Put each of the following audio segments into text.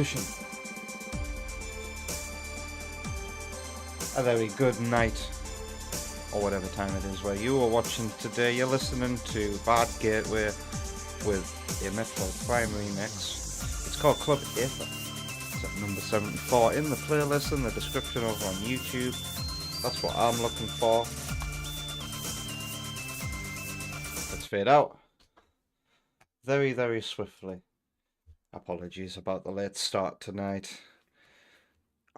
position. A very good night, or whatever time it is where you are watching today. You're listening to Bad Gateway with a Metroid Prime remix. It's called Club Aether. It's at number 74 in the playlist in the description over on YouTube. That's what I'm looking for. Let's fade out. Very, very swiftly. Apologies about the late start tonight.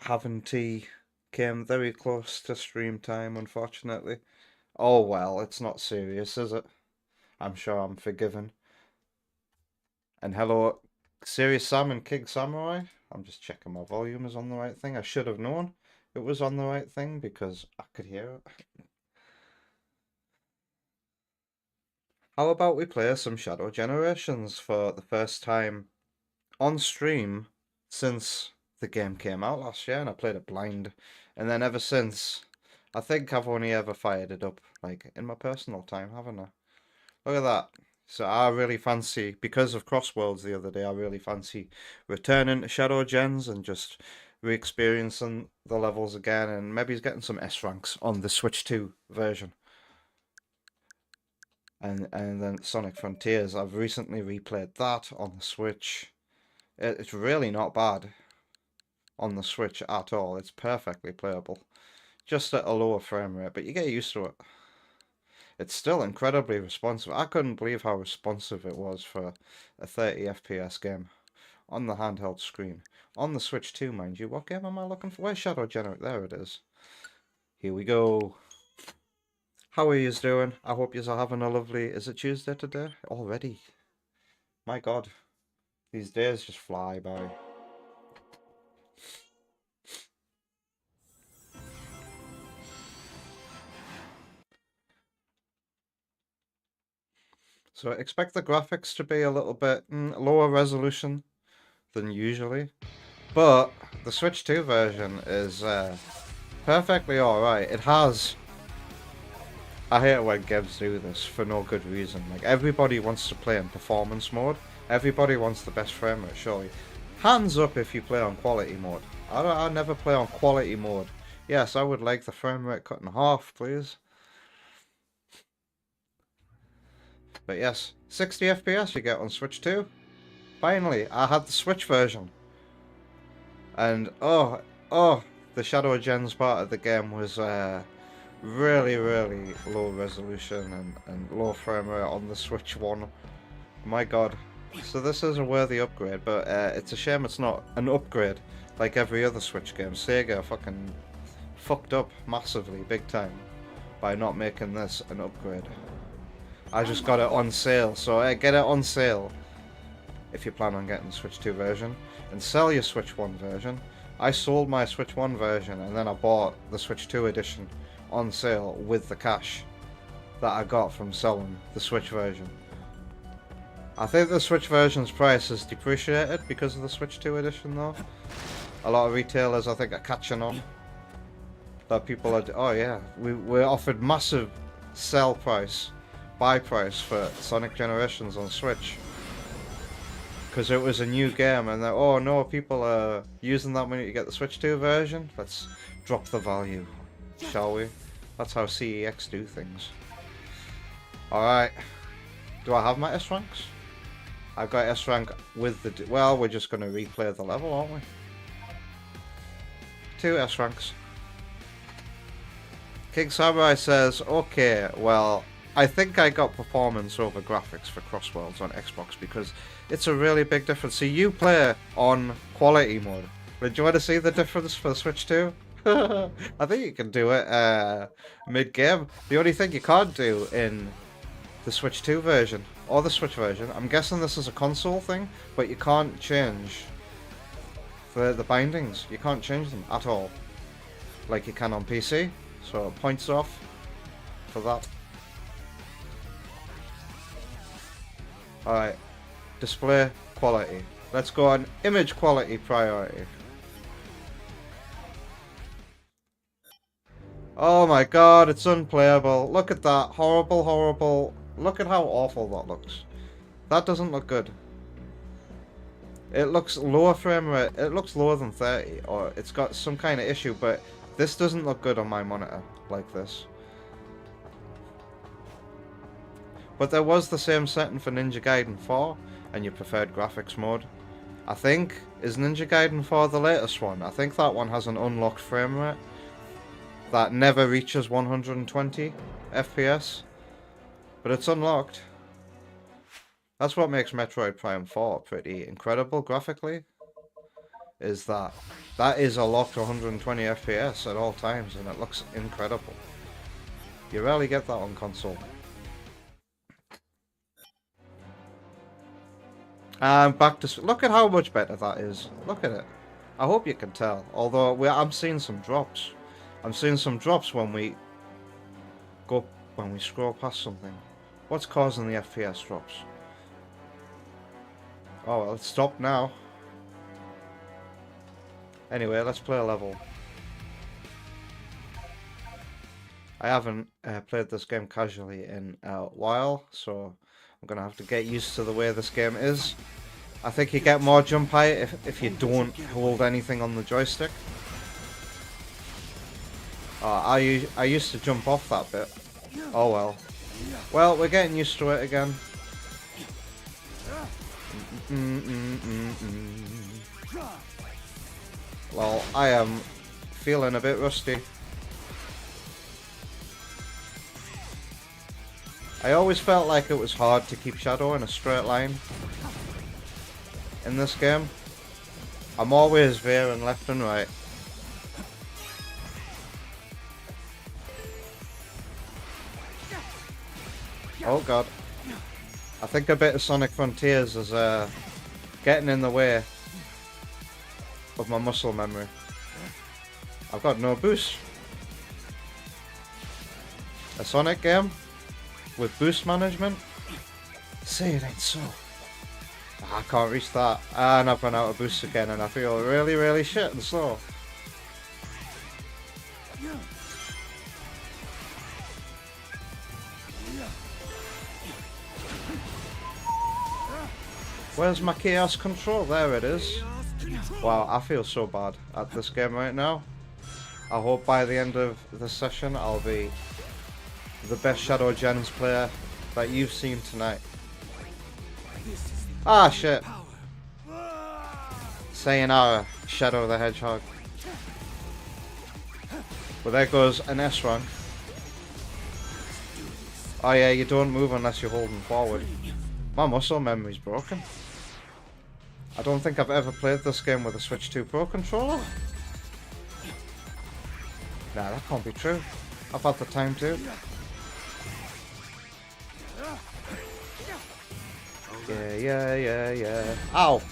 Having tea came very close to stream time, unfortunately. Oh well, it's not serious, is it? I'm sure I'm forgiven. And hello, Serious Sam and King Samurai. I'm just checking my volume is on the right thing. I should have known it was on the right thing because I could hear it. How about we play some Shadow Generations for the first time on stream since the game came out last year, and I played it blind. And then ever since, I think I've only ever fired it up, like, in my personal time, haven't I? Look at that. So I really fancy, because of Crossworlds the other day, I really fancy returning to Shadow Gens and just re-experiencing the levels again, and maybe getting some S ranks on the Switch 2 version. And then Sonic Frontiers, I've recently replayed that on the Switch. It's really not bad on the Switch at all. It's perfectly playable, just at a lower frame rate, but you get used to it. It's still incredibly responsive. I couldn't believe how responsive it was for a 30 FPS game on the handheld screen. On the Switch 2, mind you. What game am I looking for? Where's Shadow Generate? There it is. Here we go. How are yous doing? I hope yous are having a lovely... Is it Tuesday today? Already? My god. These days just fly by. So expect the graphics to be a little bit lower resolution than usually. But the Switch 2 version is perfectly alright. It has... I hate when games do this for no good reason. Like, everybody wants to play in performance mode. Everybody wants the best frame rate, surely. Hands up if you play on quality mode. I never play on quality mode. Yes, I would like the frame rate cut in half, please. But yes, 60 FPS you get on Switch 2. Finally, I had the Switch version. And, oh, the Shadow Gens part of the game was really, really low resolution and low frame rate on the Switch 1. My god. So this is a worthy upgrade, but it's a shame it's not an upgrade like every other Switch game. Sega fucking fucked up massively, big time, by not making this an upgrade. I just got it on sale, so get it on sale if you plan on getting the Switch 2 version, and sell your Switch 1 version. I sold my Switch 1 version, and then I bought the Switch 2 edition on sale with the cash that I got from selling the Switch version. I think the Switch version's price is depreciated because of the Switch 2 edition though. A lot of retailers I think are catching on. That people are, oh yeah, we're offered massive sell price, buy price for Sonic Generations on Switch. Because it was a new game and they're, oh no, people are using that money to get the Switch 2 version. Let's drop the value, shall we? That's how CEX do things. Alright. Do I have my S ranks? I've got S rank with the... Well, we're just going to replay the level, aren't we? 2 S ranks. King Samurai says, okay, well, I think I got performance over graphics for Crossworlds on Xbox because it's a really big difference. So you play on quality mode. But do you want to see the difference for the Switch 2? I think you can do it mid-game. The only thing you can't do in the Switch 2 version, or the Switch version, I'm guessing this is a console thing, but you can't change the bindings. You can't change them at all, like you can on PC. So points off for that. Alright, display quality. Let's go on image quality priority. Oh my god, it's unplayable. Look at that. Horrible, horrible. Look at how awful that looks. That doesn't look good. It looks lower frame rate. It looks lower than 30, or it's got some kind of issue. But this doesn't look good on my monitor like this. But there was the same setting for Ninja Gaiden 4 and your preferred graphics mode. I think, is Ninja Gaiden 4 the latest one? I think that one has an unlocked frame rate that never reaches 120 FPS. But it's unlocked. That's what makes Metroid Prime 4 pretty incredible graphically. Is that is a locked 120 FPS at all times, and it looks incredible. You rarely get that on console. And back to... Look at how much better that is. Look at it. I hope you can tell. Although I'm seeing some drops. I'm seeing some drops when we scroll past something. What's causing the FPS drops? Oh, well, it's stopped now. Anyway, let's play a level. I haven't played this game casually in a while, so I'm going to have to get used to the way this game is. I think you get more jump height if you don't hold anything on the joystick. I used to jump off that bit. Oh well. Well, we're getting used to it again. Well, I am feeling a bit rusty. I always felt like it was hard to keep Shadow in a straight line in this game. I'm always veering left and right. Oh god. I think a bit of Sonic Frontiers is getting in the way of my muscle memory. I've got no boost. A Sonic game with boost management? Say it ain't so. I can't reach that. And I've run out of boosts again and I feel really, really shit and slow. Where's my chaos control? There it is. Wow, I feel so bad at this game right now. I hope by the end of this session I'll be the best Shadow Gens player that you've seen tonight. Ah shit. Sayonara, Shadow the Hedgehog. Well, there goes an S rank. Oh yeah, you don't move unless you're holding forward. My muscle memory's broken. I don't think I've ever played this game with a Switch 2 Pro controller. Nah, that can't be true. I've had the time to. Yeah. Ow!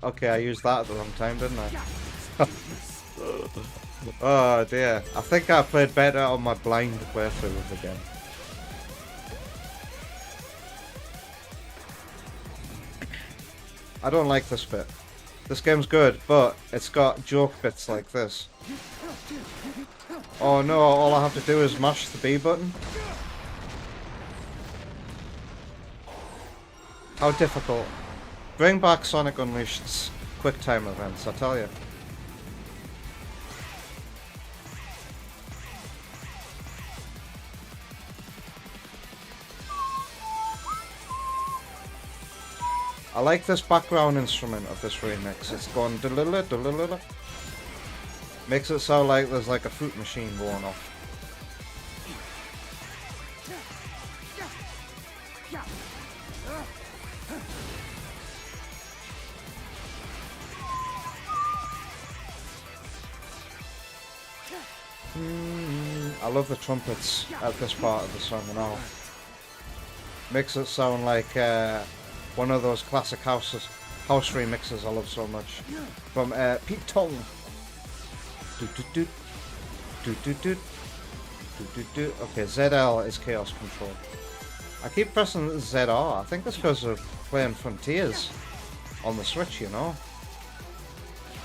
Okay, I used that at the wrong time, didn't I? Oh dear. I think I played better on my blind playthrough of the game. I don't like this bit. This game's good, but it's got joke bits like this. Oh no, all I have to do is mash the B button. How difficult. Bring back Sonic Unleashed's quick time events, I tell you. I like this background instrument of this remix. It's going da-la-la, da-la-la-la. Makes it sound like there's like a fruit machine going off. I love the trumpets at this part of the song and all. Makes it sound like one of those classic house remixes I love so much. From Pete Tong. Okay, ZL is Chaos Control. I keep pressing ZR. I think that's because of playing Frontiers on the Switch, you know.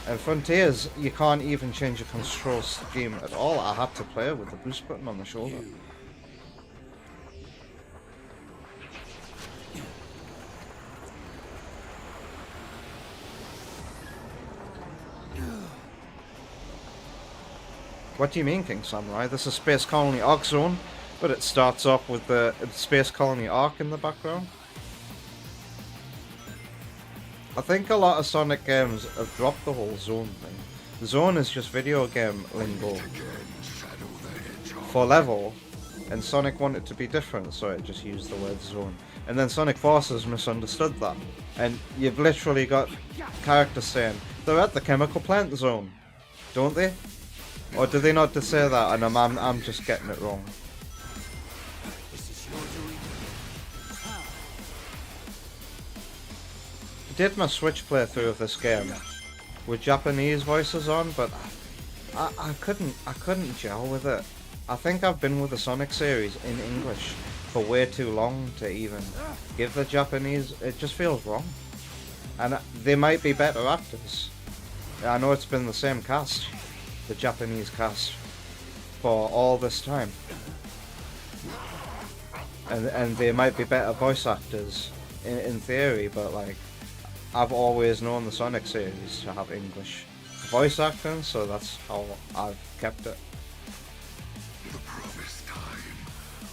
And Frontiers, you can't even change your control scheme at all. I had to play with the boost button on the shoulder. What do you mean, King Samurai? This is Space Colony Arc Zone, but it starts off with the Space Colony Arc in the background. I think a lot of Sonic games have dropped the whole zone thing. Zone is just video game lingo for level, and Sonic wanted to be different, so it just used the word zone. And then Sonic Forces misunderstood that, and you've literally got characters saying, they're at the chemical plant zone, don't they? Or do they not just say that, and I'm just getting it wrong? I did my Switch playthrough of this game with Japanese voices on, but I couldn't gel with it. I think I've been with the Sonic series in English for way too long to even give the Japanese. It just feels wrong. And they might be better actors. I know it's been the same cast, the Japanese cast, for all this time. And they might be better voice actors in theory, but like, I've always known the Sonic series to have English voice acting, so that's how I've kept it. The promised time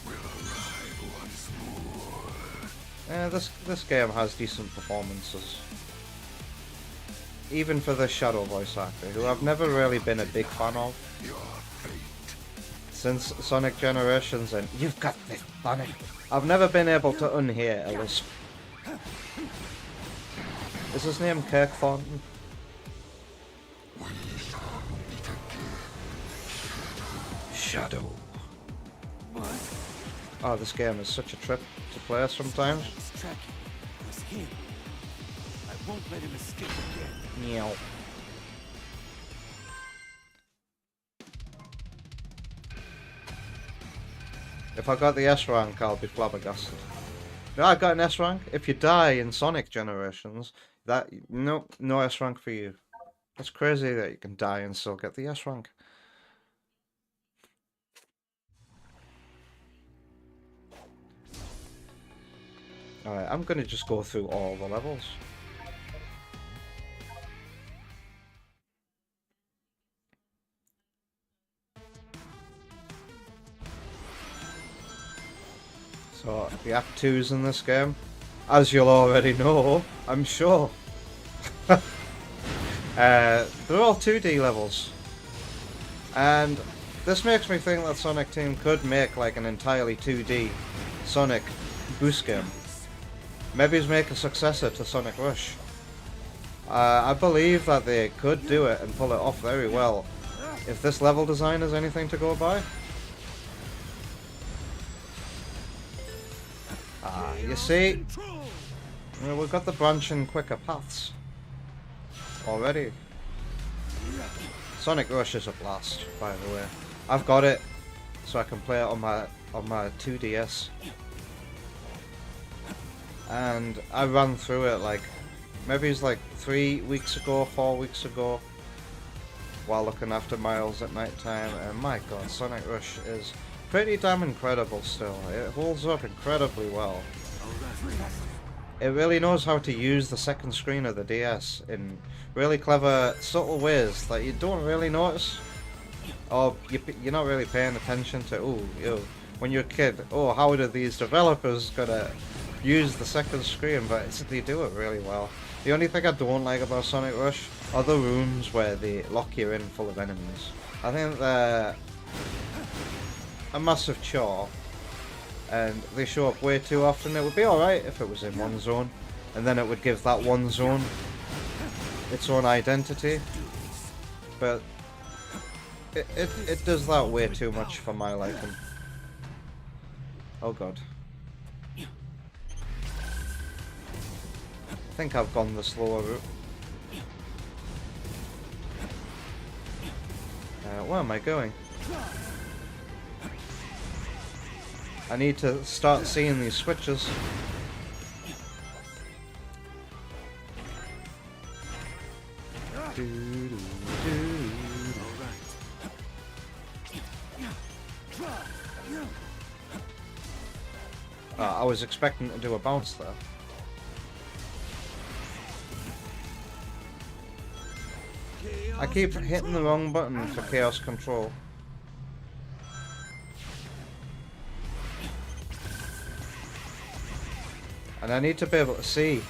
will arrive once more. Yeah, this game has decent performances. Even for the Shadow voice actor, who I've never really been a big fan of. Your fate. Since Sonic Generations and You've Got This, Sonic. I've never been able to unhear a lisp. Is his name Kirk Thornton? Shadow. What? Oh, this game is such a trip to play sometimes. He's tracking. It's him. I won't let him escape again. Meow. If I got the S rank, I'll be flabbergasted. No, I got an S rank. If you die in Sonic Generations, no S rank for you. That's crazy that you can die and still get the S rank. Alright, I'm gonna just go through all the levels. So, the Act 2's in this game, as you'll already know, I'm sure. They're all 2D levels. And this makes me think that Sonic Team could make like an entirely 2D Sonic boost game. Maybe make a successor to Sonic Rush. I believe that they could do it and pull it off very well, if this level design is anything to go by. You see, we've got the branching quicker paths already. Sonic Rush is a blast, by the way. I've got it, so I can play it on my 2DS. And I ran through it like, maybe it's like 3 weeks ago, 4 weeks ago, while looking after Miles at night time, and my god, Sonic Rush is pretty damn incredible still. It holds up incredibly well. It really knows how to use the second screen of the DS in really clever, subtle ways that you don't really notice. Or you're not really paying attention to, when you're a kid, how do these developers gotta use the second screen, but they do it really well. The only thing I don't like about Sonic Rush are the rooms where they lock you in full of enemies. I think they're a massive chore, and they show up way too often. It would be alright if it was in one zone, and then it would give that one zone its own identity, but it does that way too much for my liking. Oh god. I think I've gone the slower route. Where am I going? I need to start seeing these switches. I was expecting to do a bounce there. I keep hitting the wrong button for chaos control. And I need to be able to see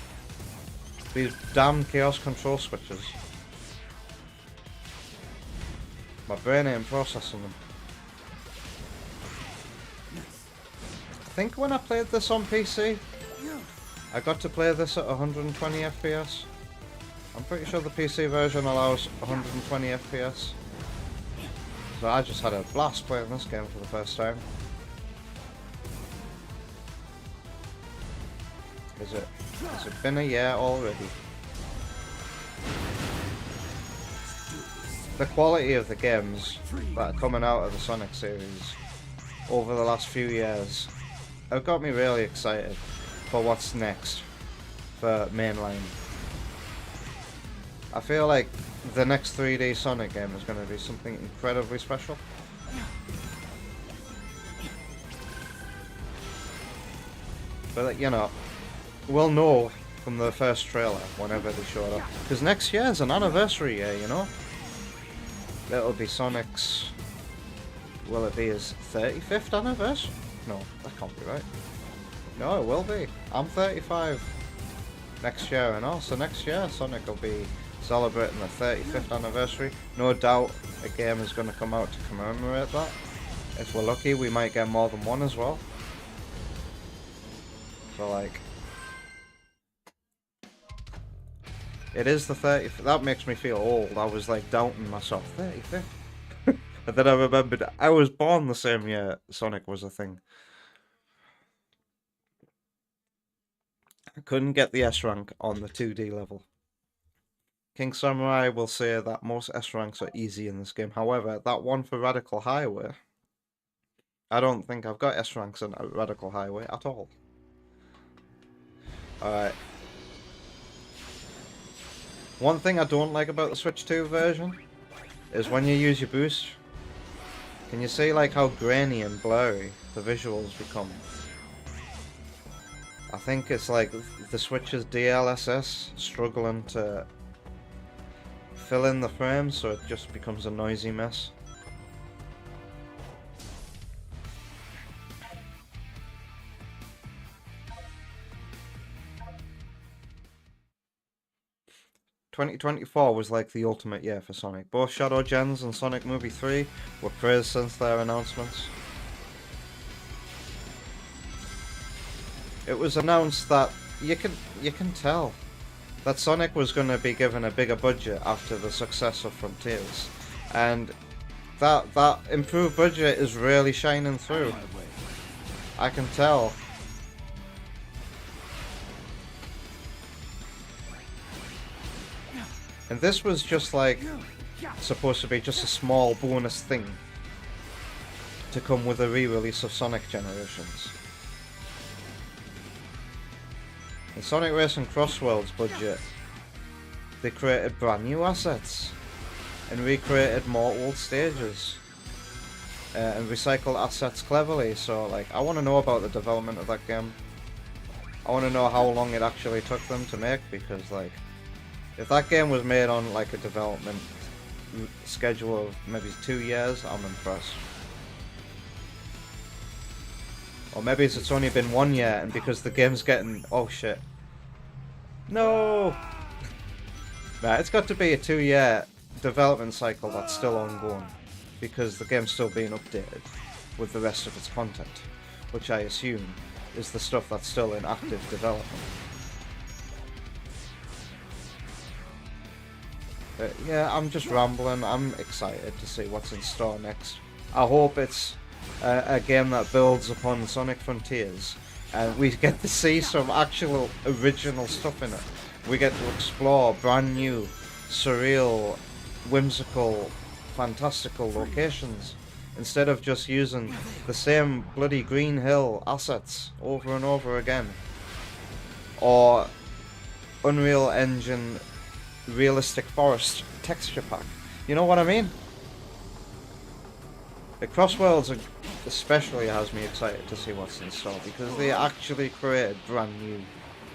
these damn chaos control switches. My brain ain't processing them. I think when I played this on PC, I got to play this at 120 FPS. I'm pretty sure the PC version allows 120 FPS. So I just had a blast playing this game for the first time. Has it been a year already? The quality of the games that are coming out of the Sonic series over the last few years have got me really excited for what's next for mainline. I feel like the next 3D Sonic game is going to be something incredibly special. But you know, we'll know from the first trailer whenever they show it up. Because next year is an anniversary year, you know? It'll be Sonic's... Will it be his 35th anniversary? No, that can't be right. No, it will be. I'm 35 next year and all, so next year Sonic will be celebrating the 35th anniversary. No doubt a game is going to come out to commemorate that. If we're lucky, we might get more than one as well. So like... It is the 35th. That makes me feel old. I was like doubting myself. 35th? And then I remembered I was born the same year Sonic was a thing. I couldn't get the S rank on the 2D level. King Samurai will say that most S ranks are easy in this game. However, that one for Radical Highway, I don't think I've got S ranks in Radical Highway at all. Alright. One thing I don't like about the Switch 2 version is when you use your boost, can you see like how grainy and blurry the visuals become? I think it's like the Switch's DLSS struggling to fill in the frames, so it just becomes a noisy mess. "2024 was like the ultimate year for Sonic. Both Shadow Gens and Sonic Movie 3 were praised since their announcements. It was announced that you can tell that Sonic was going to be given a bigger budget after the success of Frontiers, and that improved budget is really shining through. I can tell. And this was just like supposed to be just a small bonus thing to come with a re-release of Sonic Generations. In Sonic Racing Crossworld's budget, they created brand new assets and recreated more old stages and recycled assets cleverly. So like, I want to know about the development of that game. I want to know how long it actually took them to make, because like, if that game was made on like a development schedule of maybe 2 years, I'm impressed. Or maybe it's only been 1 year, and because the game's getting... Oh shit. No! Nah, it's got to be a 2-year development cycle that's still ongoing, because the game's still being updated with the rest of its content, which I assume is the stuff that's still in active development. But yeah, I'm just rambling. I'm excited to see what's in store next. I hope it's a game that builds upon Sonic Frontiers, and we get to see some actual original stuff in it. We get to explore brand new, surreal, whimsical, fantastical locations, instead of just using the same bloody Green Hill assets over and over again, or Unreal Engine realistic forest texture pack. You know what I mean? The Crossworlds especially has me excited to see what's in store because they actually created brand new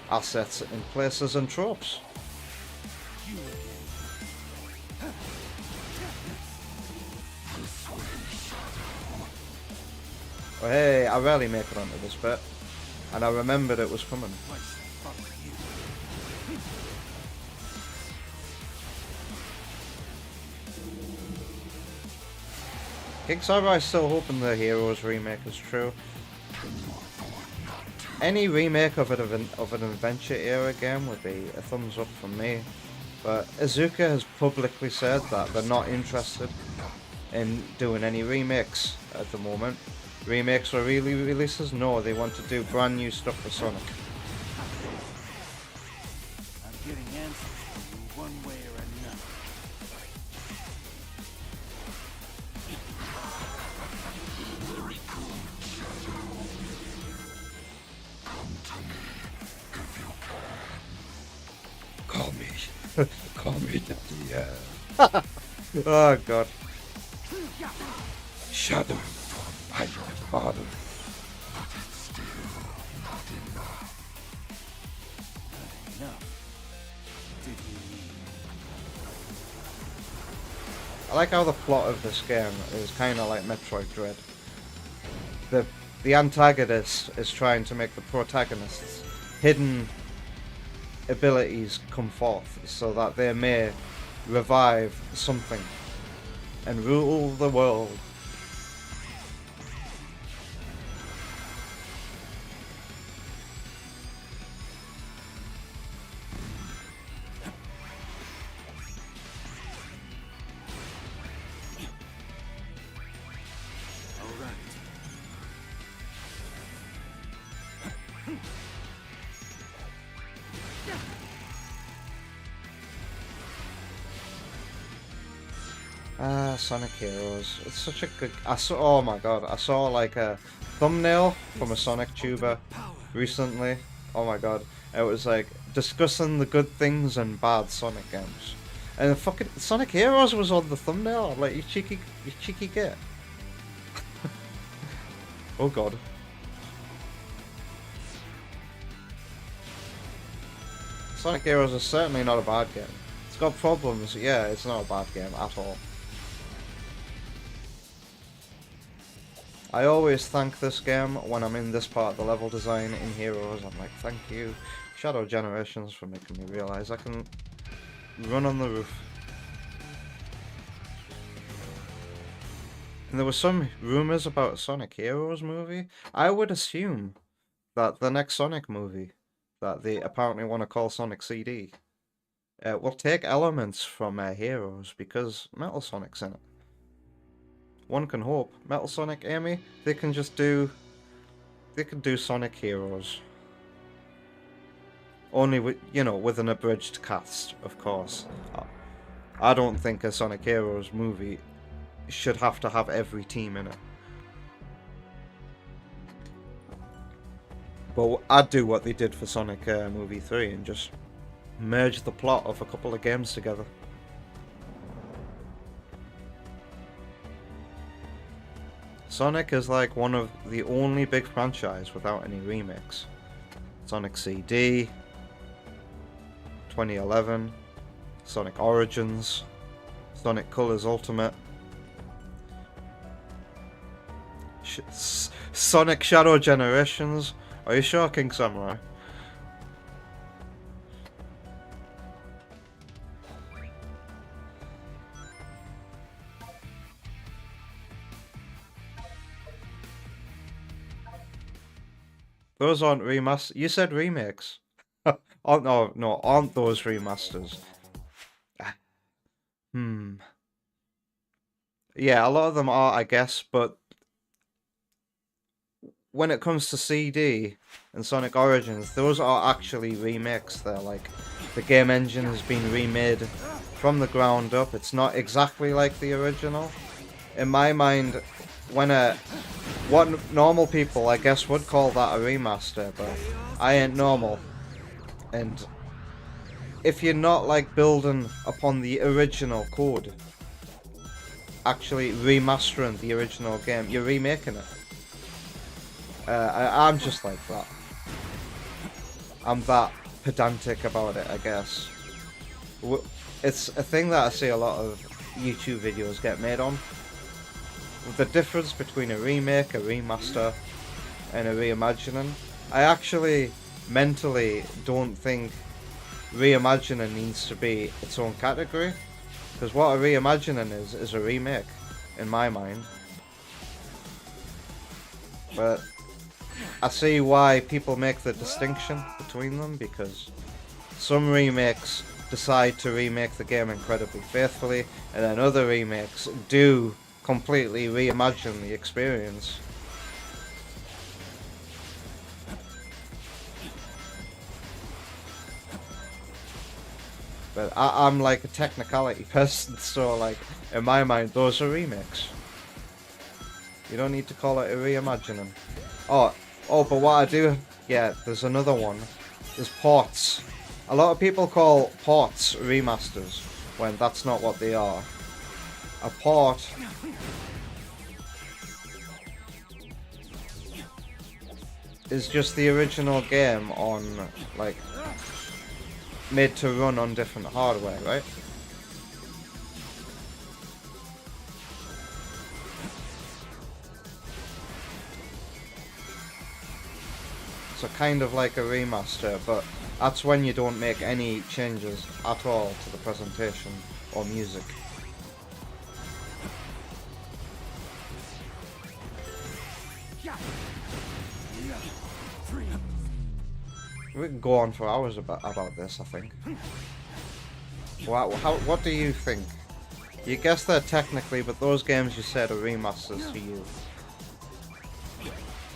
assets in places and tropes. Oh, hey, I rarely make it onto this bit, and I remembered it was coming. Kickstarter is still hoping the Heroes remake is true. Any remake of an adventure era game would be a thumbs up from me, but Azuka has publicly said that they're not interested in doing any remakes at the moment. Remakes or re-releases? No, they want to do brand new stuff for Sonic. I'm getting answers from you one way or another. Call me. Call me Daddy. Oh god. Shadow. I'm your father. But it's still not enough. Enough. Did you mean? I like how the plot of this game is kind of like Metroid Dread. The antagonist is trying to make the protagonist's hidden abilities come forth so that they may revive something and rule the world. Sonic Heroes. It's such a good. Oh my god! I saw like a thumbnail from a Sonic tuber recently. Oh my god! It was like discussing the good things and bad Sonic games, and the fucking Sonic Heroes was on the thumbnail. Like you cheeky git. Oh god. Sonic Heroes is certainly not a bad game. It's got problems, yeah, it's not a bad game at all. I always thank this game when I'm in this part of the level design in Heroes. I'm like, thank you, Shadow Generations, for making me realise I can run on the roof. And there were some rumours about a Sonic Heroes movie. I would assume that the next Sonic movie, that they apparently want to call Sonic CD, will take elements from Heroes, because Metal Sonic's in it. One can hope. Metal Sonic, Amy, they can do Sonic Heroes. Only with, with an abridged cast, of course. I don't think a Sonic Heroes movie should have to have every team in it. But I'd do what they did for Sonic Movie 3 and just merge the plot of a couple of games together. Sonic is like one of the only big franchise without any remakes. Sonic CD, 2011, Sonic Origins, Sonic Colors Ultimate, Sonic Shadow Generations. Are you sure, King Samurai? Those aren't remasters. You said remakes. Oh no, aren't those remasters? Yeah, a lot of them are, I guess, but when it comes to CD and Sonic Origins, those are actually remakes. They're like, the game engine has been remade from the ground up. It's not exactly like the original. In my mind, what normal people, I guess, would call that a remaster, but I ain't normal. And if you're not like building upon the original code, actually remastering the original game. You're remaking it. I'm just like that. I'm that pedantic about it, I guess. It's a thing that I see a lot of YouTube videos get made on. The difference between a remake, a remaster, and a reimagining. I actually mentally don't think reimagining needs to be its own category, because what a reimagining is a remake, in my mind. But I see why people make the distinction between them, because some remakes decide to remake the game incredibly faithfully, and then other remakes do completely reimagine the experience. But I'm like a technicality person, so like, in my mind, those are remakes. You don't need to call it a reimagining. Oh, but what I do... Yeah, there's another one. There's ports. A lot of people call ports remasters, when that's not what they are. A port... is just the original game on, like... made to run on different hardware, right? So kind of like a remaster, but that's when you don't make any changes at all to the presentation or music. We can go on for hours about this, I think. What do you think? You guess they're technically, but those games you said are remasters to you.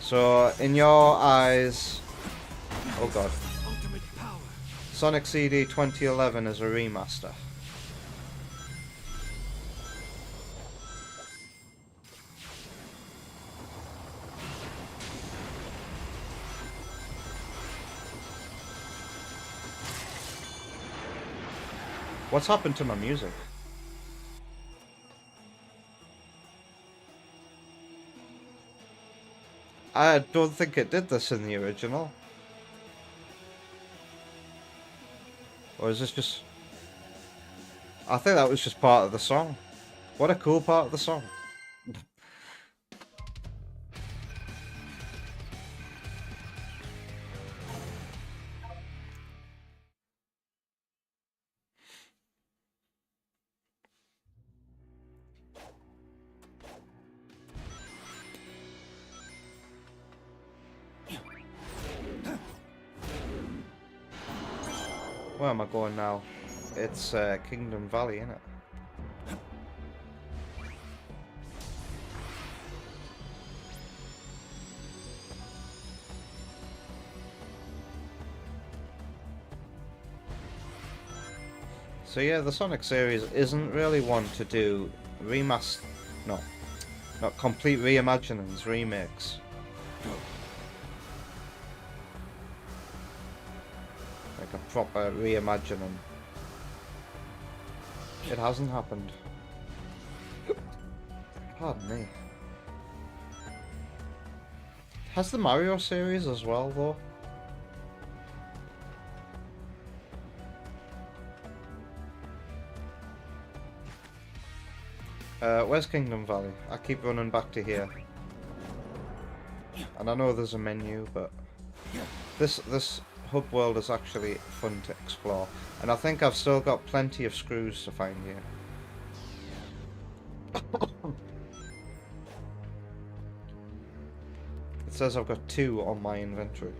So, in your eyes... Oh god. Sonic CD 2011 is a remaster. What's happened to my music? I don't think it did this in the original. Or is this just... I think that was just part of the song. What a cool part of the song. Where am I going now? It's Kingdom Valley, isn't it? So yeah, the Sonic series isn't really one to do not complete reimaginings, remakes. Like a proper reimagining. It hasn't happened. Pardon me. Has the Mario series as well, though? Where's Kingdom Valley? I keep running back to here. And I know there's a menu, but this hub world is actually fun to explore. And I think I've still got plenty of screws to find here. It says I've got 2 on my inventory.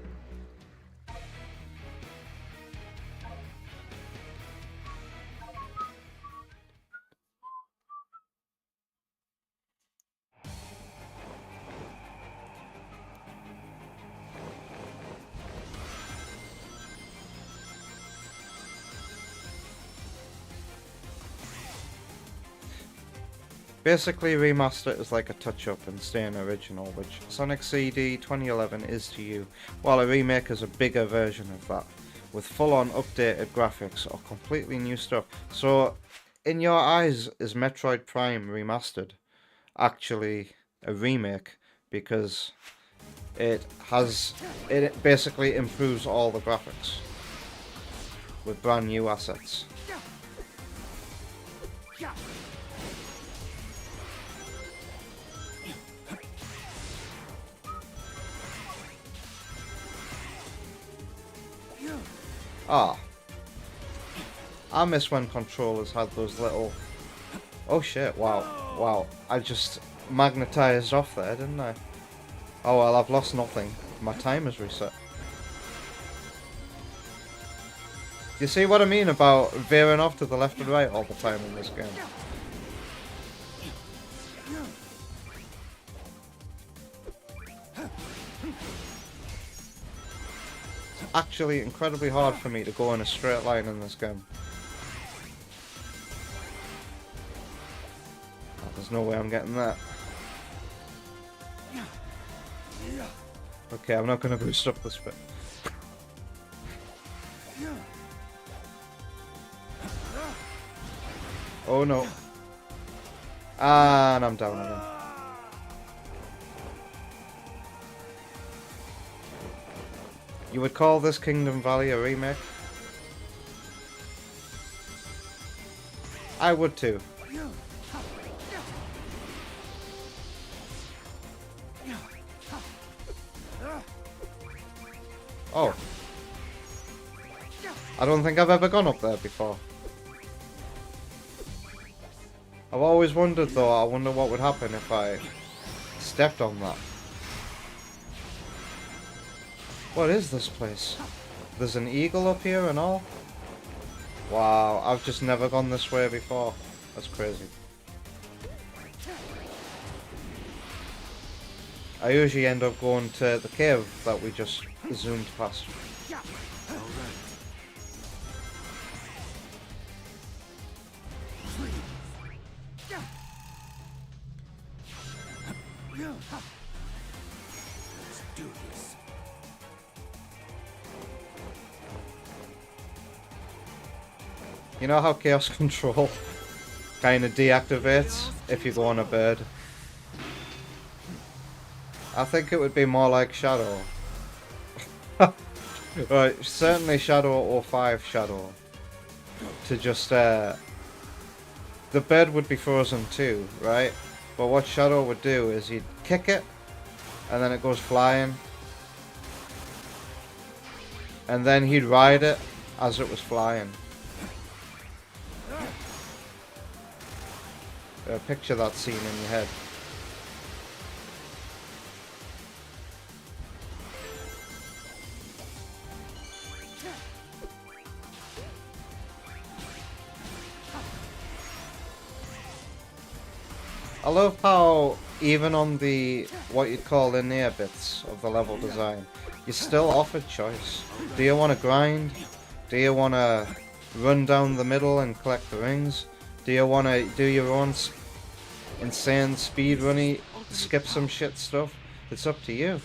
Basically, remaster is like a touch-up and staying original, which Sonic CD 2011 is to you, while a remake is a bigger version of that, with full-on updated graphics or completely new stuff. So, in your eyes, is Metroid Prime Remastered actually a remake? Because it has, it basically improves all the graphics with brand new assets. Ah, I miss when controllers had those little... Oh shit, wow, wow. I just magnetized off there, didn't I? Oh well, I've lost nothing. My timer's reset. You see what I mean about veering off to the left and right all the time in this game? It's actually incredibly hard for me to go in a straight line in this game. Oh, there's no way I'm getting that. Okay, I'm not going to boost up this bit. Oh no. And I'm down again. You would call this Kingdom Valley a remake? I would too. Oh. I don't think I've ever gone up there before. I've always wondered though, I wonder what would happen if I stepped on that. What is this place? There's an eagle up here and all? Wow, I've just never gone this way before. That's crazy. I usually end up going to the cave that we just zoomed past. Let's do this. You know how Chaos Control kind of deactivates if you go on a bird? I think it would be more like Shadow. Right, certainly Shadow 05 Shadow. To just, the bed would be frozen too, right? But what Shadow would do is he'd kick it, and then it goes flying. And then he'd ride it as it was flying. Picture that scene in your head. I love how even on the what you'd call linear bits of the level design, you're still offered choice. Do you want to grind? Do you want to run down the middle and collect the rings? Do you want to do your own insane speedrunny, skip some shit stuff? It's up to you.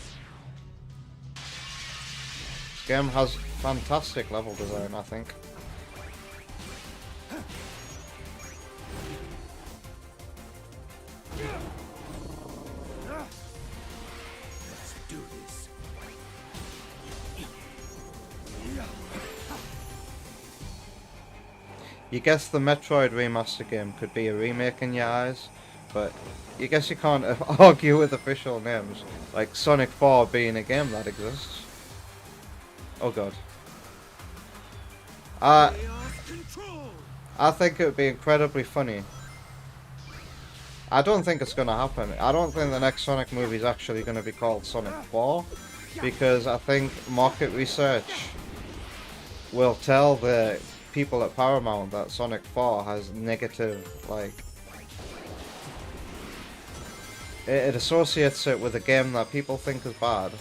This game has fantastic level design, I think. Let's do this. You guess the Metroid remaster game could be a remake in your eyes, but you guess you can't argue with official names, like Sonic 4 being a game that exists. Oh god. I think it would be incredibly funny. I don't think it's going to happen. I don't think the next Sonic movie is actually going to be called Sonic 4, because I think market research will tell the people at Paramount that Sonic 4 has negative, like... It associates it with a game that people think is bad.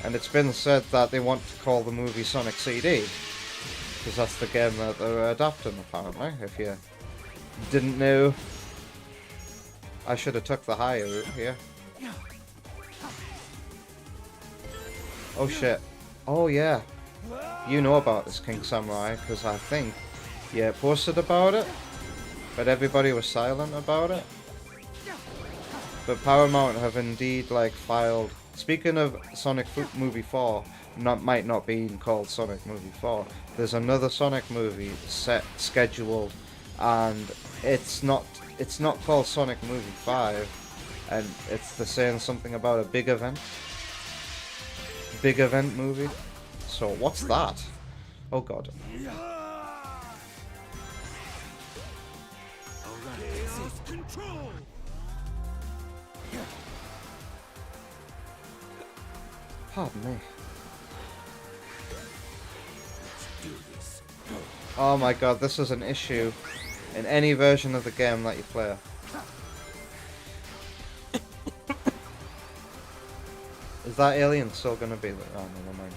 And it's been said that they want to call the movie Sonic CD. Because that's the game that they're adapting, apparently, if you didn't know. I should have took the higher route here. Oh shit. Oh yeah. You know about this, King Samurai, because I think you posted about it, but everybody was silent about it. But Paramount have indeed like filed. Speaking of Sonic Movie 4, might not be called Sonic Movie 4. There's another Sonic movie scheduled, and it's not called Sonic Movie 5, and they're saying something about a big event movie. So what's that? Oh god. Control. Pardon me. Oh my god, this is an issue in any version of the game that you play. Is that alien still gonna be there? Oh, never mind.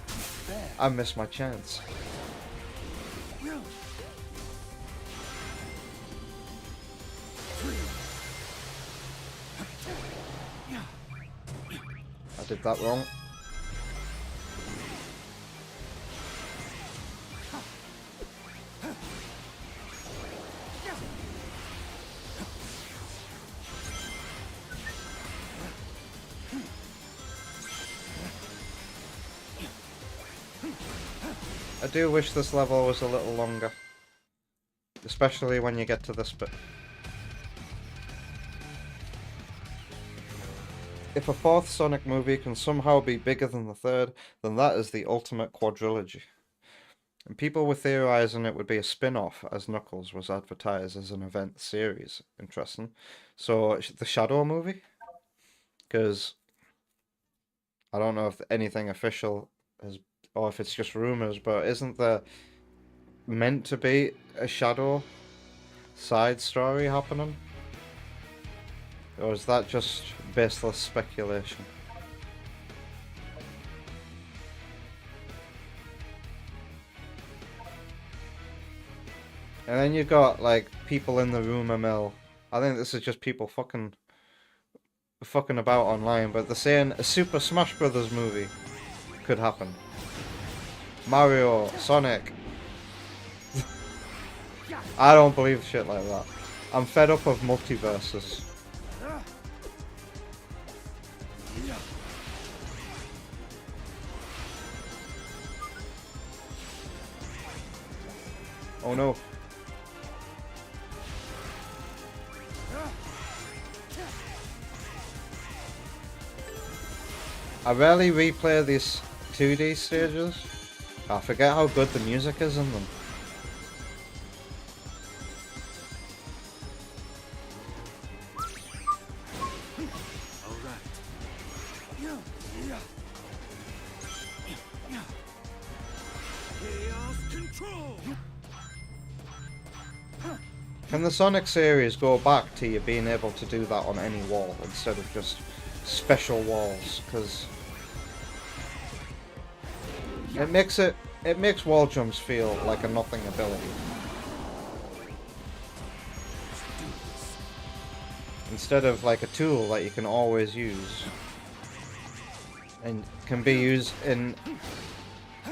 I missed my chance. I did that wrong. I do wish this level was a little longer. Especially when you get to this bit. If a fourth Sonic movie can somehow be bigger than the third, then that is the ultimate quadrilogy. And people were theorizing it would be a spin-off, as Knuckles was advertised as an event series. Interesting. So, the Shadow movie? Because I don't know if anything official has, or if it's just rumors, but isn't there meant to be a Shadow side story happening? Or is that just baseless speculation? And then you got like people in the rumor mill. I think this is just people fucking about online, but they're saying a Super Smash Brothers movie could happen. Mario, Sonic. I don't believe shit like that. I'm fed up of multiverses. Oh no. I rarely replay these 2D stages. I forget how good the music is in them. Can the Sonic series go back to you being able to do that on any wall instead of just special walls? Because it makes wall jumps feel like a nothing ability. Instead of like a tool that you can always use. And can be used in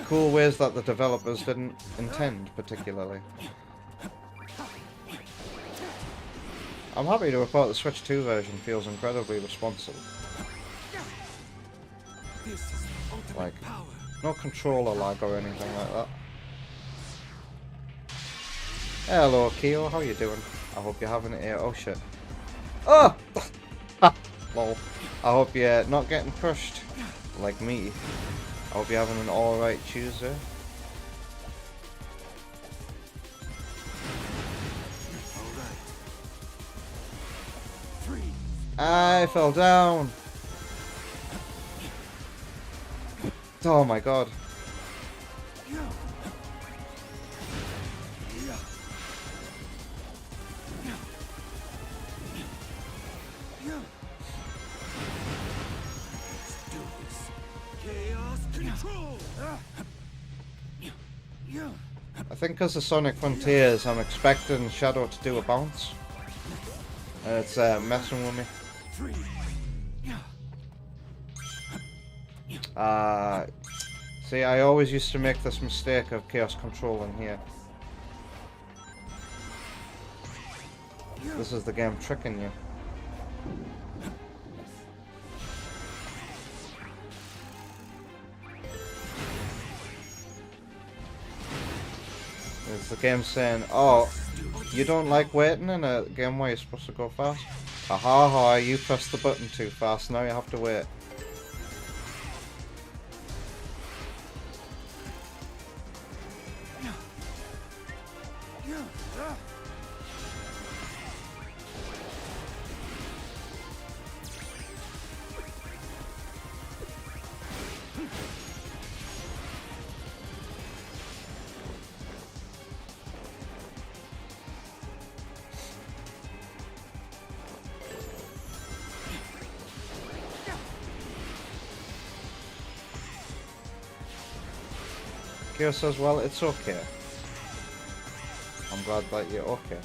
cool ways that the developers didn't intend particularly. I'm happy to report the Switch 2 version feels incredibly responsive. Like, no controller lag or anything like that. Hello, Keo, how you doing? I hope you're having it here. Oh shit. Oh! Lol. I hope you're not getting crushed like me. I hope you're having an alright Tuesday. I fell down. Oh my god. I think because the Sonic Frontiers, I'm expecting Shadow to do a bounce. It's messing with me. See, I always used to make this mistake of chaos controlling here. This is the game tricking you. It's the game saying, oh, you don't like waiting in a game where you're supposed to go fast? Aha, ha, you pressed the button too fast, now you have to wait. Kyo says, well, it's okay. I'm glad that you're okay.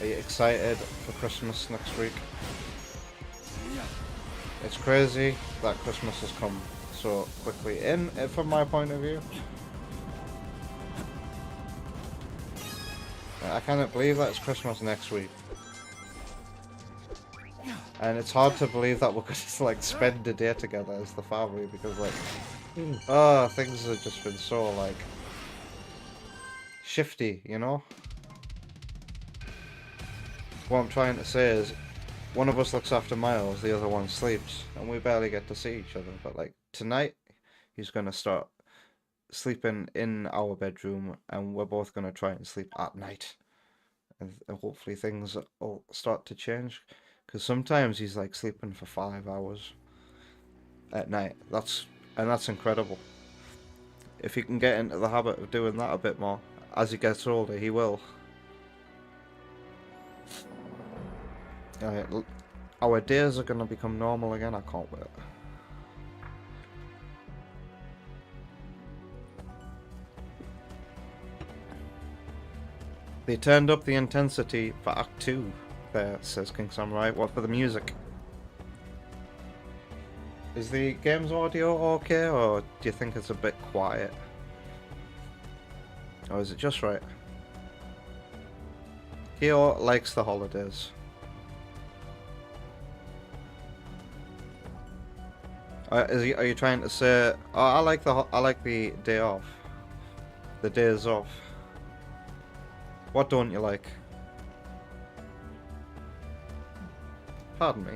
Are you excited for Christmas next week? It's crazy that Christmas has come so quickly from my point of view. I cannot believe that it's Christmas next week. And it's hard to believe that we're going to like spend a day together as the family because like things have just been so like shifty, you know? What I'm trying to say is one of us looks after Miles, the other one sleeps, and we barely get to see each other. But like tonight he's gonna start sleeping in our bedroom and we're both gonna try and sleep at night. And hopefully things will start to change. Because sometimes he's like sleeping for 5 hours at night. That's incredible. If he can get into the habit of doing that a bit more, as he gets older, he will. Our days are going to become normal again. I can't wait. They turned up the intensity for Act 2. There, says King Samurai. What for the music? Is the game's audio okay, or do you think it's a bit quiet? Or is it just right? Kyo likes the holidays. Are you trying to say? Oh, I like the day off. The days off. What don't you like? Pardon me.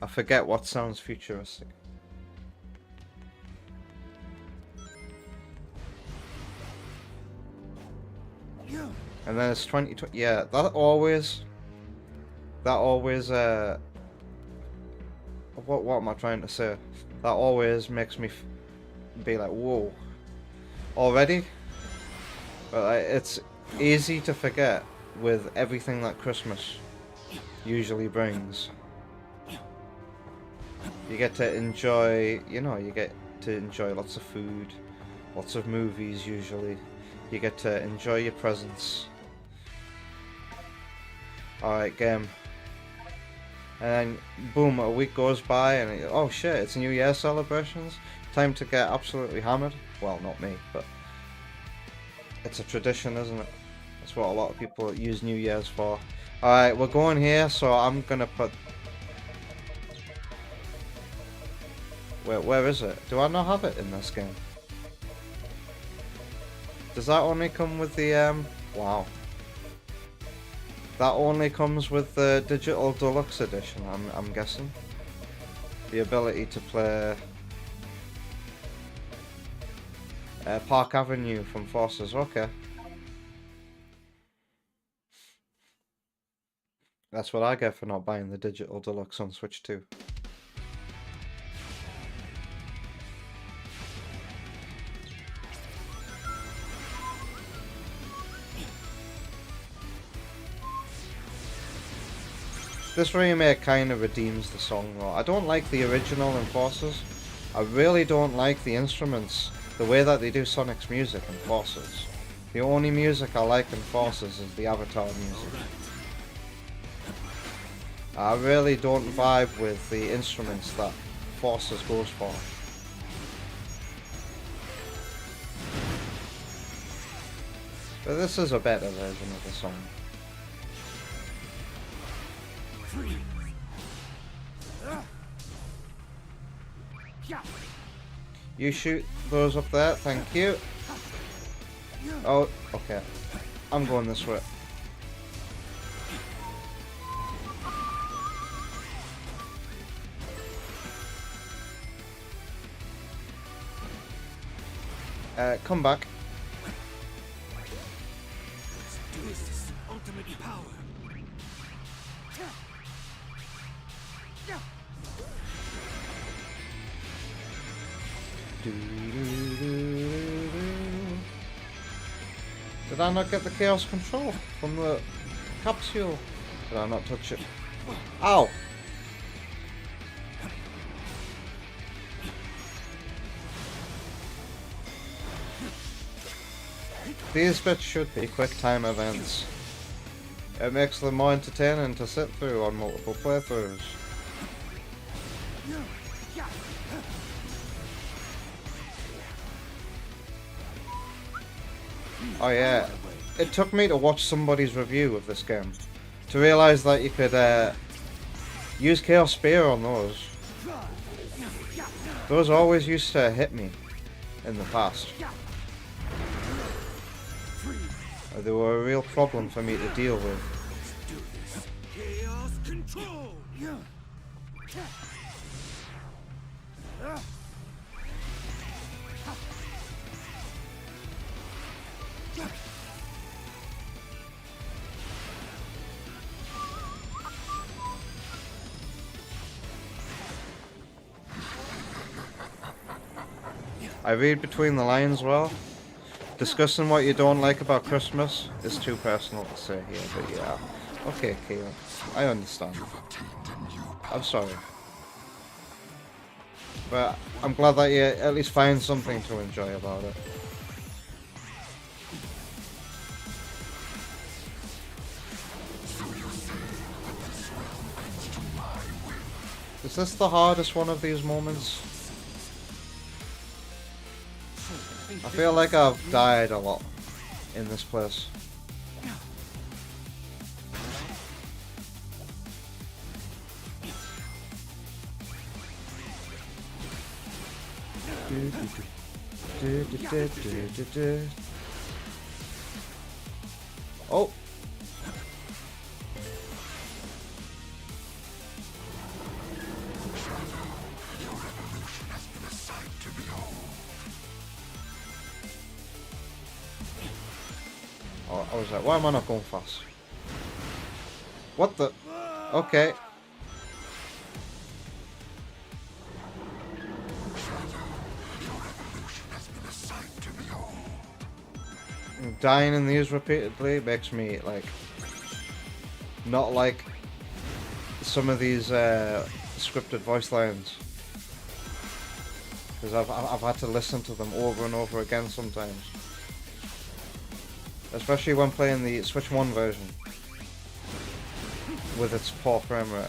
I forget what sounds futuristic. And then it's 2020. Yeah, that always. What am I trying to say? That always makes me be like, whoa, already. But it's easy to forget with everything that Christmas usually brings. You get to enjoy, you get to enjoy lots of food, lots of movies usually. You get to enjoy your presents. Alright, game. And then, boom, a week goes by and, oh shit, it's New Year celebrations. Time to get absolutely hammered. Well, not me, but it's a tradition, isn't it? That's what a lot of people use New Year's for. Alright, we're going here, so I'm gonna put... Where is it? Do I not have it in this game? Does that only come with the, wow. That only comes with the Digital Deluxe Edition, I'm guessing. The ability to play... Park Avenue from Forces, okay. That's what I get for not buying the Digital Deluxe on Switch 2. This remake kind of redeems the song though. I don't like the original in Forces. I really don't like the instruments. The way that they do Sonic's music in Forces. The only music I like in Forces is the Avatar music. I really don't vibe with the instruments that Forces goes for. But this is a better version of the song. You shoot those up there, thank you. Oh, okay. I'm going this way. Come back. This is ultimate power. Did I not get the chaos control from the capsule? Did I not touch it? Ow! These bits should be quick time events. It makes them more entertaining to sit through on multiple playthroughs. Oh yeah, it took me to watch somebody's review of this game to realise that you could use Chaos Spear on those. Those always used to hit me in the past. They were a real problem for me to deal with. Chaos control. I read between the lines well. Discussing what you don't like about Christmas is too personal to say here, but yeah. Okay, Keelan. I understand. I'm sorry. But I'm glad that you at least find something to enjoy about it. Is this the hardest one of these moments? I feel like I've died a lot in this place. Oh! Oh, I was like, why am I not going fast? What the? Okay. Dying in these repeatedly makes me like not like some of these scripted voice lines, because I've had to listen to them over and over again sometimes, especially when playing the Switch 1 version with its poor frame rate.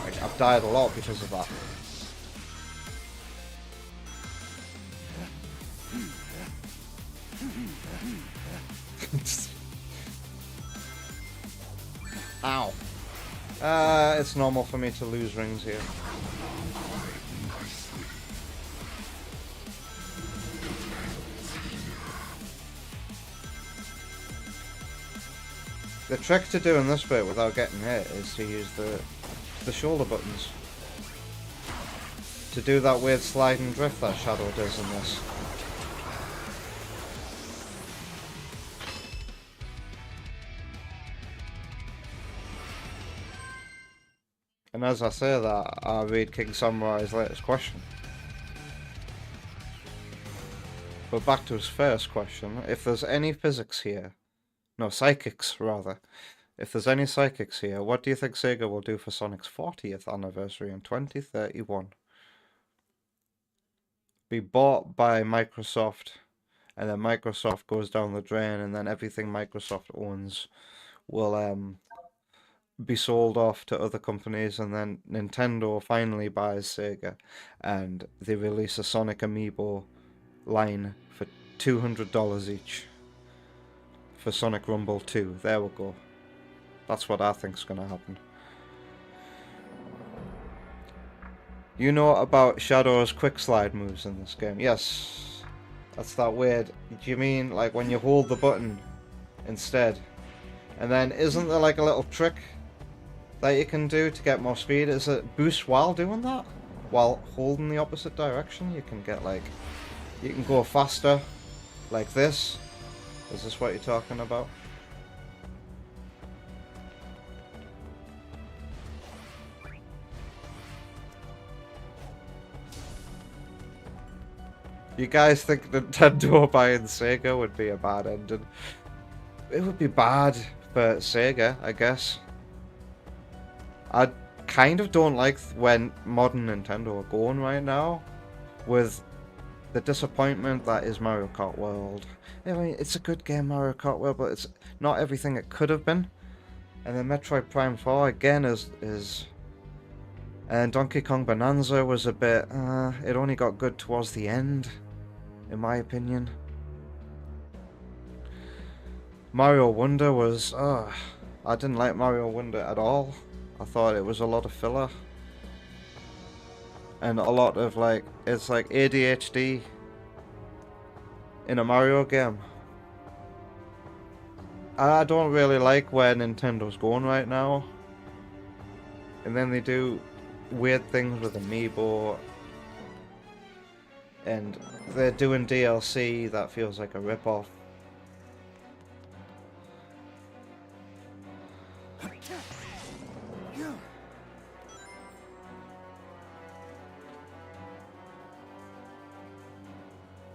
Like, I've died a lot because of that. Ow. It's normal for me to lose rings here. The trick to doing this bit without getting hit is to use the shoulder buttons. To do that weird slide and drift that Shadow does in this. And as I say that, I read King Samurai's latest question. But back to his first question, if there's any physics here, no, psychics rather, if there's any psychics here, what do you think Sega will do for Sonic's 40th anniversary in 2031? Be bought by Microsoft and then Microsoft goes down the drain, and then everything Microsoft owns will be sold off to other companies, and then Nintendo finally buys Sega, and they release a Sonic Amiibo line for $200 each for Sonic Rumble 2. There we go. That's what I think's gonna happen. You know about Shadow's quick slide moves in this game? Yes. That's that weird. Do you mean like when you hold the button instead? And then isn't there like a little trick that you can do to get more speed? Is it boost while doing that? While holding the opposite direction, you can get like, you can go faster like this. Is this what you're talking about? You guys think Nintendo buying Sega would be a bad ending? It would be bad for Sega, I guess. I kind of don't like when modern Nintendo are going right now, with the disappointment that is Mario Kart World. I mean, it's a good game, Mario Kart World, but it's not everything it could have been. And then Metroid Prime 4 again is and Donkey Kong Bonanza was a bit, it only got good towards the end, in my opinion. Mario Wonder was, I didn't like Mario Wonder at all. I thought it was a lot of filler. And a lot of like, it's like ADHD in a Mario game. I don't really like where Nintendo's going right now. And then they do weird things with Amiibo. And they're doing DLC that feels like a rip-off.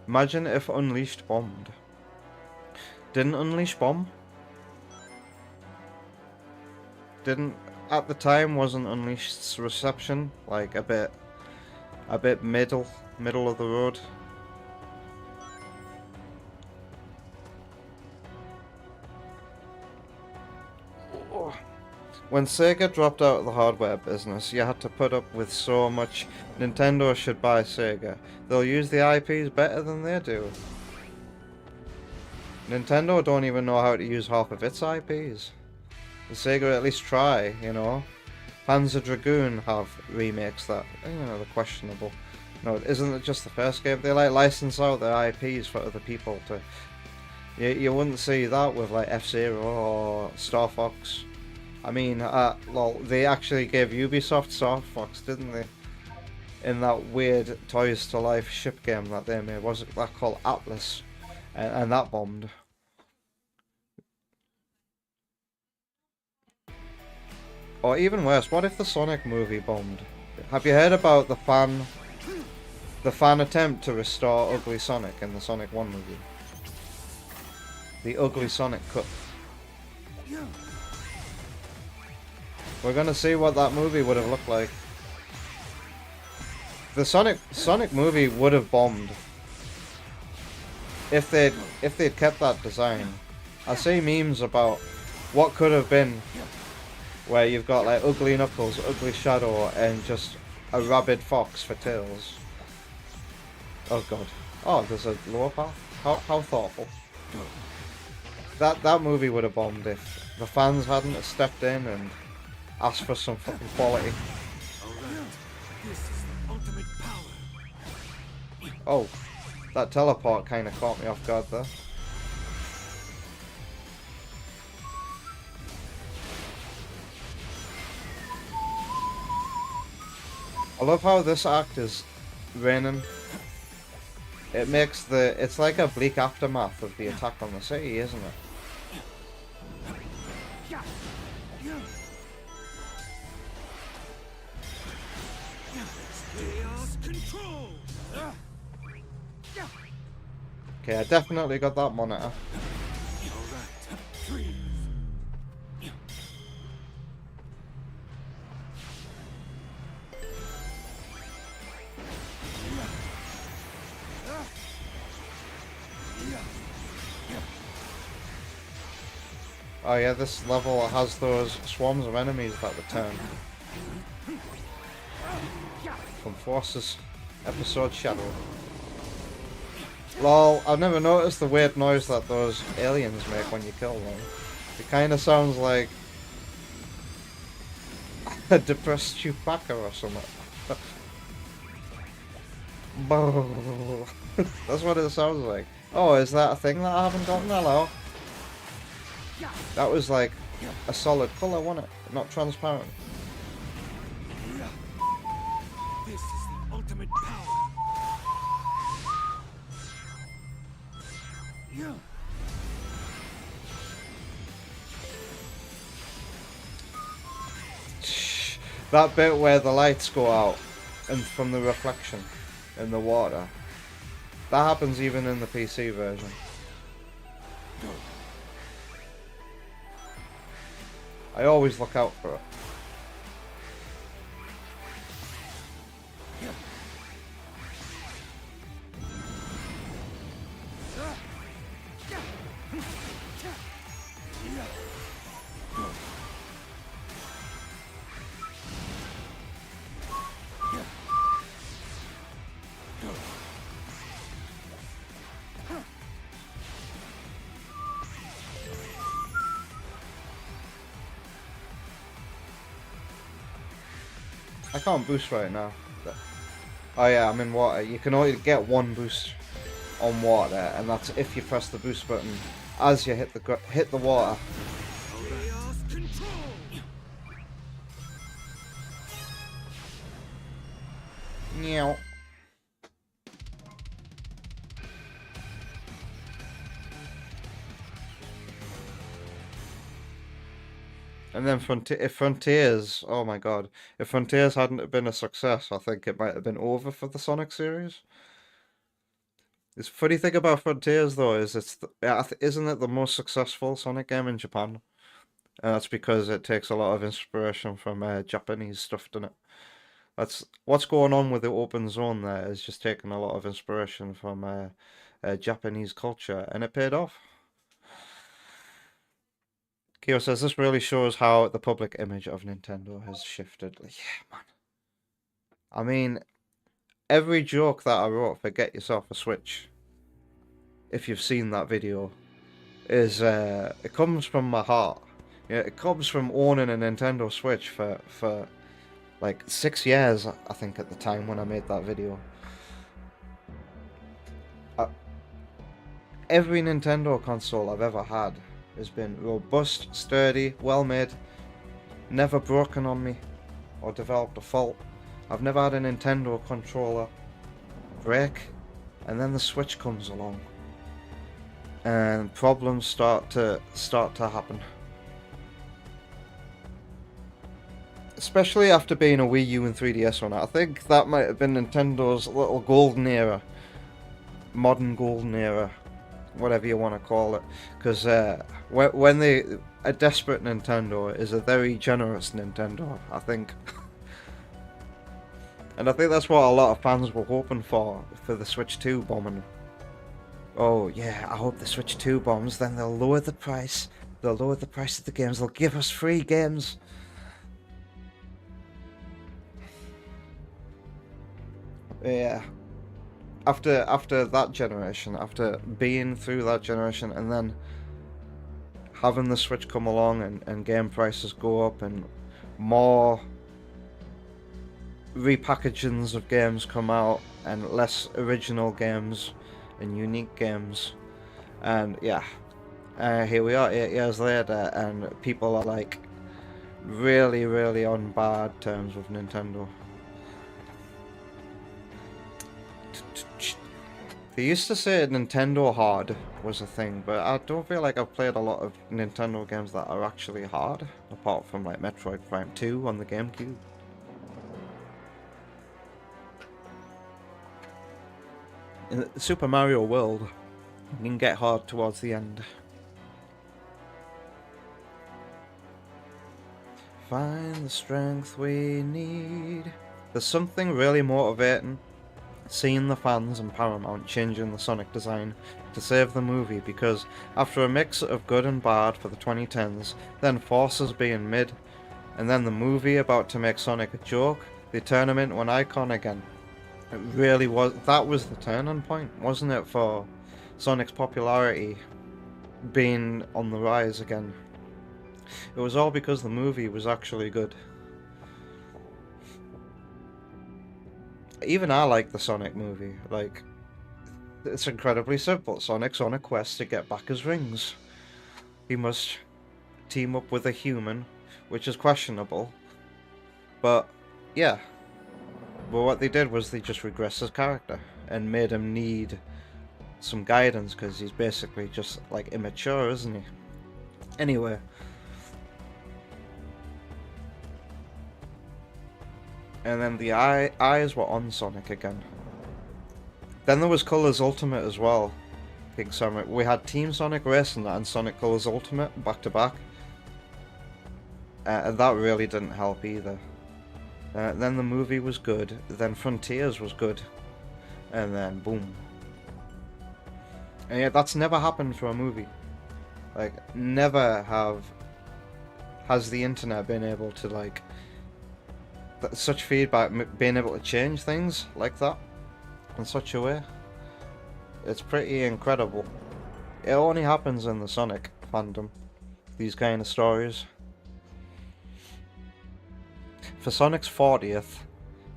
Imagine if Unleashed bombed. Didn't Unleashed bomb? Didn't, at the time, wasn't Unleashed's reception like a bit middle of the road? When Sega dropped out of the hardware business, you had to put up with so much. Nintendo should buy Sega. They'll use the IPs better than they do. Nintendo don't even know how to use half of its IPs. Sega at least try, you know. Panzer Dragoon have remakes that, you know, they're questionable. No, isn't it just the first game? They like license out their IPs for other people to. You wouldn't see that with like F-Zero or Star Fox. I mean, well, they actually gave Ubisoft Star Fox, didn't they? In that weird Toys to Life ship game that they made. Was it that called Atlas? And that bombed. Or even worse, what if the Sonic movie bombed? Have you heard about the fan attempt to restore Ugly Sonic in the Sonic 1 movie? The Ugly Sonic cut. We're gonna see what that movie would have looked like. The Sonic movie would have bombed if they'd kept that design. I see memes about what could have been, where you've got like Ugly Knuckles, Ugly Shadow, and just a rabid fox for tails. Oh god. Oh, there's a lower path? How thoughtful. That movie would have bombed if the fans hadn't have stepped in and asked for some fucking quality. This is the ultimate power. Oh, that teleport kind of caught me off guard there. I love how this act is raining. It makes it's like a bleak aftermath of the attack on the city, isn't it? Okay, I definitely got that monitor. Oh yeah, this level has those swarms of enemies that return from Forces Episode Shadow. Lol, I've never noticed the weird noise that those aliens make when you kill them. It kind of sounds like a depressed Chewbacca or something. That's what it sounds like. Oh, is that a thing that I haven't gotten? Hello. That was like a solid colour, wasn't it? Not transparent. This is the ultimate power. Yeah. That bit where the lights go out and from the reflection in the water. That happens even in the PC version. I always look out for it. I can't boost right now. Oh yeah, I'm in water. You can only get one boost on water, and that's if you press the boost button as you hit the water. Chaos control. Meow. And then if Frontiers, oh my god, if Frontiers hadn't have been a success, I think it might have been over for the Sonic series. The funny thing about Frontiers though is isn't it the most successful Sonic game in Japan? And that's because it takes a lot of inspiration from Japanese stuff, doesn't it? That's what's going on with the open zone there is just taking a lot of inspiration from Japanese culture, and it paid off. Kyo says this really shows how the public image of Nintendo has shifted. Yeah, man. I mean, every joke that I wrote for Get Yourself a Switch, if you've seen that video, is it comes from my heart. Yeah, it comes from owning a Nintendo Switch for like 6 years, I think, at the time when I made that video. Every Nintendo console I've ever had has been robust, sturdy, well made, never broken on me or developed a fault. I've never had a Nintendo controller break, and then the Switch comes along and problems start to happen. Especially after being a Wii U and 3DS on it. I think that might have been Nintendo's little golden era, modern golden era, whatever you want to call it, because when a desperate Nintendo is a very generous Nintendo, I think. And I think that's what a lot of fans were hoping for the Switch 2 bombing. Oh yeah, I hope the Switch 2 bombs, then they'll lower the price. They'll lower the price of the games, they'll give us free games. Yeah. After that generation, after being through that generation, and then having the Switch come along and game prices go up and more repackagings of games come out and less original games and unique games, and yeah, here we are 8 years later and people are like really, really on bad terms with Nintendo. They used to say Nintendo hard was a thing, but I don't feel like I've played a lot of Nintendo games that are actually hard, apart from like Metroid Prime 2 on the GameCube. In Super Mario World, you can get hard towards the end. Find the strength we need. There's something really motivating seeing the fans and Paramount changing the Sonic design to save the movie, because after a mix of good and bad for the 2010s, then Forces being mid, and then the movie about to make Sonic a joke, they turn him into an icon again. It really was, that was the turning point, wasn't it, for Sonic's popularity being on the rise again. It was all because the movie was actually good. Even I like the Sonic movie. Like, it's incredibly simple. Sonic's on a quest to get back his rings. He must team up with a human, which is questionable. But, yeah. But what they did was they just regressed his character and made him need some guidance, because he's basically just, like, immature, isn't he? Anyway. And then the eyes were on Sonic again. Then there was Colors Ultimate as well. King Sonic. We had Team Sonic Racing and Sonic Colors Ultimate back to back. And that really didn't help either. Then the movie was good. Then Frontiers was good. And then boom. And yeah, that's never happened for a movie. Like, never has the internet been able to, like, such feedback, being able to change things like that in such a way. It's pretty incredible. It only happens in the Sonic fandom, these kind of stories. For Sonic's 40th,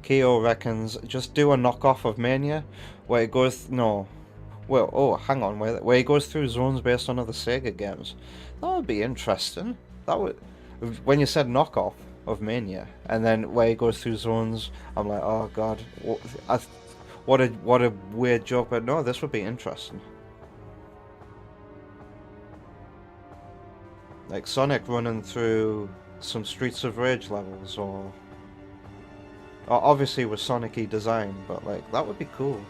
Keo reckons just do a knockoff of Mania where it goes where he goes through zones based on other Sega games. That would be interesting. That would, when you said knockoff of Mania, and then where he goes through zones, I'm like, oh god, what a weird joke. But no, this would be interesting. Like Sonic running through some Streets of Rage levels, or obviously with Sonic-y design, but like that would be cool.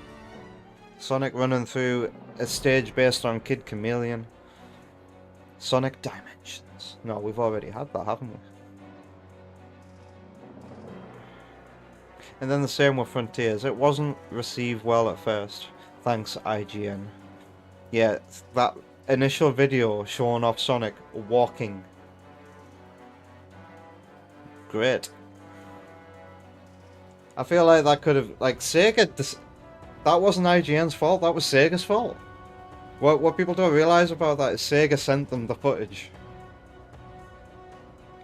Sonic running through a stage based on Kid Chameleon. Sonic Dimensions. No, we've already had that, haven't we? And then the same with Frontiers. It wasn't received well at first, thanks IGN. Yeah, that initial video showing off Sonic walking. Great. I feel like that could have, like, Sega, that wasn't IGN's fault, that was Sega's fault. What people don't realise about that is Sega sent them the footage.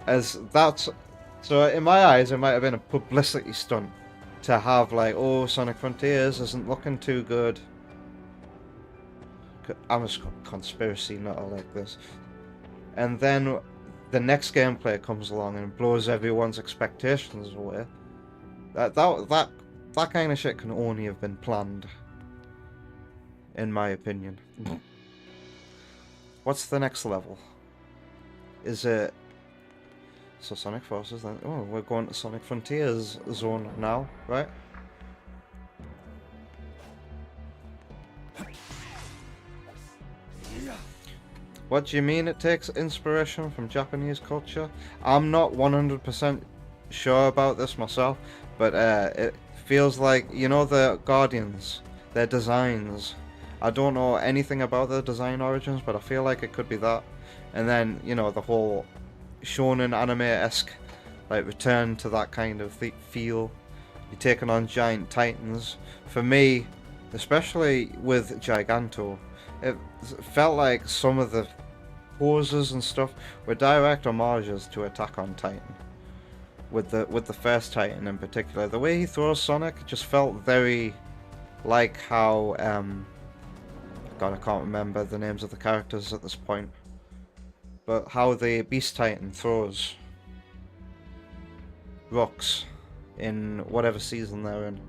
So in my eyes, it might have been a publicity stunt to have, like, oh, Sonic Frontiers isn't looking too good. I'm a conspiracy nutter like this. And then the next gameplay comes along and blows everyone's expectations away. That kind of shit can only have been planned, in my opinion. What's the next level? Is it... So Sonic Forces then... Oh, we're going to Sonic Frontiers zone now, right? What do you mean it takes inspiration from Japanese culture? I'm not 100% sure about this myself, but it feels like, you know, the Guardians, their designs. I don't know anything about their design origins, but I feel like it could be that. And then, you know, the whole shonen anime-esque, like, return to that kind of feel. You're taking on giant titans. For me, especially with Giganto, it felt like some of the poses and stuff were direct homages to Attack on Titan. With the first Titan in particular, the way he throws Sonic just felt very like how God, I can't remember the names of the characters at this point, but how the Beast Titan throws rocks in whatever season they're in.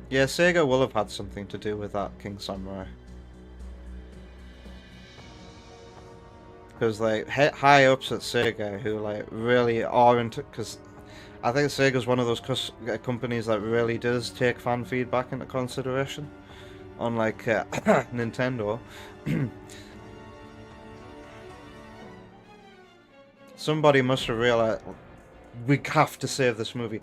Yeah, Sega will have had something to do with that, King Samurai. Because, like, high ups at Sega who, like, really are into... Because I think Sega's one of those companies that really does take fan feedback into consideration. Unlike Nintendo. Somebody must have realized we have to save this movie.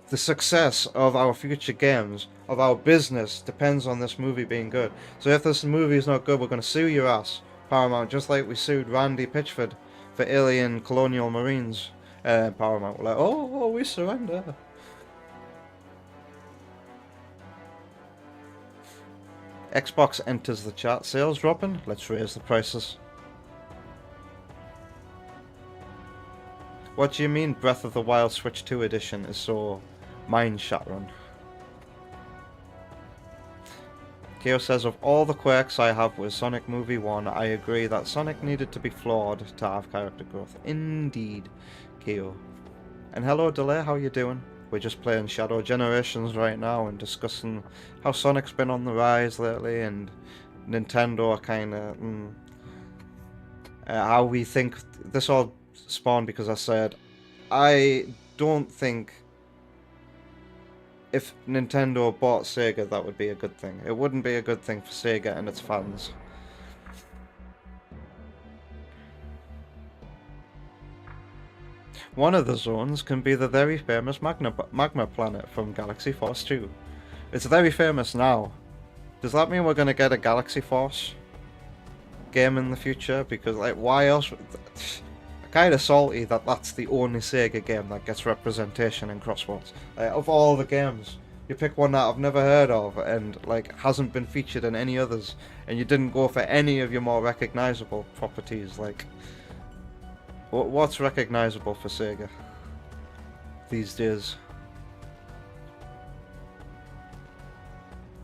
The success of our future games, of our business, depends on this movie being good. So if this movie is not good, we're going to sue your ass, Paramount, just like we sued Randy Pitchford for Alien Colonial Marines. Paramount were like, oh, we surrender. Xbox enters the chat. Sales dropping? Let's raise the prices. What do you mean Breath of the Wild Switch 2 edition is so mind-shattering? Keo says, of all the quirks I have with Sonic Movie 1, I agree that Sonic needed to be flawed to have character growth. Indeed, Keo. And hello, Delay, how you doing? We're just playing Shadow Generations right now and discussing how Sonic's been on the rise lately and Nintendo kind of... how we think... This all spawned because I said, I don't think if Nintendo bought Sega that would be a good thing. It wouldn't be a good thing for Sega and its fans. One of the zones can be the very famous magma planet from Galaxy Force 2. It's very famous now. Does that mean we're going to get a Galaxy Force game in the future? Because, like, why else? I'm kind of salty that that's the only Sega game that gets representation in Crosswords. Of all the games, you pick one that I've never heard of and, like, hasn't been featured in any others, and you didn't go for any of your more recognizable properties, like... What's recognizable for Sega these days?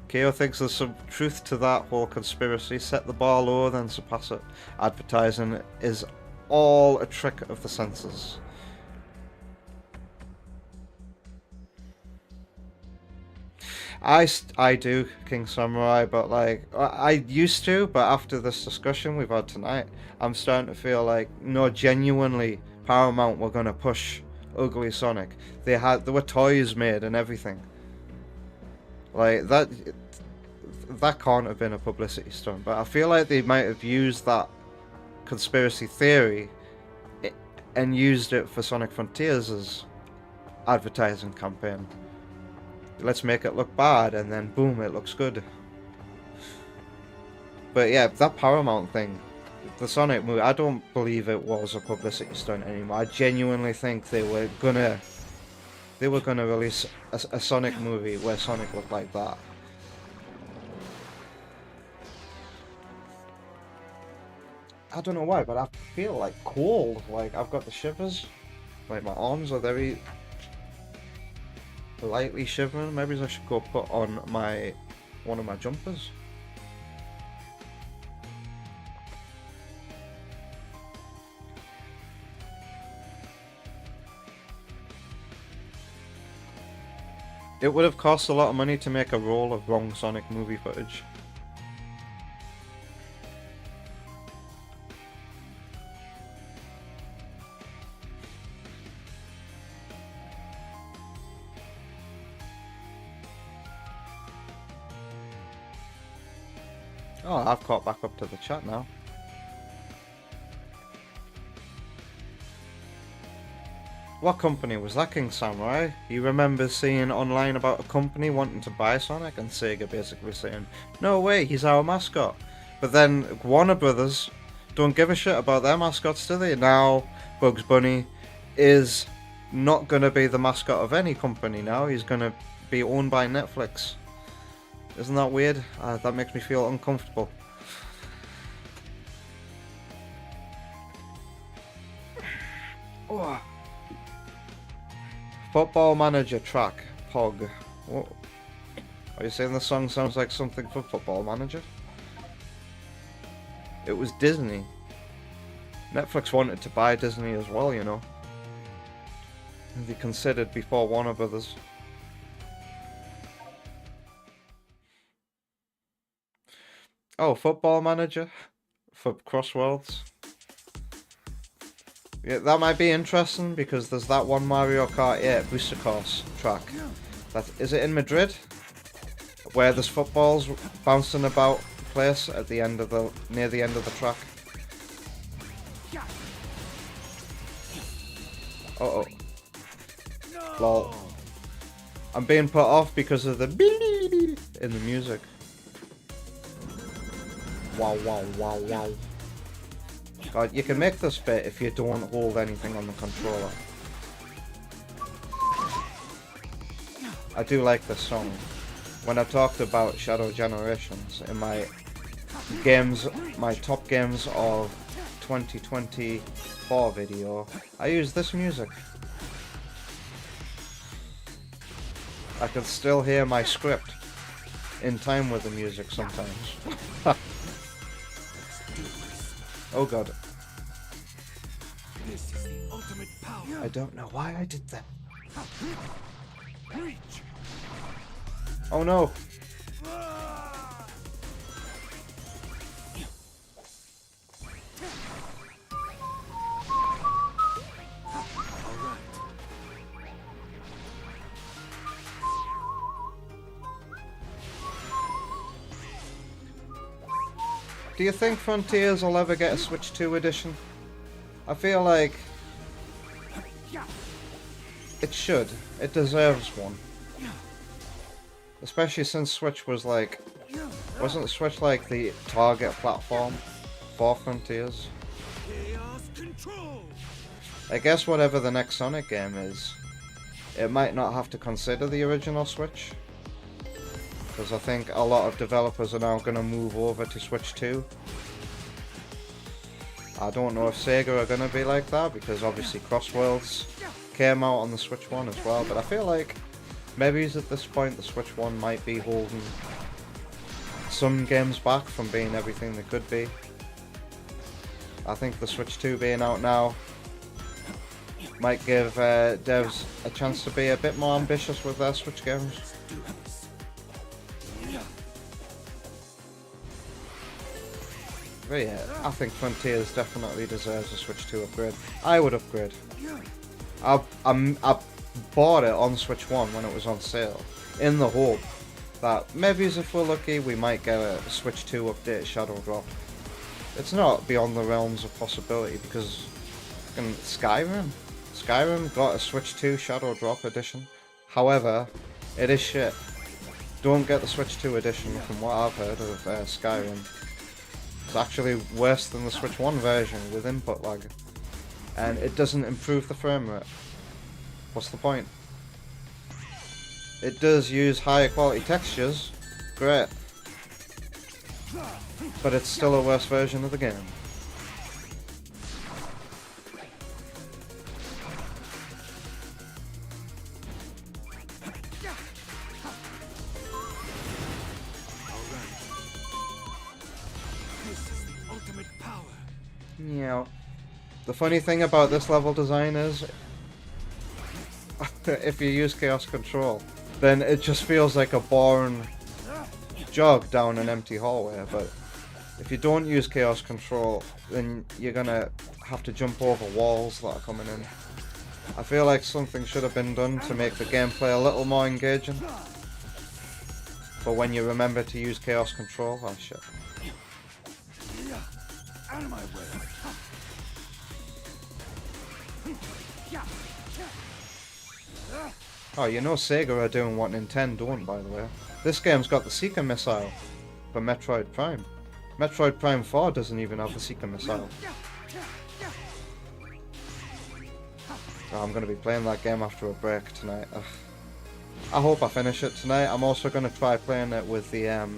Keo thinks there's some truth to that whole conspiracy. Set the bar lower, then surpass it. Advertising is all a trick of the senses. I do, King Samurai, but like, I used to, but after this discussion we've had tonight, I'm starting to feel like, no, genuinely, Paramount were going to push Ugly Sonic. There were toys made and everything. Like, that can't have been a publicity stunt, but I feel like they might have used that conspiracy theory and used it for Sonic Frontiers' advertising campaign. Let's make it look bad, and then boom, it looks good. But yeah, that Paramount thing, the Sonic movie, I don't believe it was a publicity stunt anymore. I genuinely think they were gonna release a Sonic movie where Sonic looked like that. I don't know why, but I feel like cold. Like, I've got the shivers. Like, my arms are very lightly shivering. Maybe I should go put on one of my jumpers. It would have cost a lot of money to make a roll of wrong Sonic movie footage. Oh, I've caught back up to the chat now. What company was that, King Samurai? You remember seeing online about a company wanting to buy Sonic and Sega basically saying, no way, he's our mascot. But then Warner Brothers don't give a shit about their mascots, do they? Now Bugs Bunny is not going to be the mascot of any company now. He's going to be owned by Netflix. Isn't that weird? That makes me feel uncomfortable. Oh. Football Manager track, Pog. What? Are you saying the song sounds like something for Football Manager? It was Disney. Netflix wanted to buy Disney as well, you know. They considered before Warner Brothers. Oh, Football Manager for Crossworlds. Yeah, that might be interesting because there's that one Mario Kart 8 booster course track. Is it in Madrid? Where there's footballs bouncing about the place at the end of near the end of the track. Uh-oh. Lol. I'm being put off because of the in the music. Wow, wow, wow, wow. God, you can make this bit if you don't hold anything on the controller. I do like this song. When I talked about Shadow Generations in my games, my top games of 2024 video, I used this music. I can still hear my script in time with the music sometimes. Oh god. This is the ultimate power. I don't know why I did that. Reach. Oh no. Do you think Frontiers will ever get a Switch 2 edition? I feel like it should. It deserves one. Especially since Switch was like... Wasn't Switch like the target platform for Frontiers? Chaos control. I guess whatever the next Sonic game is, it might not have to consider the original Switch. Because I think a lot of developers are now going to move over to Switch 2. I don't know if Sega are going to be like that, because obviously Crossworlds came out on the Switch 1 as well, but I feel like maybe at this point the Switch 1 might be holding some games back from being everything they could be. I think the Switch 2 being out now might give devs a chance to be a bit more ambitious with their Switch games. But yeah, I think Frontiers definitely deserves a Switch 2 upgrade. I would upgrade. I bought it on Switch 1 when it was on sale, in the hope that maybe if we're lucky we might get a Switch 2 update Shadow Drop. It's not beyond the realms of possibility because fucking Skyrim got a Switch 2 Shadow Drop edition. However, it is shit. Don't get the Switch 2 edition from what I've heard of Skyrim. It's actually worse than the Switch 1 version with input lag. And it doesn't improve the frame rate. What's the point? It does use higher quality textures. Great. But it's still a worse version of the game. Yeah. The funny thing about this level design is, if you use Chaos Control, then it just feels like a boring jog down an empty hallway, but if you don't use Chaos Control, then you're gonna have to jump over walls that are coming in. I feel like something should have been done to make the gameplay a little more engaging. But when you remember to use Chaos Control, oh shit. Out of my way. Oh, you know Sega are doing what Nintendo don't, by the way. This game's got the Seeker Missile for Metroid Prime. Metroid Prime 4 doesn't even have the Seeker Missile. Oh, I'm going to be playing that game after a break tonight. Ugh. I hope I finish it tonight. I'm also going to try playing it with the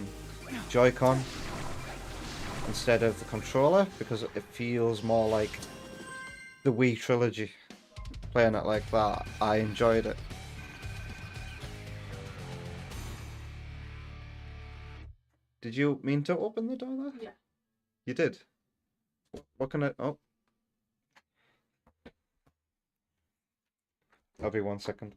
Joy-Con instead of the controller, because it feels more like the Wii trilogy. Playing it like that, I enjoyed it. Did you mean to open the door there? Yeah. You did? What can I... Oh. I'll be 1 second.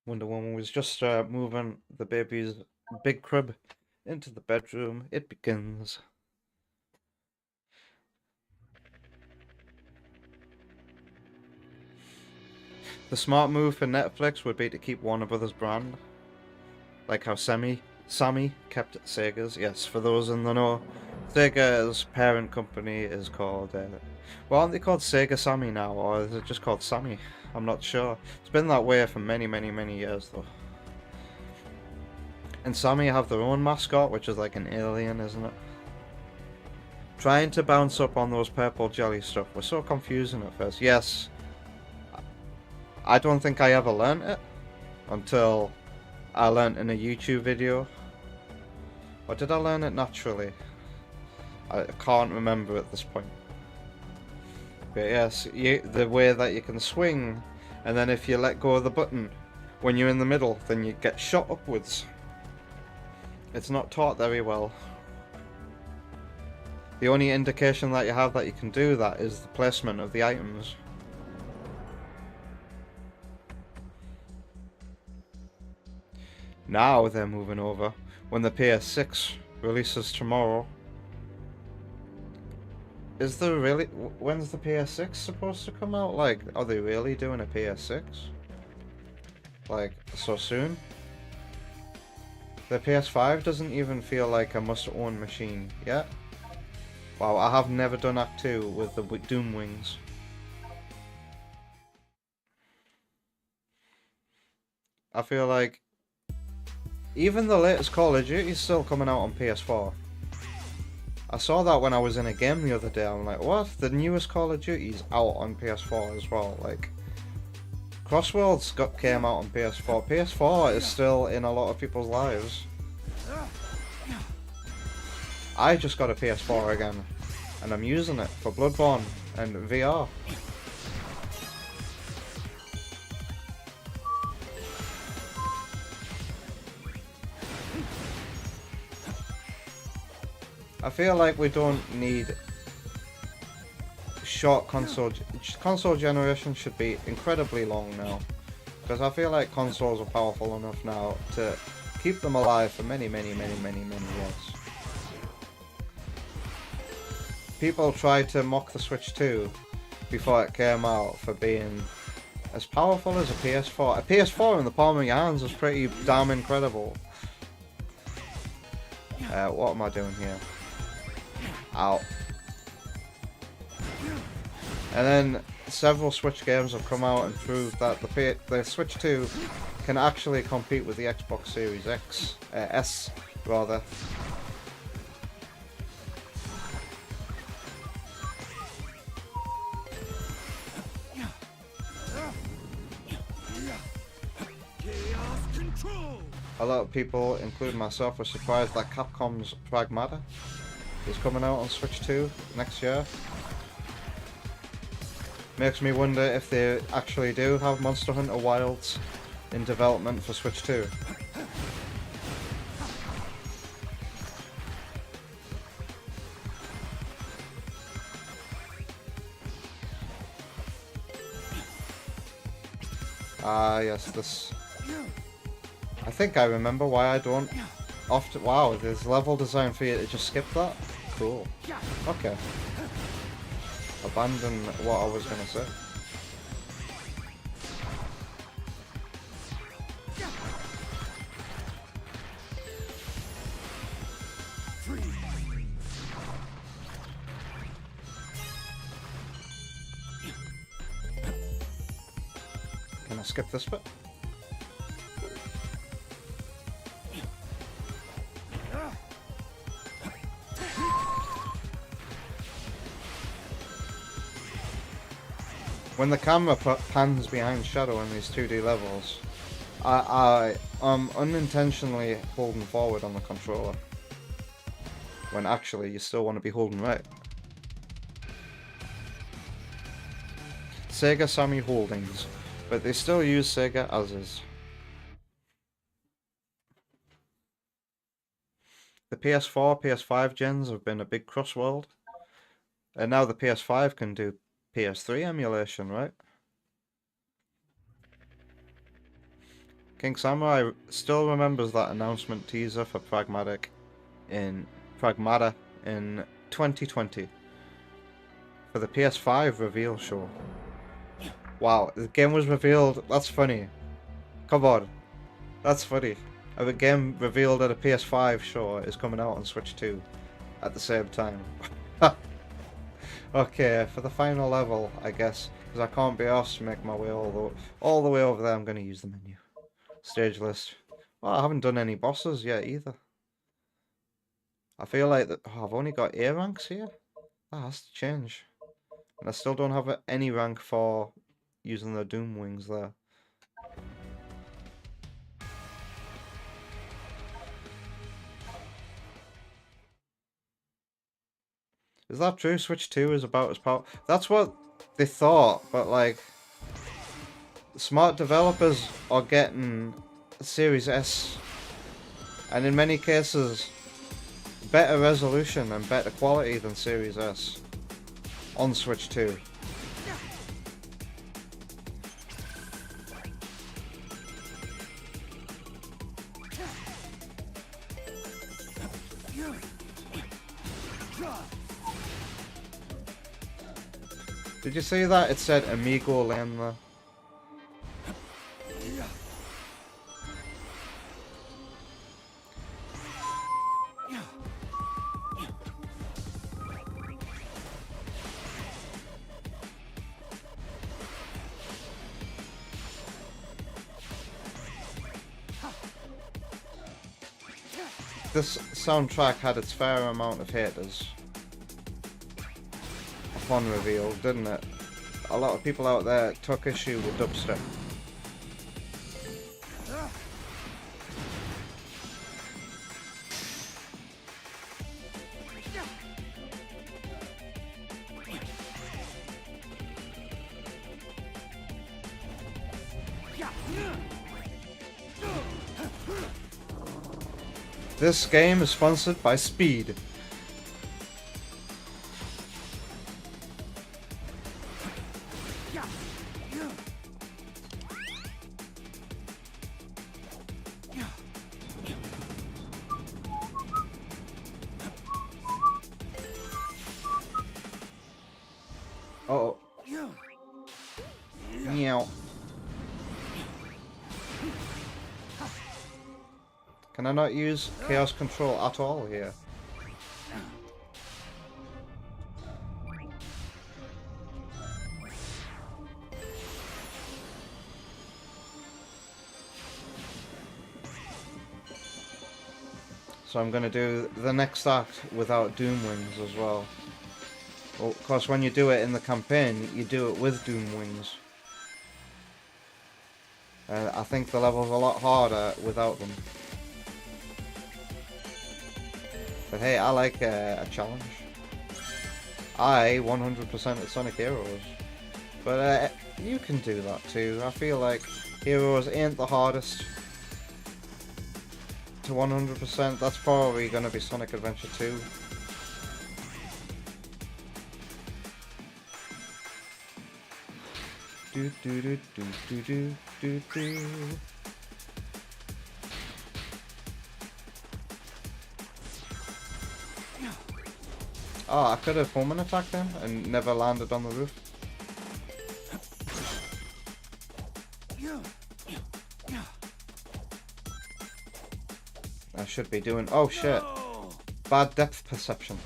Wonder Woman was just moving the baby's big crib into the bedroom. It begins. The smart move for Netflix would be to keep Warner Brothers brand, like how Sammy kept Sega's. Yes, for those in the know, Sega's parent company is called. Well, aren't they called Sega Sammy now, or is it just called Sammy? I'm not sure. It's been that way for many, many, many years though. And Sammy have their own mascot, which is like an alien, isn't it? Trying to bounce up on those purple jelly stuff was so confusing at first. Yes, I don't think I ever learned it until I learned in a YouTube video. Or did I learn it naturally? I can't remember at this point. But yes, the way that you can swing, and then if you let go of the button when you're in the middle, then you get shot upwards. It's not taught very well. The only indication that you have that you can do that is the placement of the items. Now they're moving over. When the PS6 releases tomorrow. Is there really... When's the PS6 supposed to come out? Like, are they really doing a PS6? Like, so soon? The PS5 doesn't even feel like a must-own machine yet. Wow, I have never done Act 2 with the Doom Wings. I feel like even the latest Call of Duty is still coming out on PS4. I saw that when I was in a game the other day. I'm like, what? The newest Call of Duty is out on PS4 as well. Like, Crossworlds came out on PS4. PS4 is still in a lot of people's lives. I just got a PS4 again, and I'm using it for Bloodborne and VR. I feel like we don't need short console generation should be incredibly long now, because I feel like consoles are powerful enough now to keep them alive for many years. People tried to mock the Switch 2 before it came out for being as powerful as a PS4. A PS4 in the palm of your hands was pretty damn incredible. What am I doing here? Ow. And then several Switch games have come out and proved that the Switch 2 can actually compete with the Xbox Series S rather. A lot of people, including myself, were surprised that Capcom's Pragmata is coming out on Switch 2 next year. Makes me wonder if they actually do have Monster Hunter Wilds in development for Switch 2. Ah, yes, this... I think I remember why I don't often... Wow, there's level design for you to just skip that? Cool. Okay. Abandon what I was gonna say. Can I skip this bit? When the camera pans behind shadow in these 2D levels, I am unintentionally holding forward on the controller, when actually you still want to be holding right. Sega Sammy Holdings, but they still use Sega as is. The PS4, PS5 gens have been a big crossworld, and now the PS5 can do PS3 emulation, right? King Samurai still remembers that announcement teaser for Pragmata in 2020 for the PS5 reveal show. Wow, the game was revealed. That's funny. Come on, that's funny. A game revealed at a PS5 show is coming out on Switch 2 at the same time. Okay, for the final level, I guess, because I can't be asked to make my way all the way over there, I'm going to use the menu. Stage list. Well, I haven't done any bosses yet either. I feel like that I've only got A ranks here. That has to change. And I still don't have any rank for using the Doom Wings there. Is that true? Switch 2 is about as powerful. That's what they thought, but like, smart developers are getting Series S, and in many cases, better resolution and better quality than Series S on Switch 2. Did you see that? It said Amigo Lane there. This soundtrack had its fair amount of haters upon reveal, didn't it? A lot of people out there took issue with dubstep. This game is sponsored by Speed. Uh-oh. Meow. Can I not use Chaos Control at all here? So I'm going to do the next act without Doom Wings as well. Well, of course, when you do it in the campaign, you do it with Doom Wings. I think the level's a lot harder without them. But hey, I like a challenge. I 100% at Sonic Heroes. But you can do that too. I feel like Heroes ain't the hardest to 100%. That's probably going to be Sonic Adventure 2. Do do do do do do do do. Oh, I could have Foreman attacked him and never landed on the roof. I should be doing... Oh shit. Bad depth perception.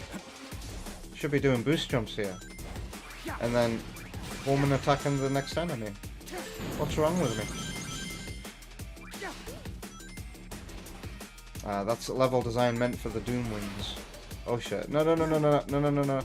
Should be doing boost jumps here. And then Foreman attacking the next enemy. What's wrong with me? That's level design meant for the Doom Wings. Oh shit. No, no, no, no, no, no, no, no, no.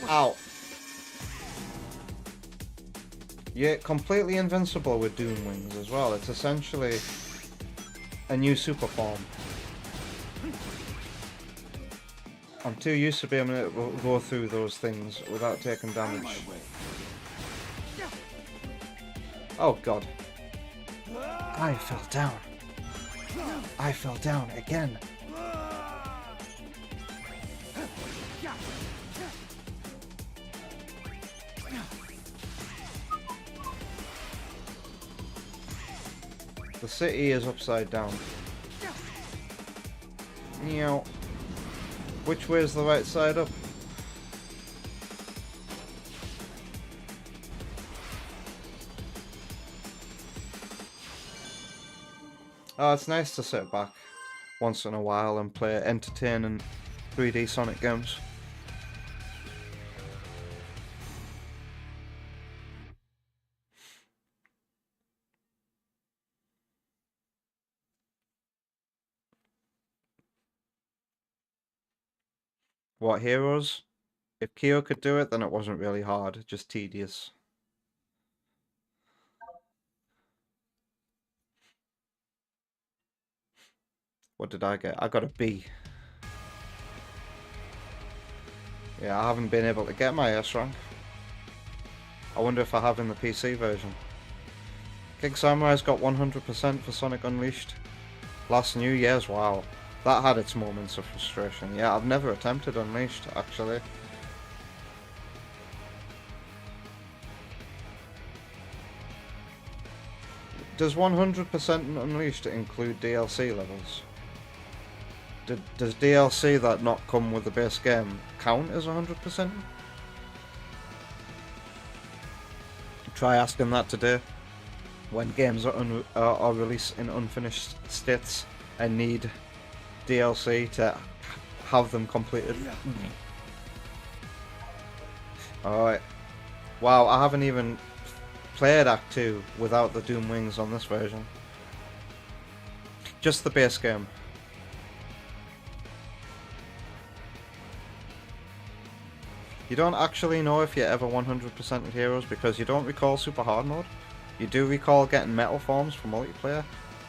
Ow. You're completely invincible with Doom Wings as well. It's essentially a new super form. I'm too used to being able to go through those things without taking damage. Oh god. I fell down. I fell down again. The city is upside down. Meow. Which way is the right side up? Oh, it's nice to sit back once in a while and play entertaining 3D Sonic games. What, heroes? If Kyo could do it, then it wasn't really hard, just tedious. What did I get? I got a B. Yeah, I haven't been able to get my S rank. I wonder if I have in the PC version. King Samurai's got 100% for Sonic Unleashed. Last New Year's, wow. That had its moments of frustration. Yeah, I've never attempted Unleashed, actually. Does 100% Unleashed include DLC levels? Does DLC that not come with the base game count as 100%? Try asking that today. When games are released in unfinished states and need DLC to have them completed. Alright. Wow, I haven't even played Act 2 without the Doom Wings on this version. Just the base game. You don't actually know if you're ever 100% with heroes because you don't recall Super Hard Mode. You do recall getting metal forms for multiplayer.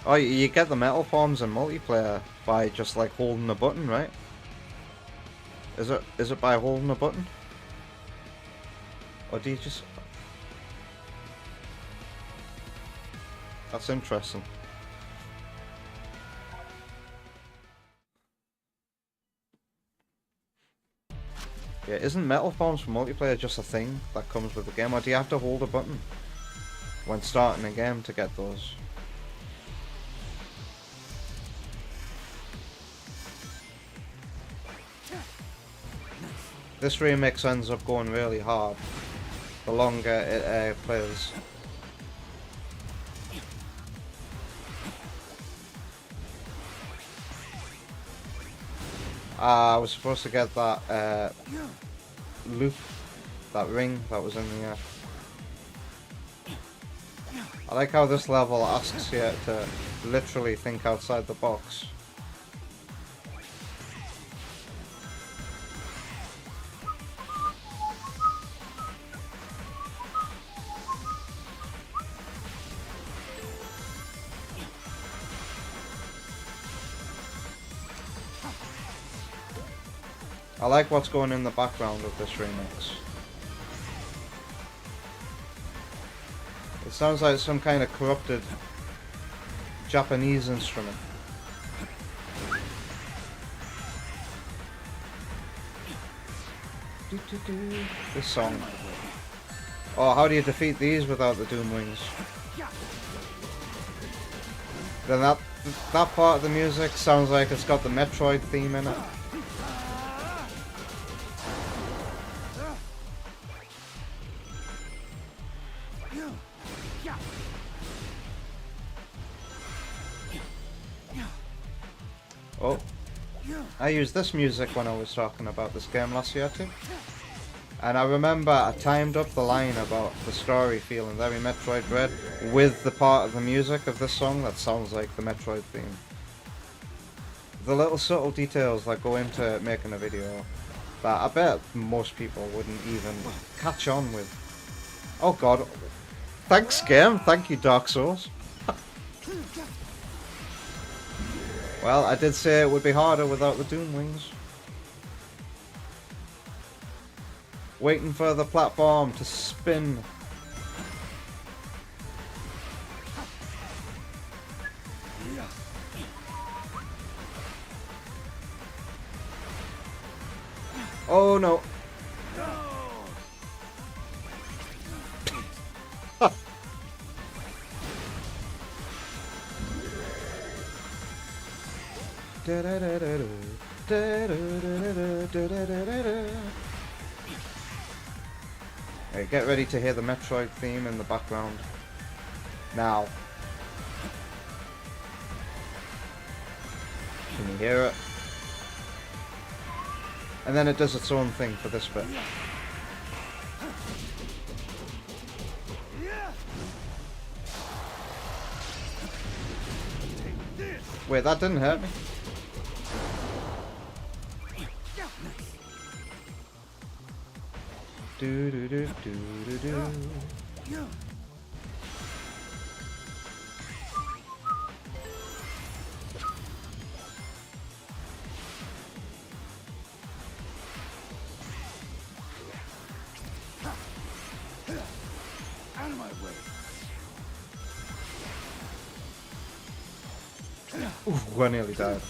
Oh, you get the metal forms in multiplayer by just like holding a button, right? Is it by holding a button? Or do you just... That's interesting. Yeah, isn't metal forms for multiplayer just a thing that comes with the game, or do you have to hold a button when starting a game to get those? This remix ends up going really hard the longer it plays. I was supposed to get that loop, that ring that was in the air. I like how this level asks you to literally think outside the box. I like what's going in the background of this remix. It sounds like some kind of corrupted Japanese instrument. This song. Oh, how do you defeat these without the Doom Wings? Then that part of the music sounds like it's got the Metroid theme in it. Oh, I used this music when I was talking about this game last year too. And I remember I timed up the line about the story feeling very Metroid Dread with the part of the music of this song that sounds like the Metroid theme. The little subtle details that go into making a video that I bet most people wouldn't even catch on with. Oh god. Thanks game, thank you Dark Souls. Well, I did say it would be harder without the Doom Wings. Waiting for the platform to spin. Oh no. Hey, get ready to hear the Metroid theme in the background. Now. Can you hear it? And then it does its own thing for this bit. Wait, that didn't hurt me. Do do do do do do. Out of my way. Ooh, I nearly died.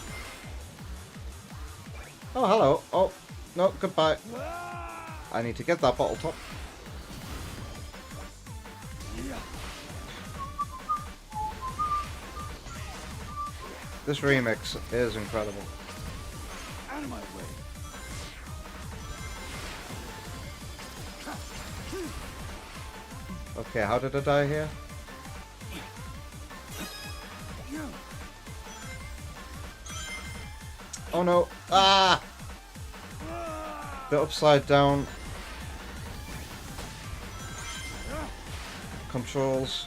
Oh, hello. Oh, no, goodbye. I need to get that bottle top. This remix is incredible. Out of my way. Okay, how did I die here? Oh no! Ah! The upside down controls.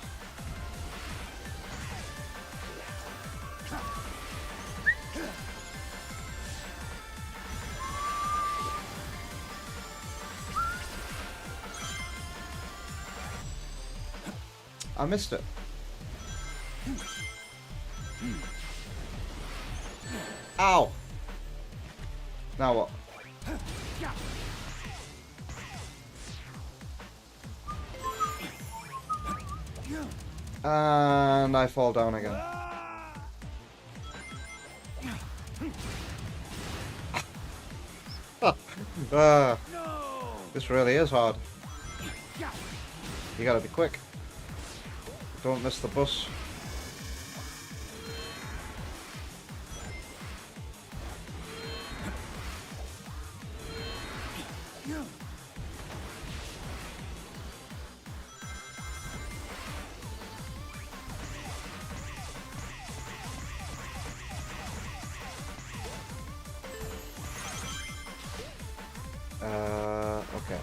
I missed it. Ow! Now what? And I fall down again. This really is hard. You gotta be quick. Don't miss the bus. Okay.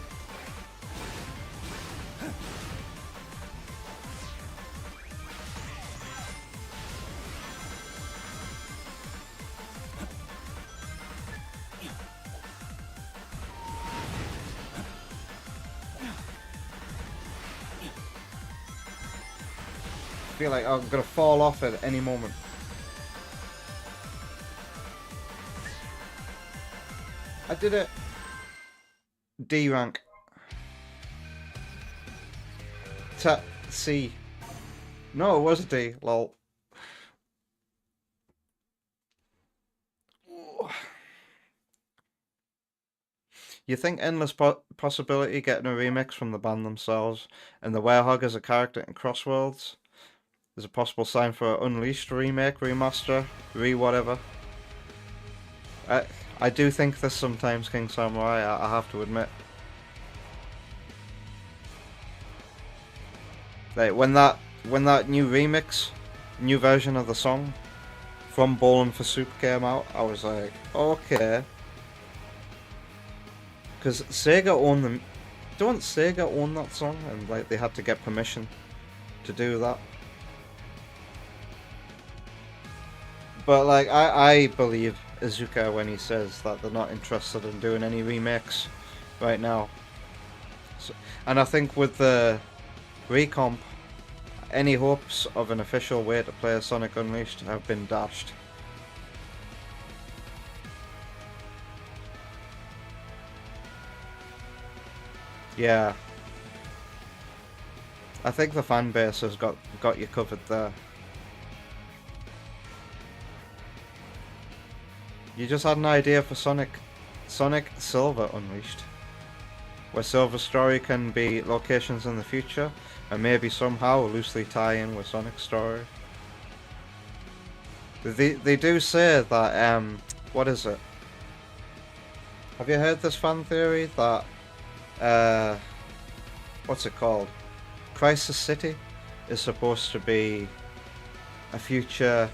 I feel like I'm gonna fall off at any moment. I did it. D rank. C. No, it was a D. Lol. You think Endless Possibility getting a remix from the band themselves, and the Werehog as a character in Crossworlds is a possible sign for Unleashed remake, remaster, whatever. I do think this sometimes, King Samurai, I have to admit. Like when that new remix, new version of the song from Bowling for Soup came out, I was like, okay. Because Sega owned them. Don't Sega own that song? And like they had to get permission to do that. But like I believe Izuka when he says that they're not interested in doing any remakes right now. So, and I think with the recomp, any hopes of an official way to play Sonic Unleashed have been dashed. Yeah. I think the fan base has got you covered there. You just had an idea for Sonic Silver Unleashed, where Silver's story can be locations in the future, and maybe somehow loosely tie in with Sonic's story. They do say that what is it? Have you heard this fan theory that what's it called? Crisis City is supposed to be a future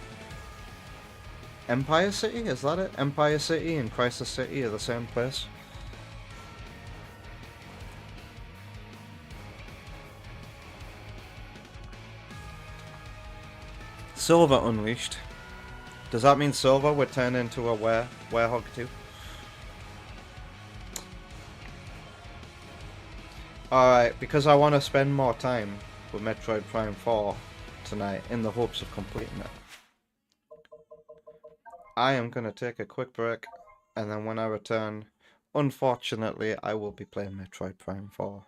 Empire City? Is that it? Empire City and Crisis City are the same place. Silver Unleashed. Does that mean Silver would turn into a werehog too? Alright, because I want to spend more time with Metroid Prime 4 tonight in the hopes of completing it. I am going to take a quick break, and then when I return, unfortunately, I will be playing Metroid Prime 4.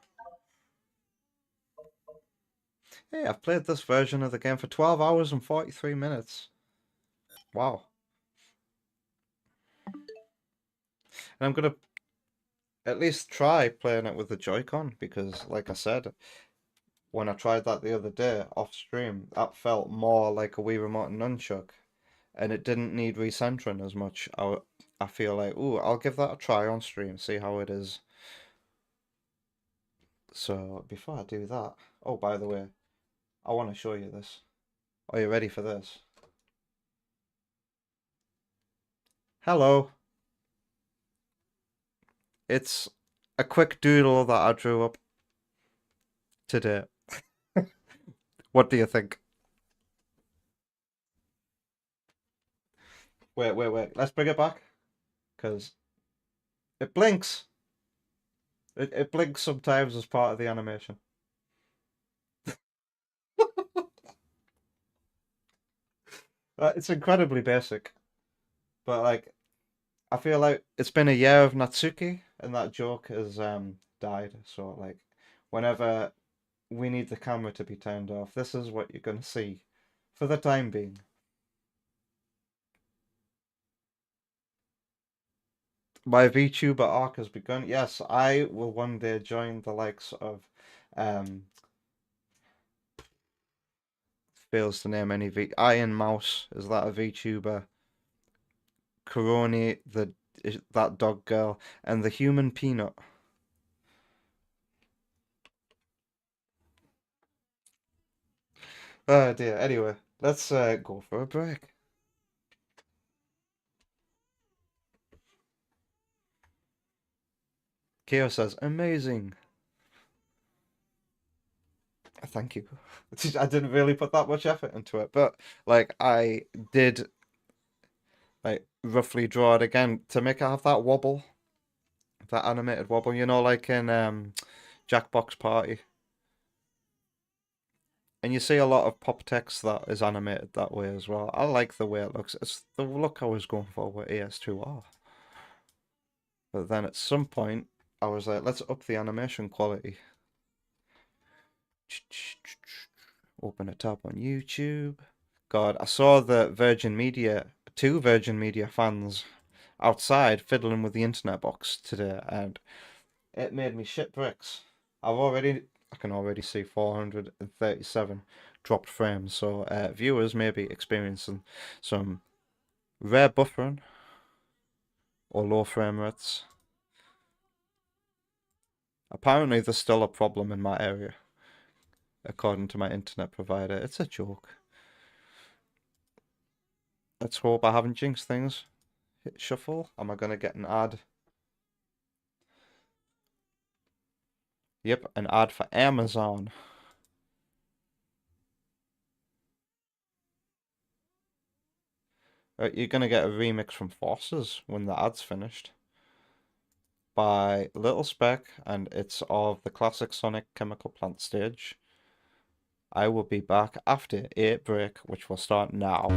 Hey, I've played this version of the game for 12 hours and 43 minutes. Wow. And I'm going to at least try playing it with the Joy-Con, because, like I said, when I tried that the other day off stream, that felt more like a Wii Remote and Nunchuck, and it didn't need recentering as much. I feel like, ooh, I'll give that a try on stream, see how it is. So, before I do that, oh, by the way, I want to show you this. Are you ready for this? Hello. It's a quick doodle that I drew up today. What do you think? Wait. Let's bring it back. Because it blinks. It blinks sometimes as part of the animation. It's incredibly basic. But, like, I feel like it's been a year of Natsuki, and that joke has died. So, like, whenever we need the camera to be turned off, this is what you're going to see for the time being. My VTuber arc has begun. Yes, I will one day join the likes of fails to name any Iron Mouse. Is that a VTuber? Coroni, that dog girl, and the human peanut. Oh dear. Anyway, let's go for a break. Keo says, amazing. Thank you. I didn't really put that much effort into it, but like I did like roughly draw it again to make it have that wobble. That animated wobble, you know, like in Jackbox Party. And you see a lot of pop text that is animated that way as well. I like the way it looks. It's the look I was going for with AS2R. But then at some point, I was like, let's up the animation quality. Open a tab on YouTube. God, I saw the two Virgin Media fans outside fiddling with the internet box today, and it made me shit bricks. I can already see 437 dropped frames, so viewers may be experiencing some rare buffering or low frame rates. Apparently there's still a problem in my area, according to my internet provider. It's a joke. Let's hope I haven't jinxed things. Hit shuffle. Am I gonna get an ad? Yep, an ad for Amazon. You're gonna get a remix from Forces when the ad's finished. By Little Speck, and it's of the classic Sonic Chemical Plant stage. I will be back after a break, which will start now.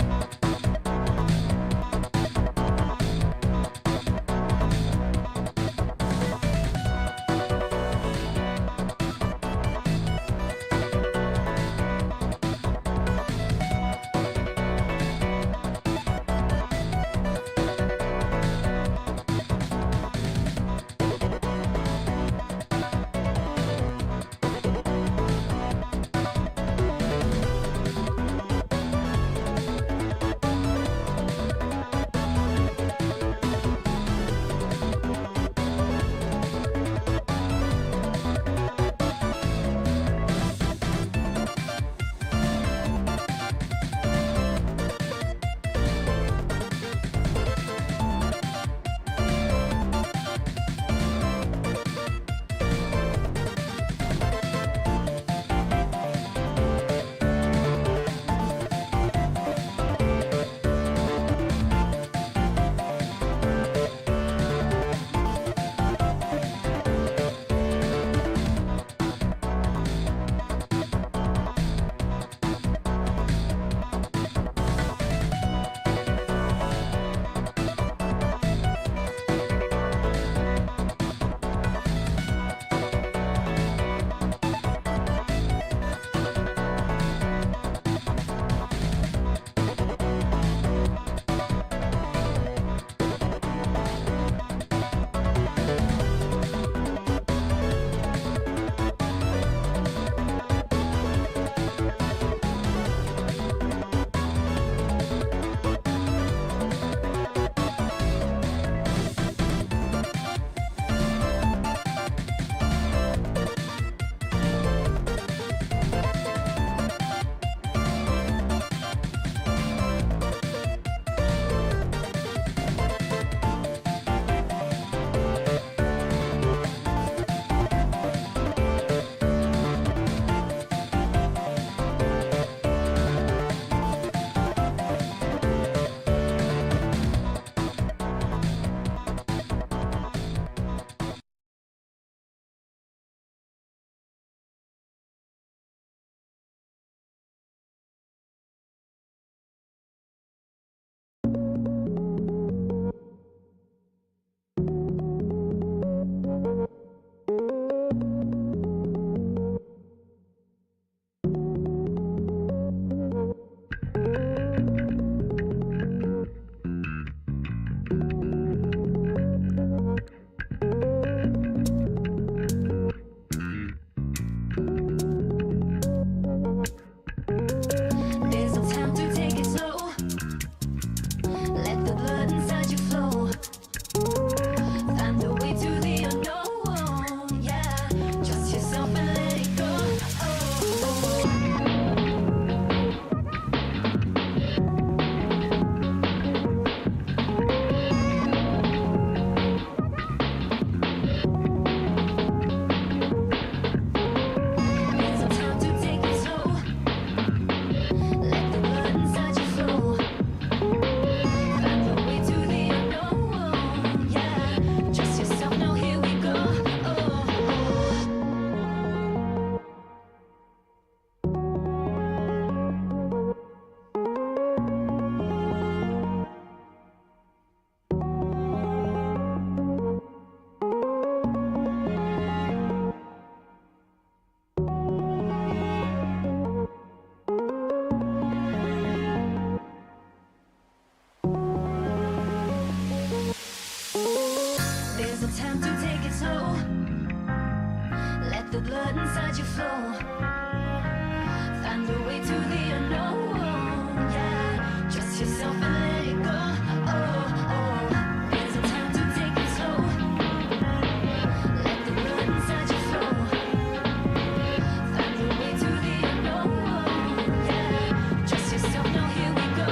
There's no time to take it slow. Let the blood inside you flow. Find the way to the unknown. Yeah, trust yourself and let it go. There's no time to take it slow. Let the blood inside you flow. Find the way to the unknown. Yeah, trust yourself. Now here we go. There's no time to take it slow. Let the blood inside you flow. Find the way to the unknown. Yeah, trust yourself and let it go. There's no time to take it slow. Let the blood inside you flow. Find the way to the unknown. Yeah, trust yourself. Now here we go.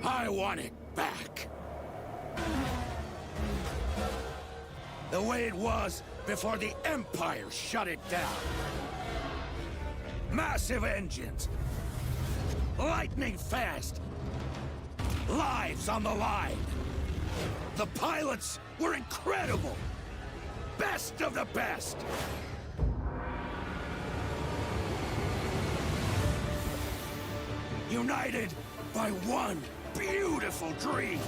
I want it back. The way it was before the Empire shut it down. Massive engines. Lightning fast. Lives on the line. The pilots were incredible. Best of the best. United by one beautiful dream.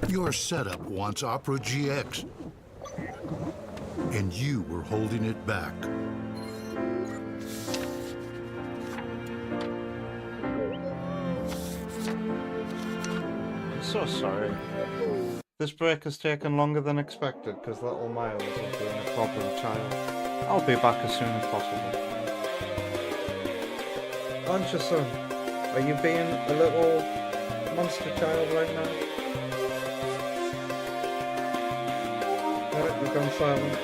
Your setup wants Opera GX, and you were holding it back. I'm so sorry. This break has taken longer than expected because little Miles is being a problem child. I'll be back as soon as possible. Aren't you, son? Are you being a little monster child right now? Right, you've gone silent.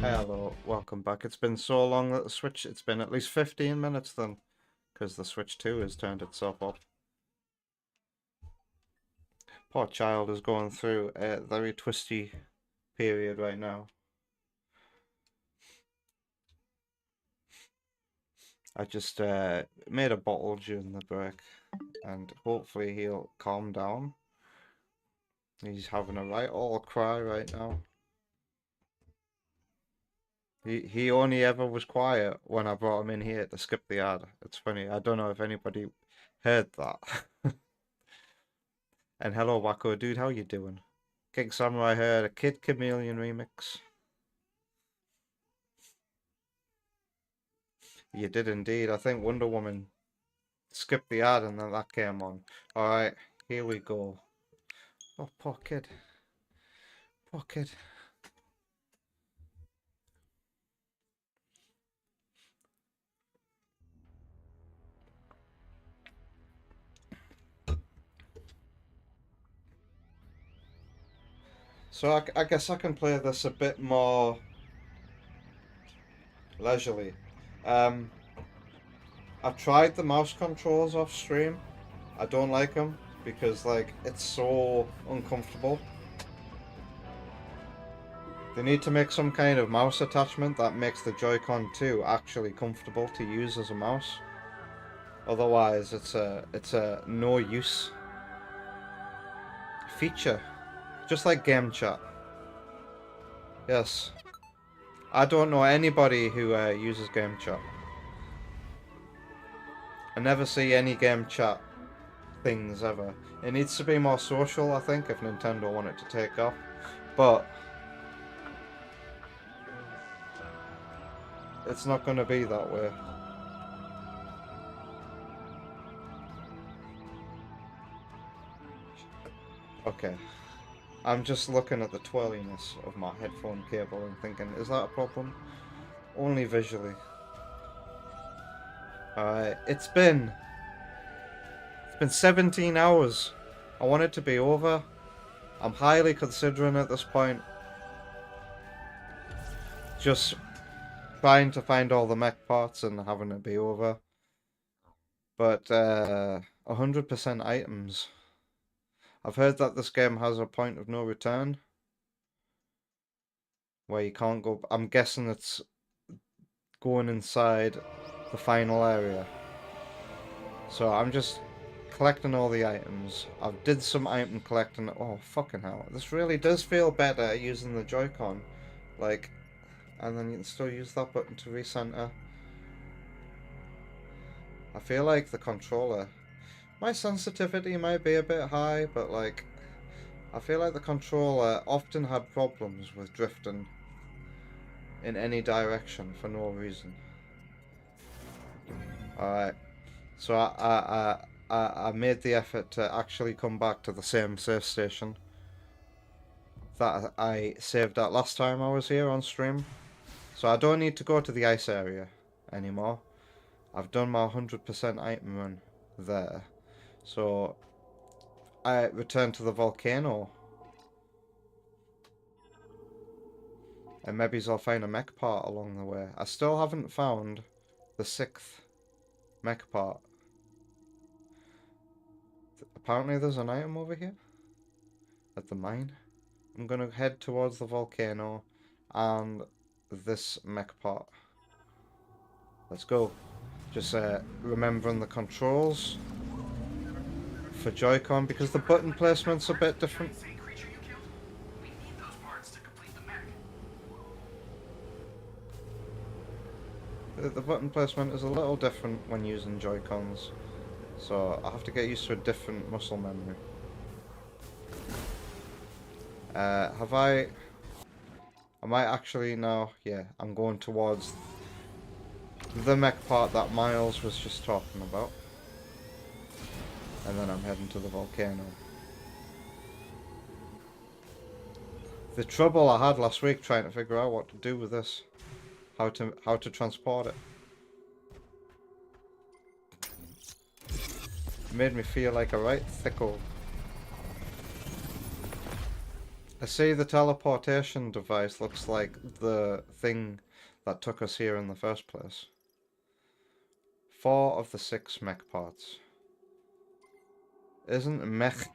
Hello, welcome back. It's been so long that the Switch, it's been at least 15 minutes then, because the Switch 2 has turned itself off. Poor child is going through a very twisty period right now. I just made a bottle during the break, and hopefully he'll calm down. He's having a right old cry right now. He only ever was quiet when I brought him in here to skip the ad. It's funny. I don't know if anybody heard that. And hello, Wacko dude. How you doing? King Samurai heard a Kid Chameleon remix. You did indeed. I think Wonder Woman skipped the ad and then that came on. Alright, here we go. Oh, poor kid. Poor kid. So I guess I can play this a bit more leisurely. I've tried the mouse controls off stream. I don't like them because like it's so uncomfortable. They need to make some kind of mouse attachment that makes the Joy-Con 2 actually comfortable to use as a mouse. Otherwise, it's a no use feature, just like game chat. Yes, I don't know anybody who uses game chat. I never see any game chat things ever. It needs to be more social, I think, if Nintendo want it to take off. But it's not going to be that way. Okay. I'm just looking at the twirliness of my headphone cable and thinking, is that a problem? Only visually. Alright, it's been 17 hours. I want it to be over. I'm highly considering at this point just trying to find all the mech parts and having it be over. But 100% items. I've heard that this game has a point of no return where you can't go. I'm guessing it's going inside the final area. So I'm just collecting all the items. I've did some item collecting. Oh, fucking hell. This really does feel better using the Joy-Con. Like, and then you can still use that button to recenter. I feel like the controller, my sensitivity might be a bit high, but like, I feel like the controller often had problems with drifting in any direction for no reason. Alright, so I made the effort to actually come back to the same save station that I saved at last time I was here on stream. So I don't need to go to the ice area anymore. I've done my 100% item run there. So I return to the volcano. And maybe I'll find a mech part along the way. I still haven't found the 6th mech part. Apparently there's an item over here at the mine. I'm gonna head towards the volcano and this mech part. Let's go. Just remembering the controls for Joy-Con because the button placement's a bit different. The button placement is a little different when using Joy-Cons, so I have to get used to a different muscle memory. I might actually now, yeah, I'm going towards the mech part that Miles was just talking about. And then I'm heading to the volcano. The trouble I had last week trying to figure out what to do with this. How to transport it. It made me feel like a right thicko. I see the teleportation device looks like the thing that took us here in the first place. 4 of the 6 mech parts. Isn't mech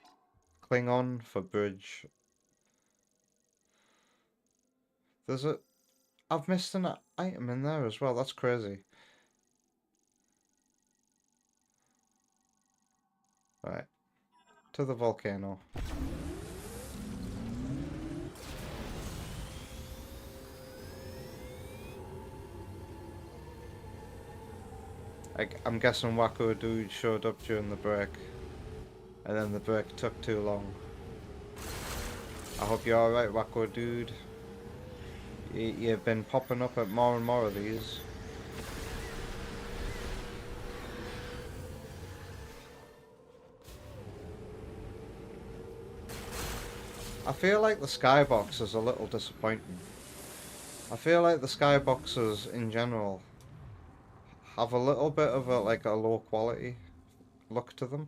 Klingon for bridge? There's a... I've missed an item in there as well, that's crazy. Right. To the volcano. I'm guessing Wacko Dude showed up during the break. And then the break took too long. I hope you're alright, Wacko Dude. You've been popping up at more and more of these. I feel like the skybox is a little disappointing. I feel like the skyboxes in general have a little bit of a like a low quality look to them.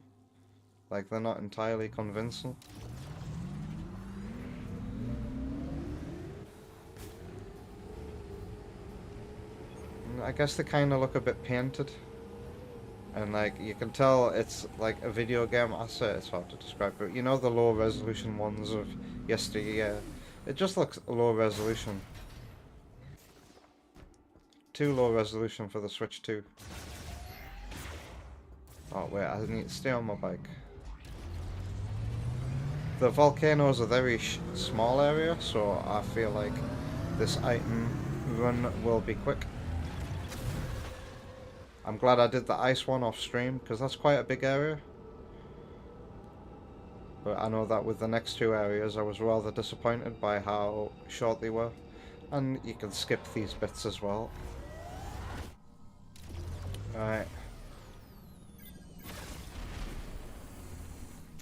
Like they're not entirely convincing. I guess they kind of look a bit painted. And like you can tell it's like a video game asset, it's hard to describe, but you know the low resolution ones of yesteryear. It just looks low resolution. Too low resolution for the Switch 2. Oh wait, I need to stay on my bike. The volcano is a very small area, so I feel like this item run will be quick. I'm glad I did the ice one off stream, because that's quite a big area. But I know that with the next 2 areas I was rather disappointed by how short they were. And you can skip these bits as well. Alright.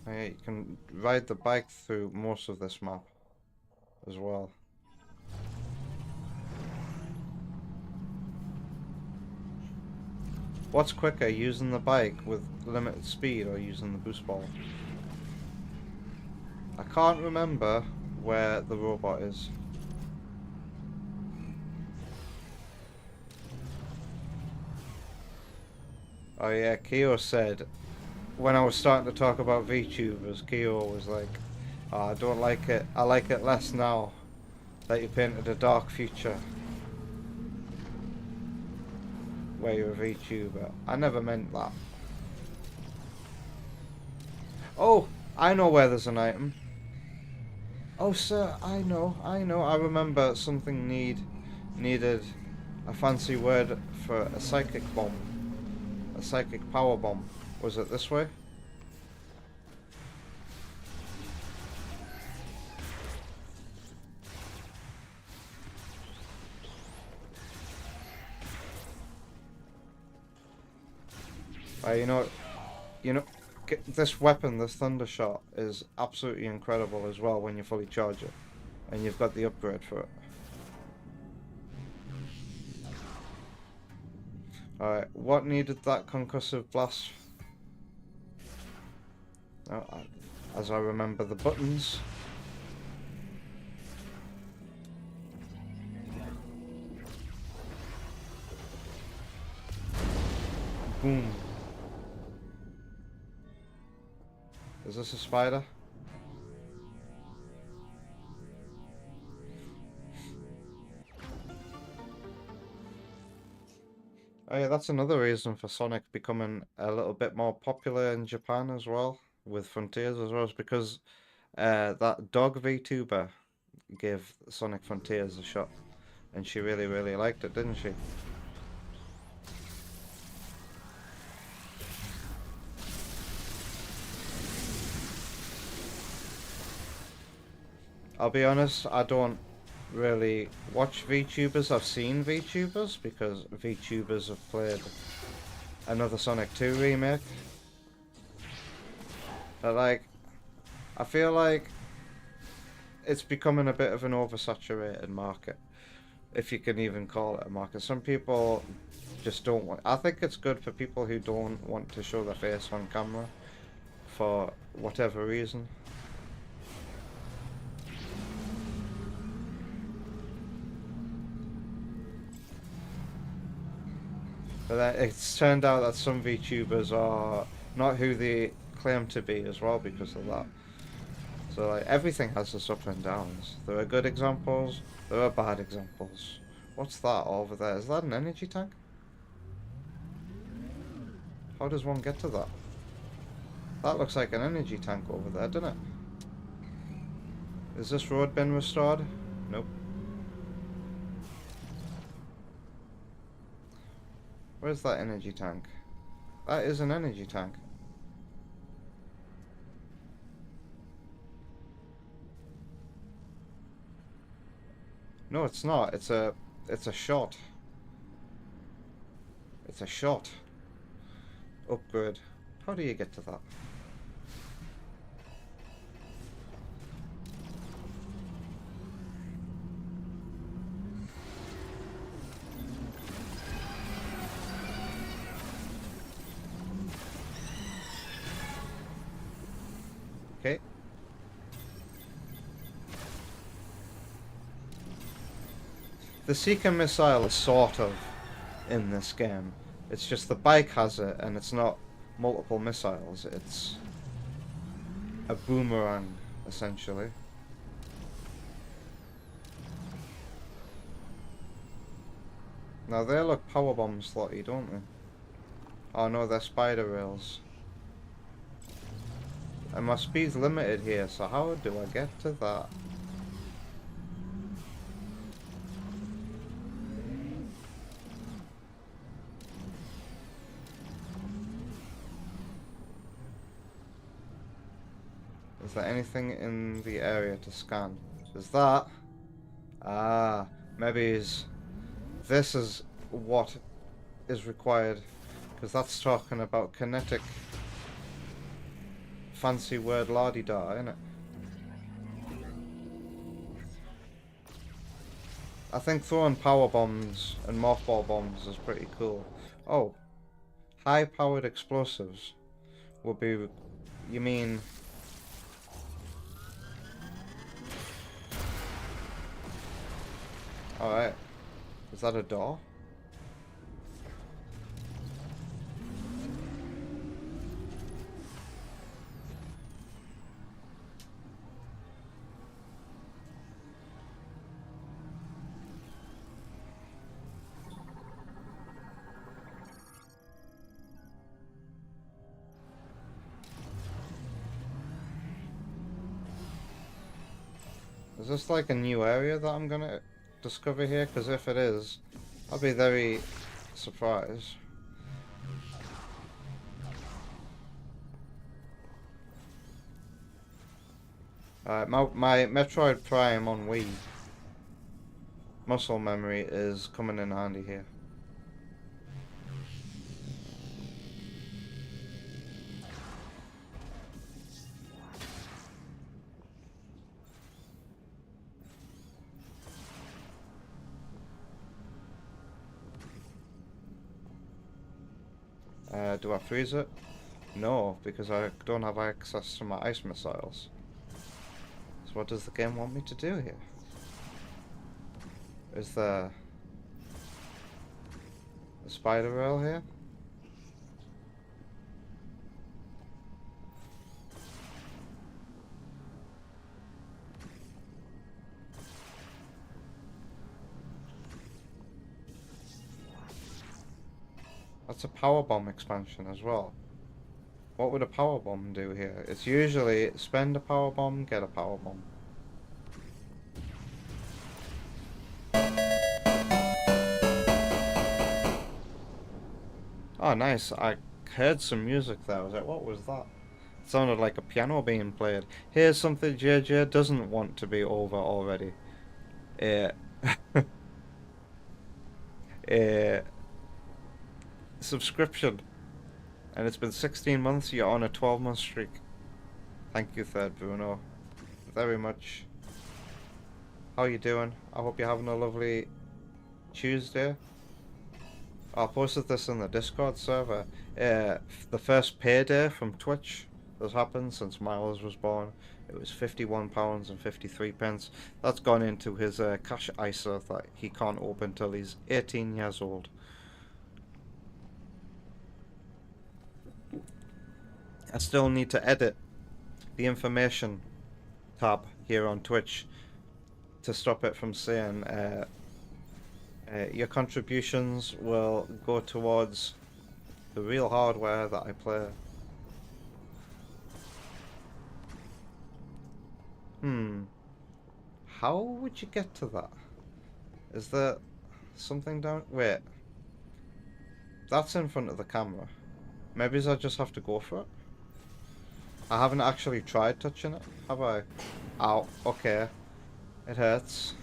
You can ride the bike through most of this map as well. What's quicker, using the bike with limited speed or using the boost ball? I can't remember where the robot is. Oh yeah, Keo said, when I was starting to talk about VTubers, Keo was like, oh, I don't like it, I like it less now that you painted a dark future where you're a VTuber. I never meant that. Oh, I know where there's an item. Oh sir, I know, I remember something needed a fancy word for a psychic bomb. A psychic power bomb. Was it this way? You know, this weapon, this Thunder Shot, is absolutely incredible as well when you fully charge it, and you've got the upgrade for it. Alright, what needed that concussive blast? As I remember the buttons. Boom. Is this a spider? Oh yeah, that's another reason for Sonic becoming a little bit more popular in Japan as well, with Frontiers as well, is because that dog VTuber gave Sonic Frontiers a shot, and she really, really liked it, didn't she? I'll be honest, I don't really watch VTubers. I've seen VTubers because VTubers have played another Sonic 2 remake. But like, I feel like it's becoming a bit of an oversaturated market, if you can even call it a market. Some people just don't want. I think it's good for people who don't want to show their face on camera for whatever reason. But then it's turned out that some VTubers are not who they claim to be as well because of that. So like everything has its ups and downs. There are good examples, there are bad examples. What's that over there? Is that an energy tank? How does one get to that? That looks like an energy tank over there, doesn't it? Is this road been restored? Nope. Where's that energy tank? That is an energy tank. No, it's not. It's a shot. It's a shot. Upgrade. How do you get to that? Okay. The Seeker missile is sort of in this game. It's just the bike has it, and it's not multiple missiles. It's a boomerang, essentially. Now they look powerbomb slotty, don't they? Oh no, they're spider rails. And my speed's limited here, so how do I get to that? Is there anything in the area to scan? Is that? Ah, maybe this is what is required, because that's talking about kinetic. Fancy word la-di-da, innit? I think throwing power bombs and mothball bombs is pretty cool. Oh, high-powered explosives would be. You mean? All right. Is that a door? Is this like a new area that I'm gonna discover here? Because if it is, I'll be very surprised. My Metroid Prime on Wii muscle memory is coming in handy here. Do I freeze it? No, because I don't have access to my ice missiles. So what does the game want me to do here? Is there a spider rail here? That's a power bomb expansion as well. What would a power bomb do here? It's usually spend a power bomb, get a power bomb. Oh, nice. I heard some music there. I was like, what was that? It sounded like a piano being played. Here's something JJ doesn't want to be over already. Subscription. And it's been 16 months, you're on a 12-month streak. Thank you, Third Bruno. Very much. How you doing? I hope you're having a lovely Tuesday. I posted this in the Discord server. The first payday from Twitch has happened since Miles was born. It was £51.53. That's gone into his cash ISA that he can't open till he's 18 years old. I still need to edit the information tab here on Twitch to stop it from saying your contributions will go towards the real hardware that I play. How would you get to that? Is there something down? Wait. That's in front of the camera. Maybe I just have to go for it. I haven't actually tried touching it, have I? Ow, okay. It hurts.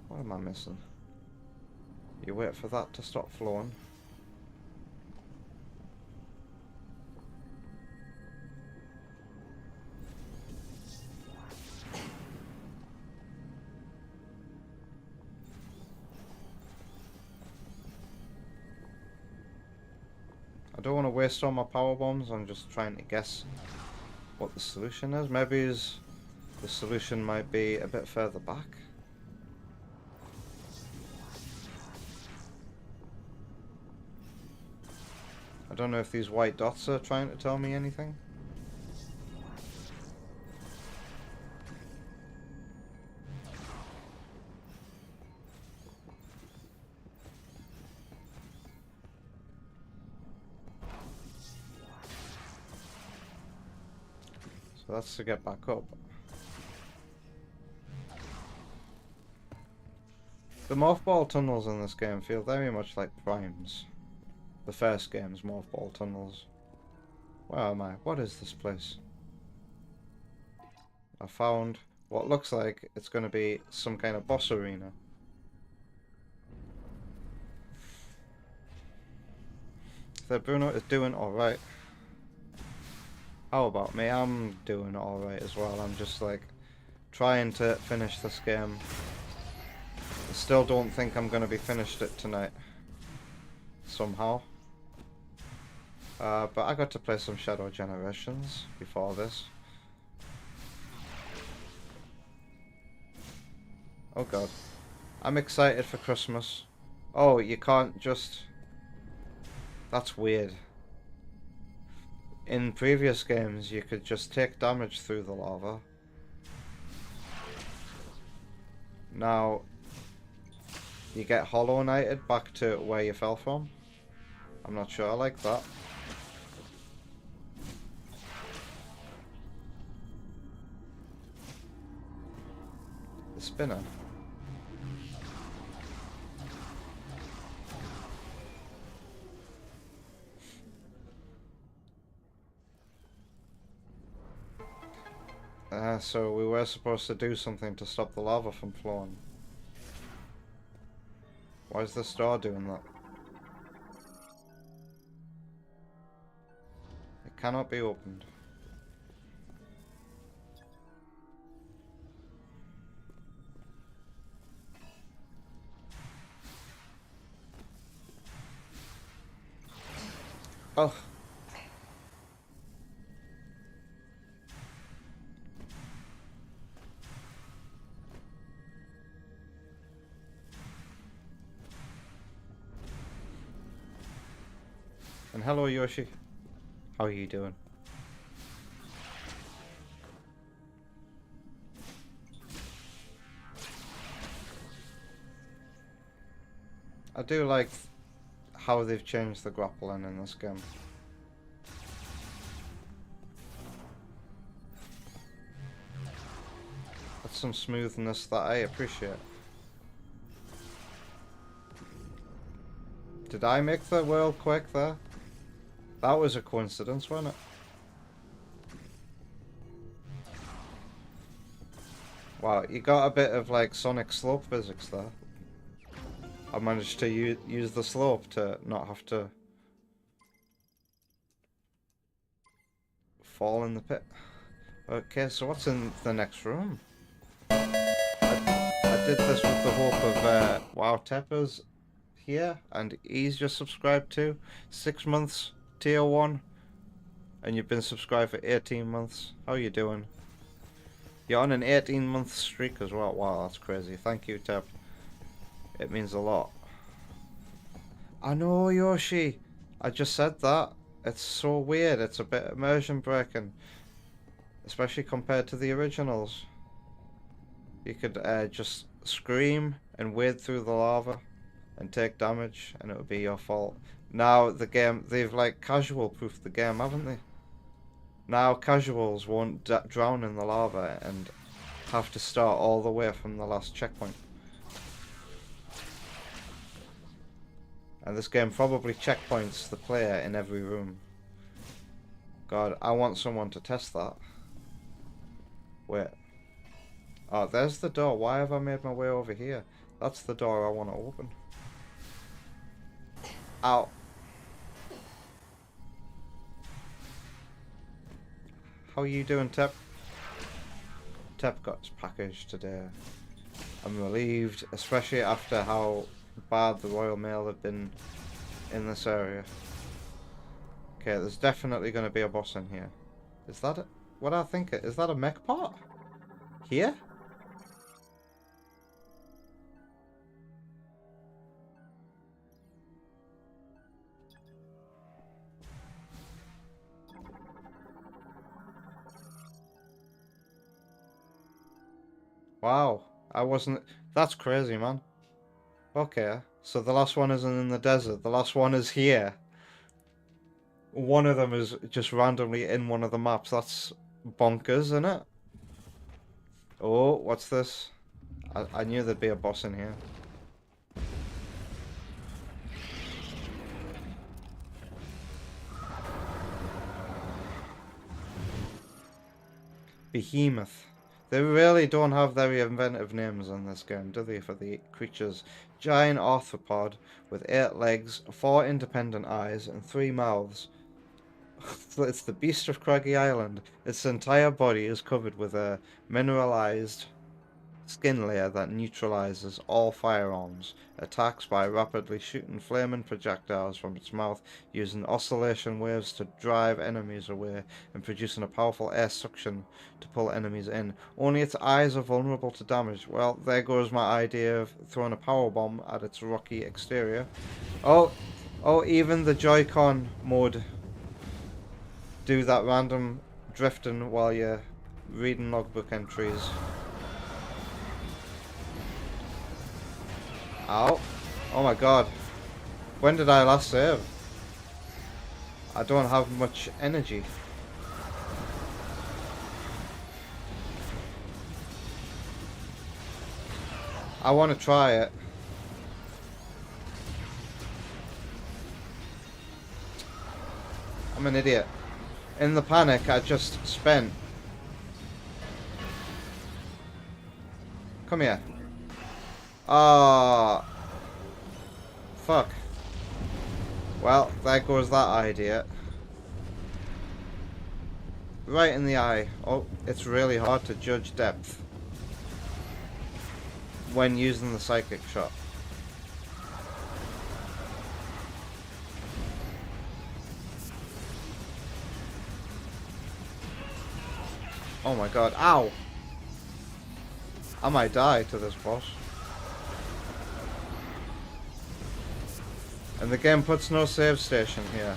What am I missing? You wait for that to stop flowing. I don't want to waste all my power bombs. I'm just trying to guess what the solution is. Maybe the solution might be a bit further back. I don't know if these white dots are trying to tell me anything. So that's to get back up. The mothball tunnels in this game feel very much like primes. The first game's mothball tunnels. Where am I? What is this place? I found what looks like it's going to be some kind of boss arena. So Bruno is doing alright. How about me? I'm doing alright as well. I'm just like trying to finish this game. I still don't think I'm going to be finished it tonight. Somehow. But I got to play some Shadow Generations before this. Oh god. I'm excited for Christmas. Oh, you can't just... That's weird. In previous games, you could just take damage through the lava. Now, you get Hollow Knighted back to where you fell from. I'm not sure I like that. The spinner. So we were supposed to do something to stop the lava from flowing. Why is this door doing that? It cannot be opened. Oh. And hello Yoshi. How are you doing? I do like how they've changed the grappling in this game. That's some smoothness that I appreciate. Did I make the world quake there? That was a coincidence, wasn't it? Wow, you got a bit of like sonic slope physics there. I managed to use the slope to not have to fall in the pit. Okay, so what's in the next room? I did this with the hope of Wow Tepper's here, and he's just subscribed to 6 months, tier 1, and you've been subscribed for 18 months. How are you doing? You're on an 18-month streak as well. Wow, that's crazy. Thank you, Tep. It means a lot. I know, Yoshi. I just said that. It's so weird. It's a bit immersion breaking, especially compared to the originals. You could just scream and wade through the lava and take damage, and it would be your fault. Now the game, they've like casual proofed the game, haven't they? Now casuals won't drown in the lava and have to start all the way from the last checkpoint. And this game probably checkpoints the player in every room. God, I want someone to test that. Wait. Oh, there's the door. Why have I made my way over here? That's the door I want to open. Ow. How are you doing, Tep? Tep got his package today. I'm relieved, especially after how bad the Royal Mail have been in this area. Okay, there's definitely going to be a boss in here. Is that it? What I think it is? That a mech part? Here? Wow, I wasn't... That's crazy, man. Okay, so the last one isn't in the desert. The last one is here. One of them is just randomly in one of the maps. That's bonkers, isn't it? Oh, what's this? I knew there'd be a boss in here. Behemoth. They really don't have very inventive names in this game, do they, for the creatures? Giant arthropod with 8 legs, 4 independent eyes, and 3 mouths. It's the beast of Craggy Island. Its entire body is covered with a mineralized skin layer that neutralizes all firearms. Attacks by rapidly shooting flaming projectiles from its mouth, using oscillation waves to drive enemies away, and producing a powerful air suction to pull enemies in. Only its eyes are vulnerable to damage. Well, there goes my idea of throwing a power bomb at its rocky exterior. Oh, even the Joy-Con mode do that random drifting while you're reading logbook entries. Ow. Oh my god. When did I last save? I don't have much energy. I want to try it. I'm an idiot. In the panic, I just spent. Come here. Ah. Fuck. Well, there goes that idea. Right in the eye. Oh, it's really hard to judge depth when using the psychic shot. Oh my god. Ow! I might die to this boss. And the game puts no save station here.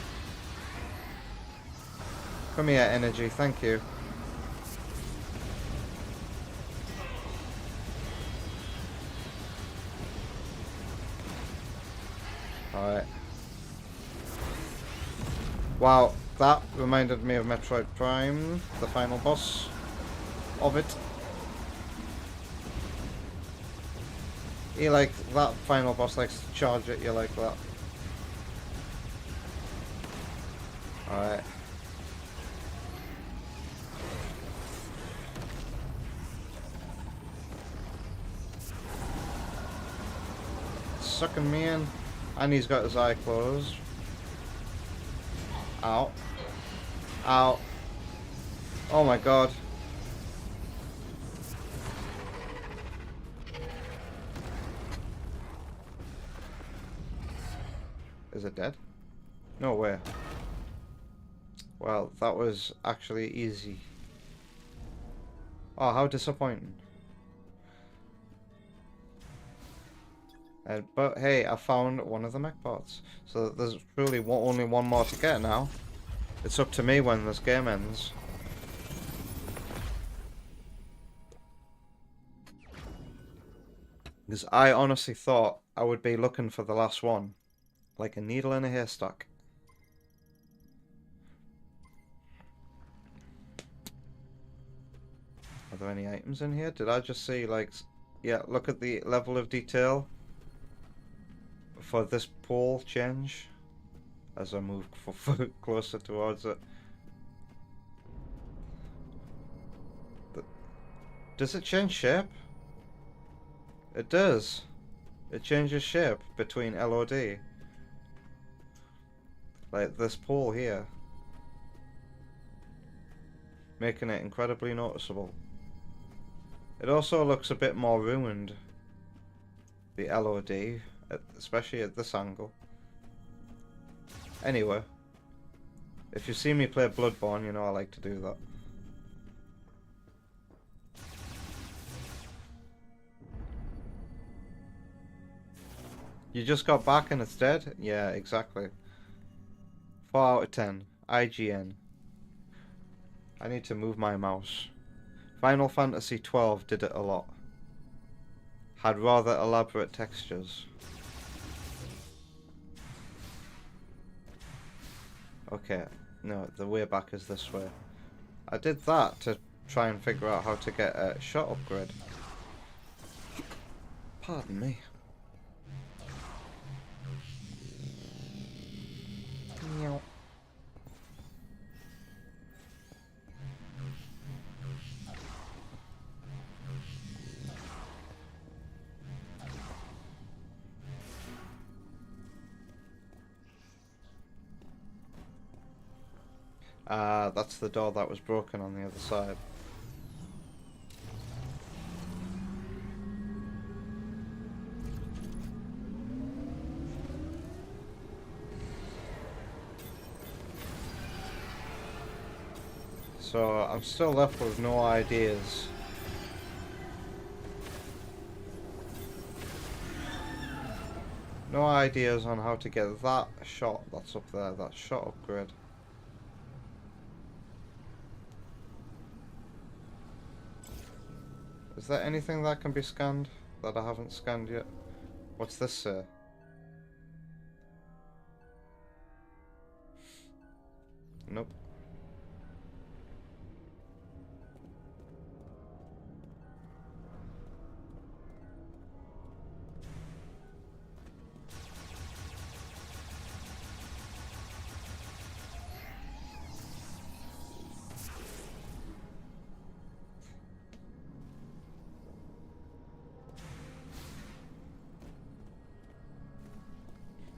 Come here, energy. Thank you. Alright. Wow, that reminded me of Metroid Prime, the final boss of it. He that final boss likes to charge at you like that. Alright. Sucking me in. And he's got his eye closed. Ow. Ow. Oh my god. Is it dead? No way. Well, that was actually easy. Oh, how disappointing. But hey, I found one of the mech parts. So there's really only one more to get now. It's up to me when this game ends. Because I honestly thought I would be looking for the last one. Like a needle in a haystack. Are there any items in here? Did I just see, like... Yeah, look at the level of detail for this pole change as I move closer towards it. Does it change shape? It does. It changes shape between LOD. Like this pole here. Making it incredibly noticeable. It also looks a bit more ruined. The LOD, especially at this angle. Anyway. If you see me play Bloodborne, you know I like to do that. You just got back and it's dead? Yeah, exactly. 4 out of 10. IGN. I need to move my mouse. Final Fantasy XII did it a lot. Had rather elaborate textures. Okay, no, the way back is this way. I did that to try and figure out how to get a shot upgrade. Pardon me. Meow. That's the door that was broken on the other side. So I'm still left with no ideas. No ideas on how to get that shot that's up there, that shot upgrade. Is there anything that can be scanned that I haven't scanned yet? What's this say? Nope.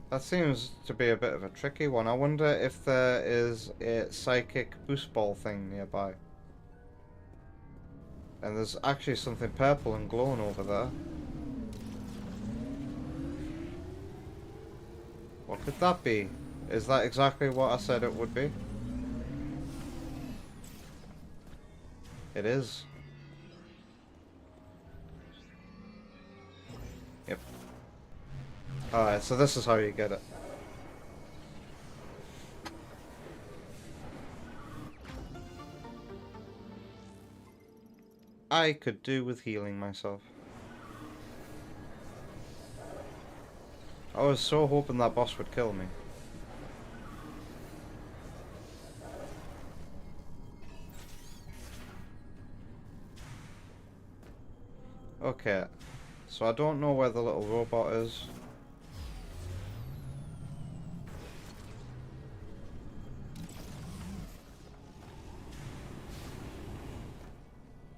That seems to be a bit of a tricky one. I wonder if there is a psychic boost ball thing nearby. And there's actually something purple and glowing over there. What could that be? Is that exactly what I said it would be? It is. Yep. Alright, so this is how you get it. I could do with healing myself. I was so hoping that boss would kill me. Okay, so I don't know where the little robot is.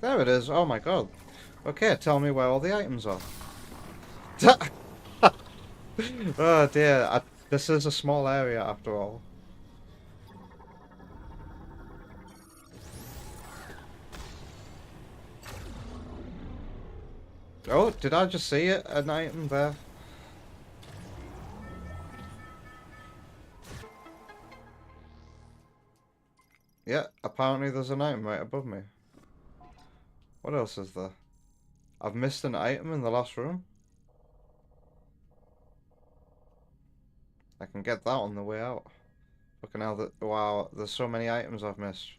There it is, oh my god. Okay, tell me where all the items are. Oh dear, this is a small area after all. Oh, did I just see it? An item there? Yeah, apparently there's an item right above me. What else is there? I've missed an item in the last room? I can get that on the way out. Fucking hell, wow, there's so many items I've missed.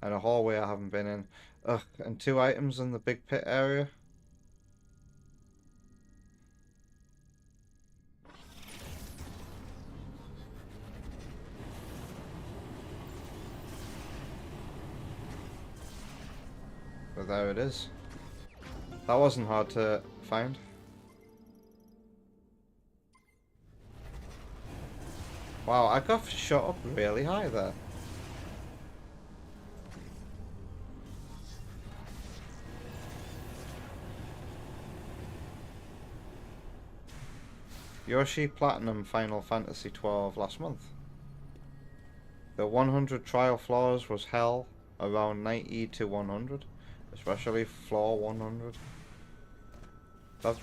And a hallway I haven't been in. Ugh, and 2 items in the big pit area. But there it is. That wasn't hard to find. Wow, I got shot up really high there. Yoshi Platinum Final Fantasy XII last month. The 100 trial floors was hell, around 90 to 100, especially floor 100. That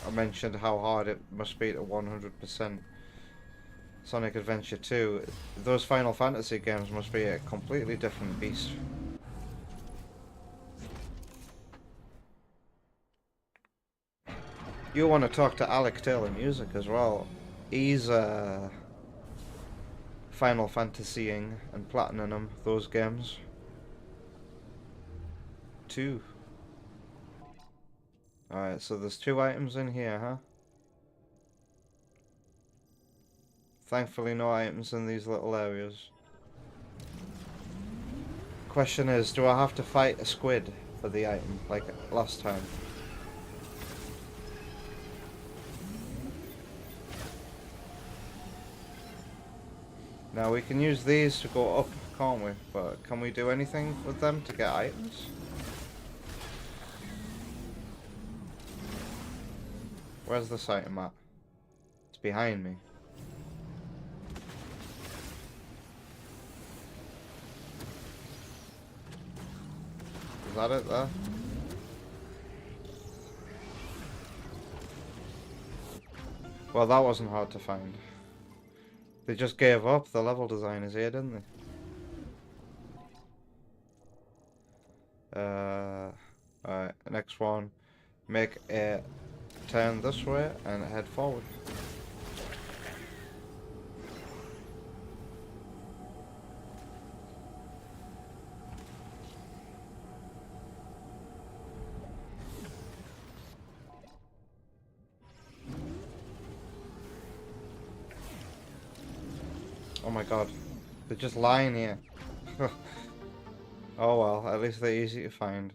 I mentioned how hard it must be to 100%. Sonic Adventure 2, those Final Fantasy games must be a completely different beast. You want to talk to Alec Taylor Music as well. He's Final Fantasying and Platinum those games. 2. Alright, so there's 2 items in here, huh? Thankfully no items in these little areas. Question is, do I have to fight a squid for the item, like last time? Now we can use these to go up, can't we? But can we do anything with them to get items? Where's this item at? It's behind me. Is that it there? Well, that wasn't hard to find. They just gave up. The level designers here, didn't they? Alright, next one. Make a turn this way and head forward. Oh my god, they're just lying here. Oh well, at least they're easy to find.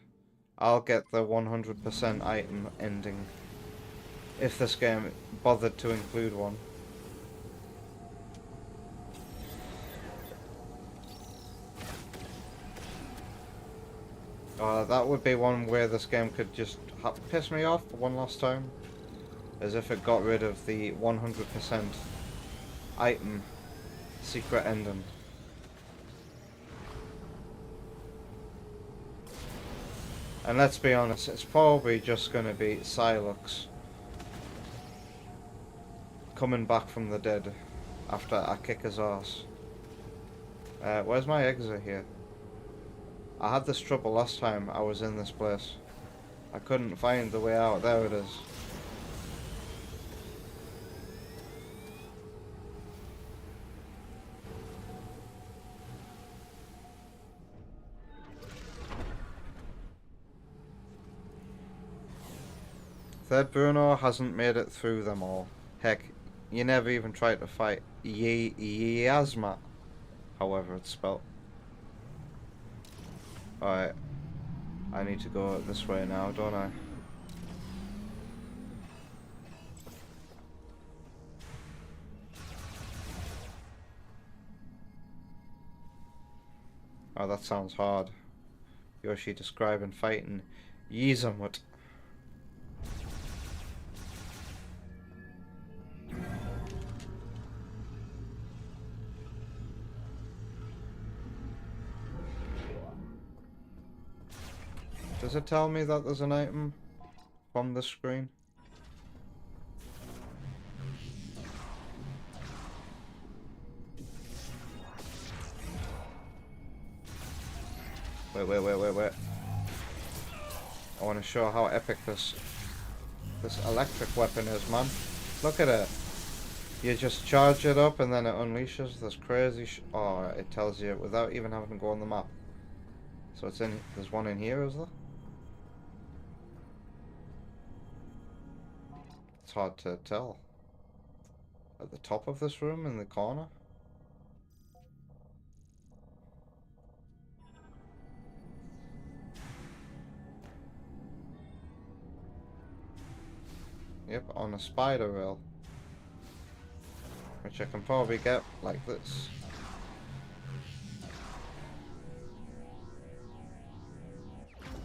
I'll get the 100% item ending, if this game bothered to include one. That would be one where this game could just piss me off one last time. As if it got rid of the 100% item secret ending. And let's be honest, it's probably just going to be Silux coming back from the dead after I kick his ass. Where's my exit here? I had this trouble last time I was in this place. I couldn't find the way out. There it is. Third Bruno hasn't made it through them all. Heck, you never even tried to fight Yasma, however it's spelled. Alright, I need to go this way now, don't I? Oh, that sounds hard. Yoshi describing fighting Yizamut. Does it tell me that there's an item from the screen? Wait. I want to show how epic this electric weapon is, man. Look at it. You just charge it up and then it unleashes this crazy oh, it tells you without even having to go on the map. So it's in, there's one in here, is there? It's hard to tell. At the top of this room in the corner? Yep, on a spider rail. Which I can probably get like this.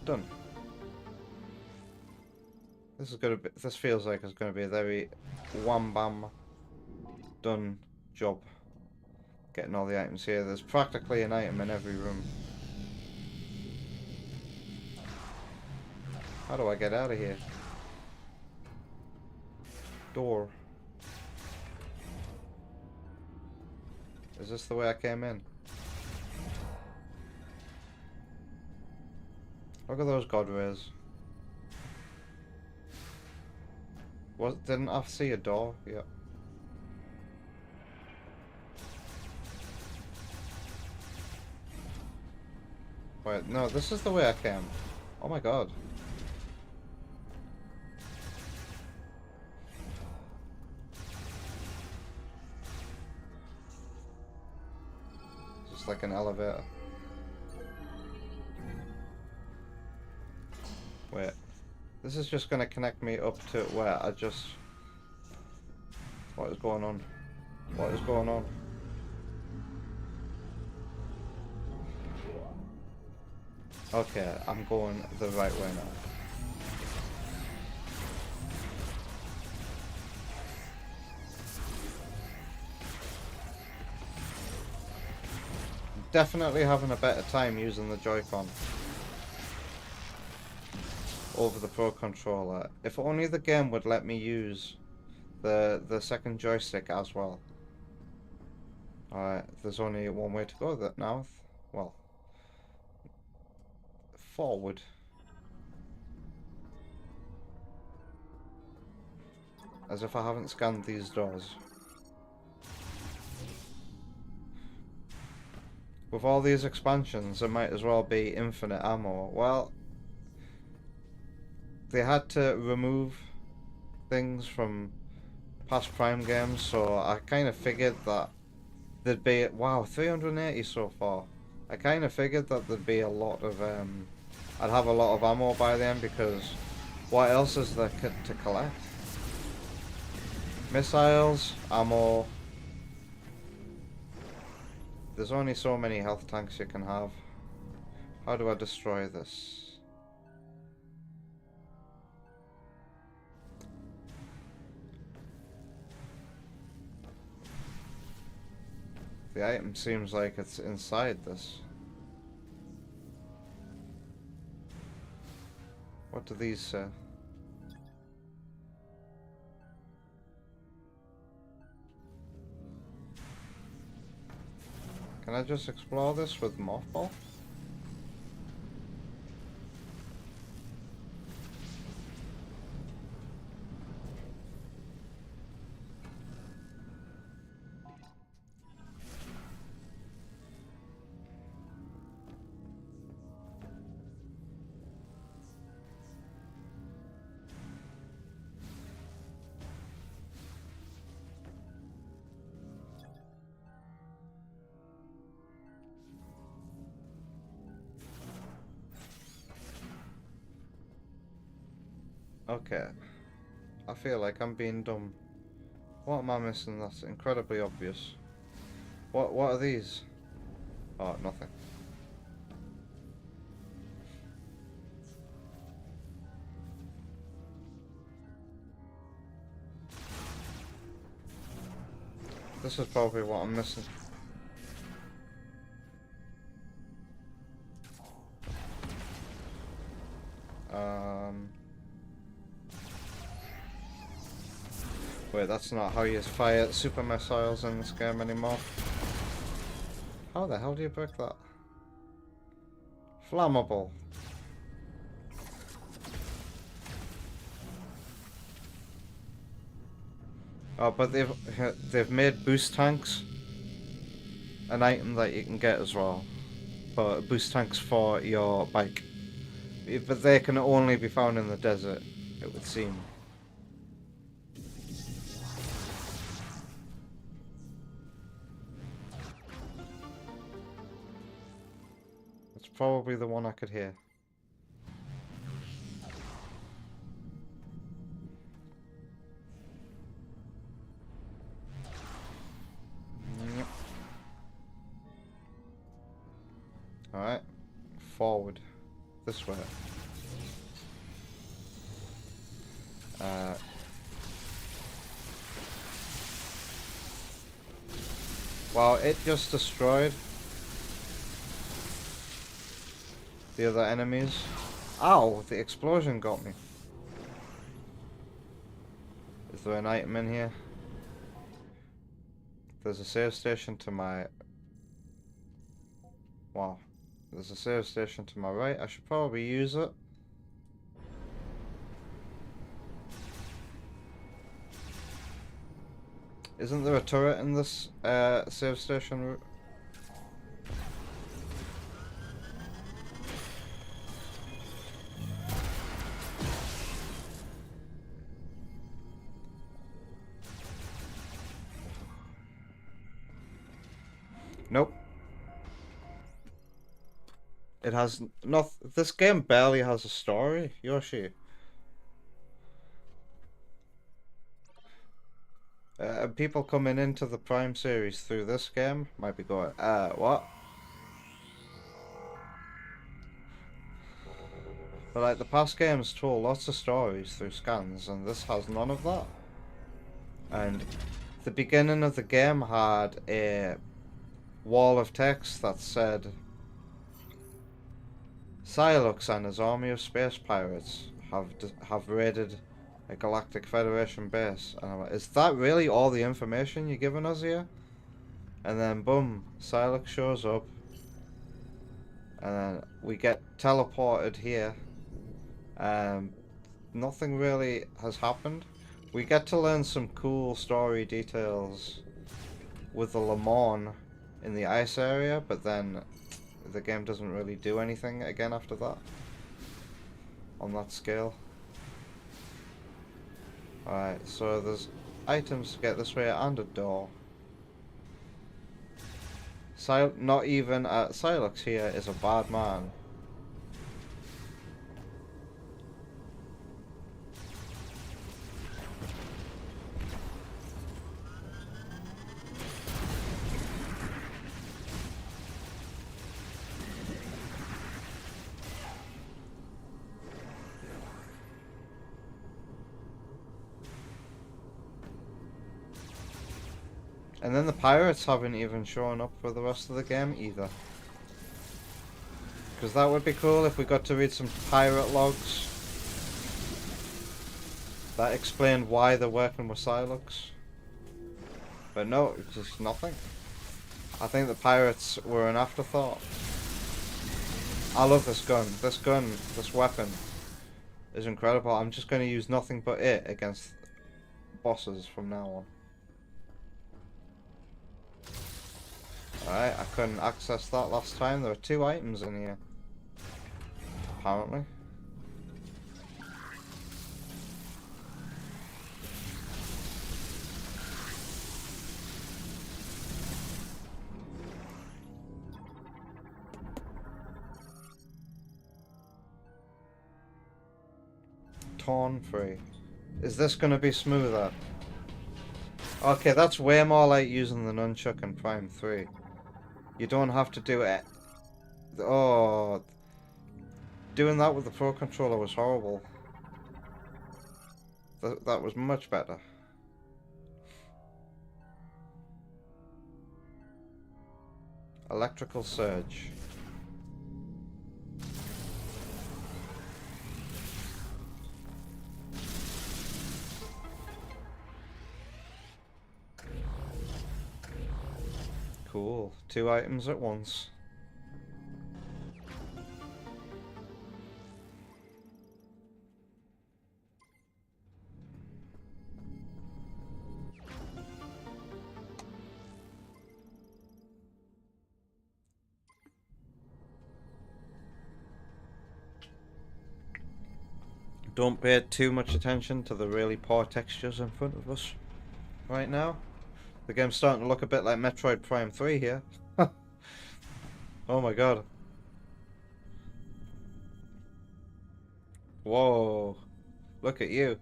Done. This is gonna be, this feels like it's gonna be a very wham bam done job. Getting all the items here. There's practically an item in every room. How do I get out of here? Door. Is this the way I came in? Look at those god rays. Didn't I see a door? Yep. Wait, no, this is the way I came. Oh my god. Just like an elevator. Wait. This is just gonna connect me up to where I just... What is going on? What is going on? Okay, I'm going the right way now. Definitely having a better time using the Joy-Con over the Pro Controller. If only the game would let me use the second joystick as well. Alright, there's only one way to go that now. Well, forward. As if I haven't scanned these doors. With all these expansions, there might as well be infinite ammo. Well, they had to remove things from past Prime games, so I kind of figured that there'd be... Wow, 380 so far. I kind of figured that there'd be a lot of... I'd have a lot of ammo by then, because what else is there to collect? Missiles, ammo... There's only so many health tanks you can have. How do I destroy this? The item seems like it's inside this. What do these say? Can I just explore this with mothball? Okay. I feel like I'm being dumb. What am I missing? That's incredibly obvious. What are these? Oh, nothing. This is probably what I'm missing. Wait, that's not how you fire super missiles in this game anymore. How the hell do you break that? Flammable. Oh, but they've made boost tanks an item that you can get as well. But boost tanks for your bike. But they can only be found in the desert, it would seem. It's probably the one I could hear. Yep. Alright. Forward. This way. Wow, it just destroyed the other enemies. Ow, the explosion got me. Is there an item in here? There's a save station to my... Wow. There's a save station to my right. I should probably use it. Isn't there a turret in this save station route? Nope. It has not. This game barely has a story, Yoshi. People coming into the Prime series through this game might be going, what? But like the past games told lots of stories through scans, and this has none of that. And the beginning of the game had a wall of text that said, Psylocke and his army of space pirates have raided a Galactic Federation base. And I'm like, is that really all the information you're giving us here? And then boom, Psylocke shows up. And then we get teleported here. Nothing really has happened. We get to learn some cool story details with the Le Mans in the ice area, but then the game doesn't really do anything again after that. On that scale. Alright, so there's items to get this way and a door. Not even Psylocke here is a bad man. And then the pirates haven't even shown up for the rest of the game either. Because that would be cool if we got to read some pirate logs that explained why they're working with Psylocke. But no, it's just nothing. I think the pirates were an afterthought. I love this gun. This weapon is incredible. I'm just going to use nothing but it against bosses from now on. Alright, I couldn't access that last time. There were 2 items in here. Apparently. Torn free. Is this going to be smoother? Okay, that's way more like using the nunchuck in Prime 3. You don't have to do it. Oh, doing that with the Pro Controller was horrible. That was much better. Electrical surge. Cool. 2 items at once. Don't pay too much attention to the really poor textures in front of us right now. The game's starting to look a bit like Metroid Prime 3 here. Oh my god. Whoa. Look at you.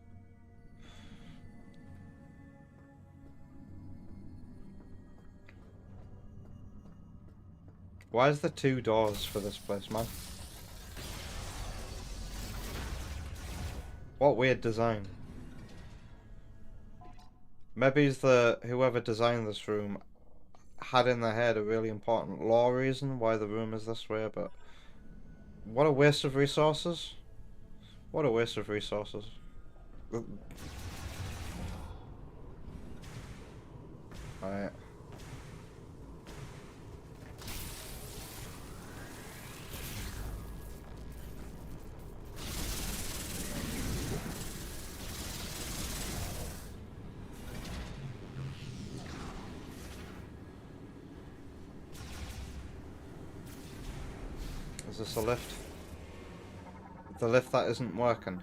Why is there 2 doors for this place, man? What weird design. Maybe it's whoever designed this room had in their head a really important lore reason why the room is this way, but what a waste of resources. What a waste of resources. Alright. Is this a lift? The lift that isn't working.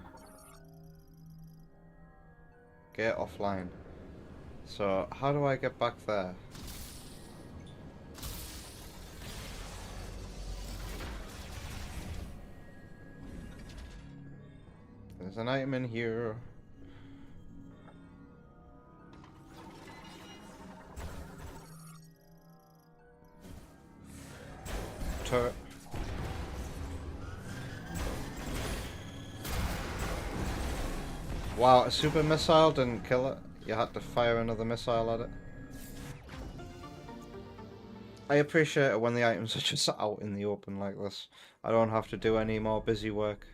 Get offline. So, how do I get back there? There's an item in here. Turret. Wow, a super missile didn't kill it. You had to fire another missile at it. I appreciate it when the items are just out in the open like this. I don't have to do any more busy work.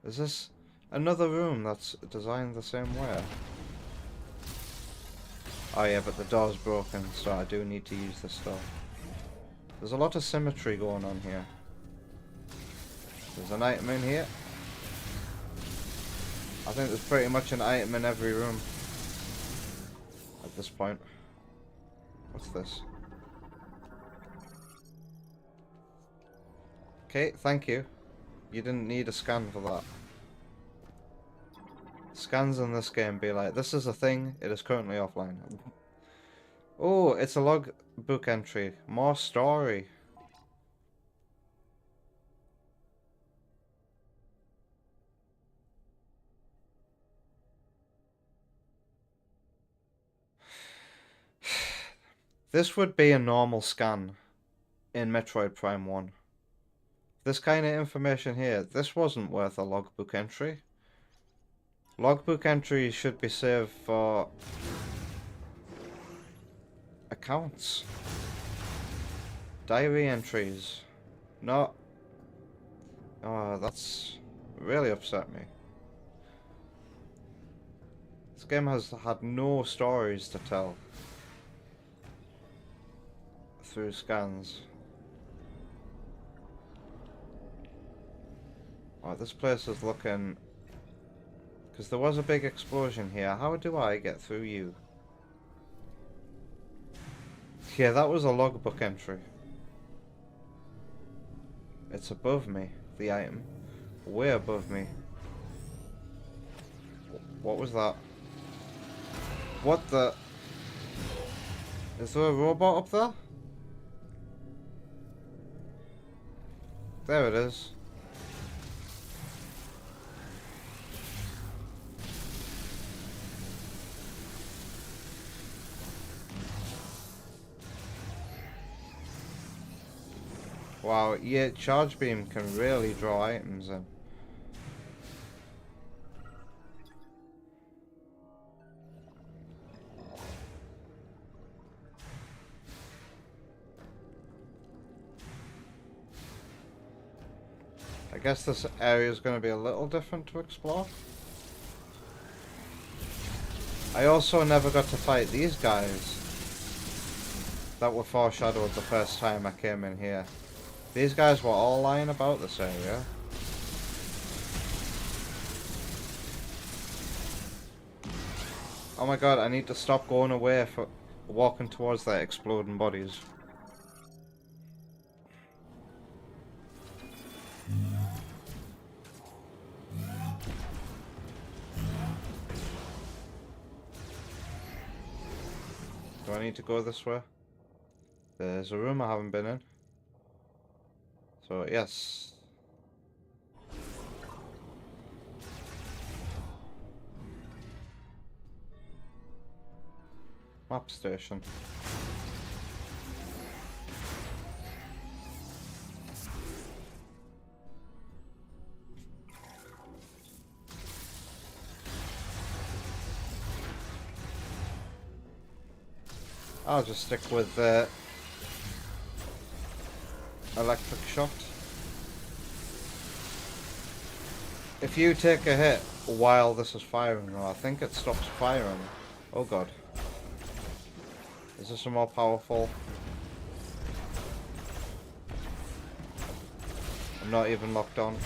Is this another room that's designed the same way? Oh yeah, but the door's broken, so I do need to use this door. There's a lot of symmetry going on here. There's an item in here. I think there's pretty much an item in every room at this point. What's this? Okay, thank you. You didn't need a scan for that. Scans in this game be like, this is a thing, it is currently offline. Oh, it's a logbook entry. More story. This would be a normal scan in Metroid Prime 1. This kind of information here, this wasn't worth a logbook entry. Logbook entries should be saved for accounts. Diary entries. No. Oh, that's really upset me. This game has had no stories to tell through scans. Oh, this place is looking... Because there was a big explosion here. How do I get through you? Yeah, that was a logbook entry. It's above me, the item. Way above me. What was that? What the... Is there a robot up there? There it is. Wow, yeah, charge beam can really draw items in. I guess this area is going to be a little different to explore. I also never got to fight these guys that were foreshadowed the first time I came in here. These guys were all lying about this area. Oh my god, I need to stop going away for walking towards their exploding bodies. I need to go this way? There's a room I haven't been in. So, yes. Map station. I'll just stick with electric shot. If you take a hit while this is firing, though, I think it stops firing. Oh god. Is this a more powerful? I'm not even locked on.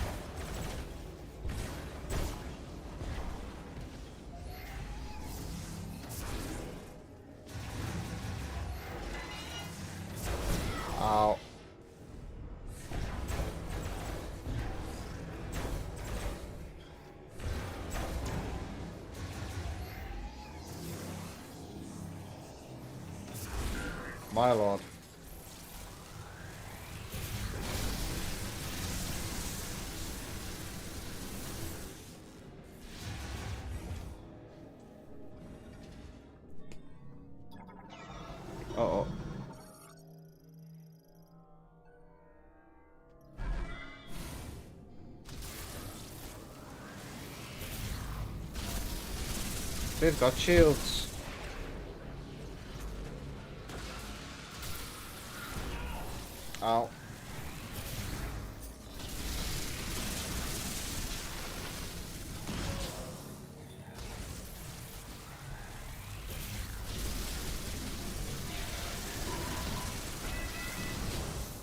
Ow. My lord. Uh-oh. They've got shields. Ow.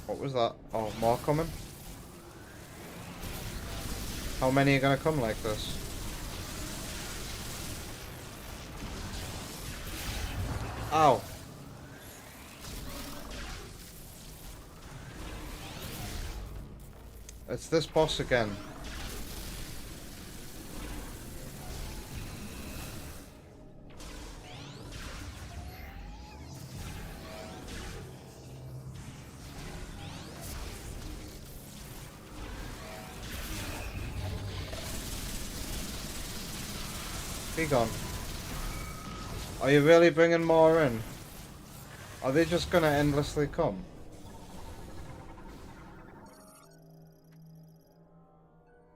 What was that? Oh, more coming? How many are gonna come like this? Ow. It's this boss again. Be gone. Are you really bringing more in? Are they just gonna endlessly come?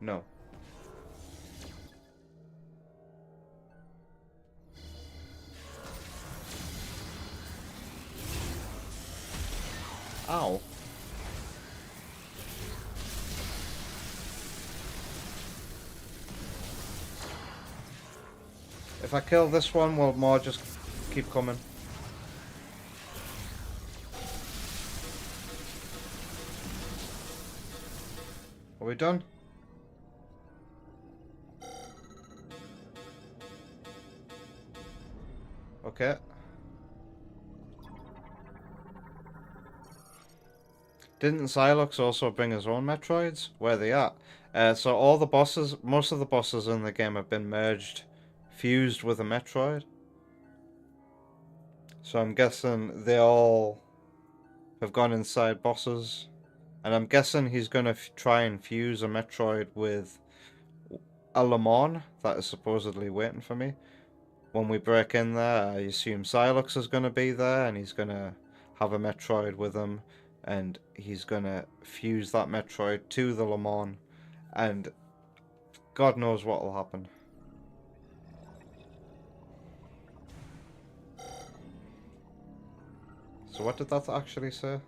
No. Ow. If I kill this one, will more just keep coming? Are we done? Okay. Didn't Xylox also bring his own Metroids? Where are they at? So all the bosses, most of the bosses in the game have been merged, fused with a Metroid. So I'm guessing they all have gone inside bosses. And I'm guessing he's going to try and fuse a Metroid with a Le Mans that is supposedly waiting for me. When we break in there, I assume Xylox is going to be there and he's going to have a Metroid with him. And he's going to fuse that Metroid to the Le Mans. And God knows what will happen. So what did that actually say?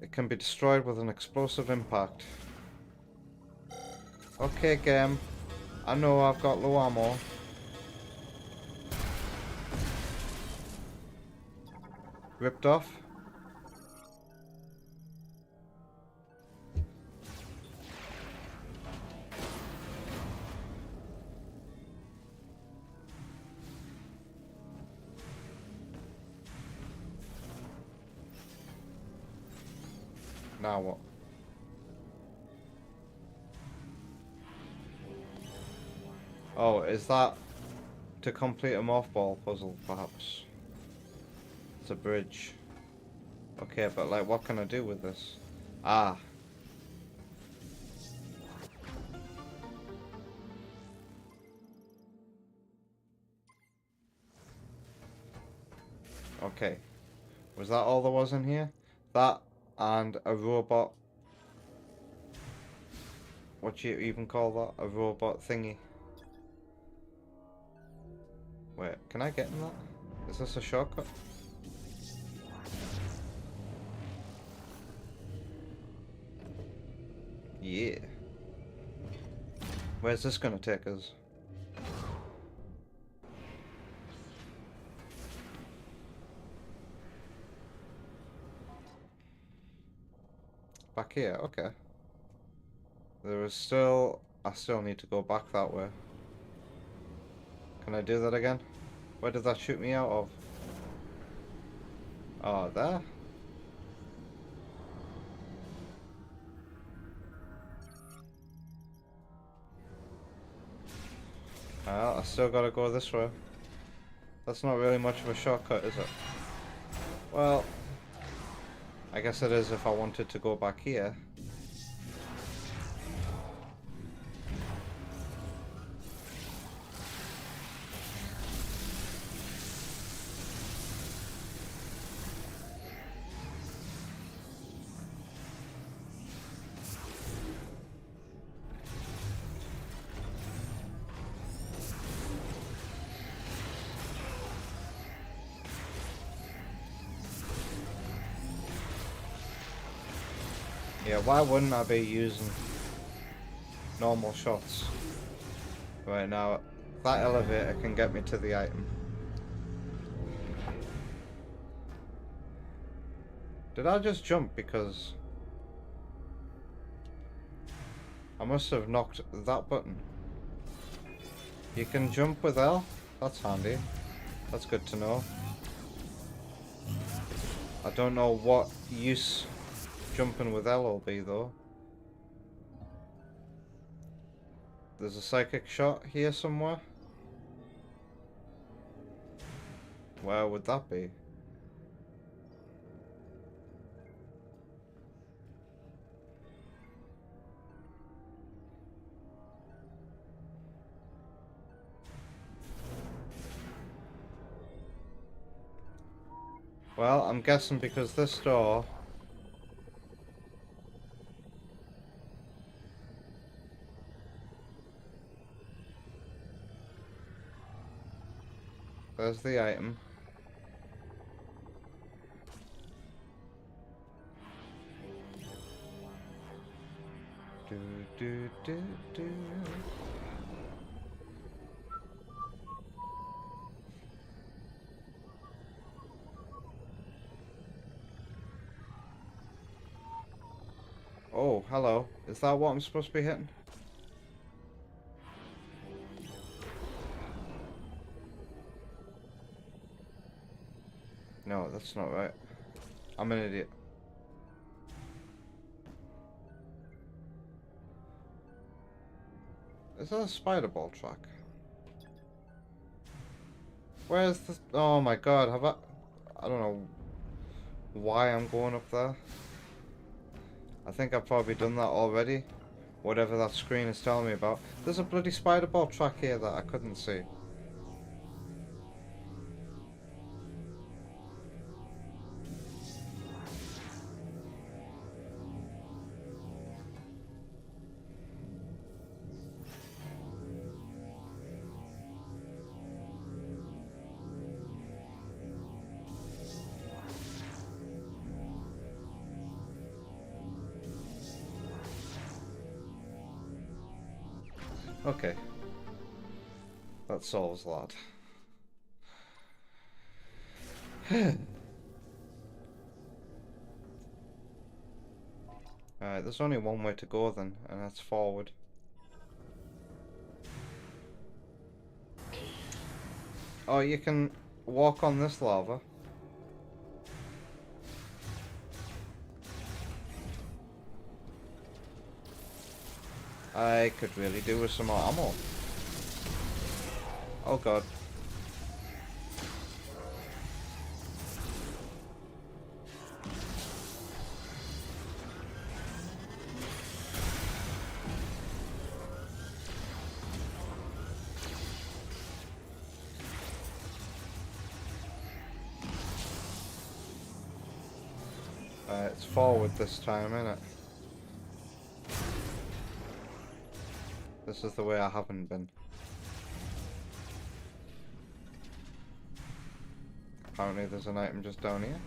It can be destroyed with an explosive impact. Okay, game. I know I've got low ammo. Ripped off. Now what? Oh, is that to complete a mothball puzzle, perhaps. It's a bridge. Okay, but like, what can I do with this? Ah. Okay. Was that all there was in here? That and a robot. What do you even call that? A robot thingy. Wait, can I get in that? Is this a shortcut? Yeah. Where's this gonna take us? Back here, okay. There is still... I still need to go back that way. Can I do that again? Where did that shoot me out of? Oh, there? I still gotta go this way. That's not really much of a shortcut, is it? Well, I guess it is if I wanted to go back here. Yeah, why wouldn't I be using normal shots? Right now, that elevator can get me to the item. Did I just jump because I must have knocked that button? You can jump with L? That's handy. That's good to know. I don't know what use jumping with L will be though. There's a psychic shot here somewhere. Where would that be? Well, I'm guessing because this door... There's the item. Do do do do. Oh, hello. Is that what I'm supposed to be hitting? No, that's not right. I'm an idiot. Is that a spider ball track? Where's the... Oh my god, have I don't know why I'm going up there. I think I've probably done that already. Whatever that screen is telling me about. There's a bloody spider ball track here that I couldn't see. Okay. That solves that. Alright, there's only one way to go then, and that's forward. Oh, you can walk on this lava. I could really do with some more ammo. Oh god. it's forward this time, isn't it? This is the way I haven't been. Apparently there's an item just down here.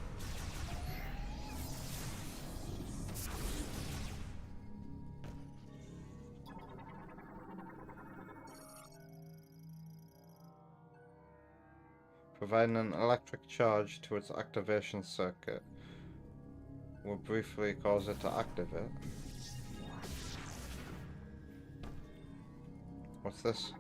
Providing an electric charge to its activation circuit will briefly cause it to activate. What's this?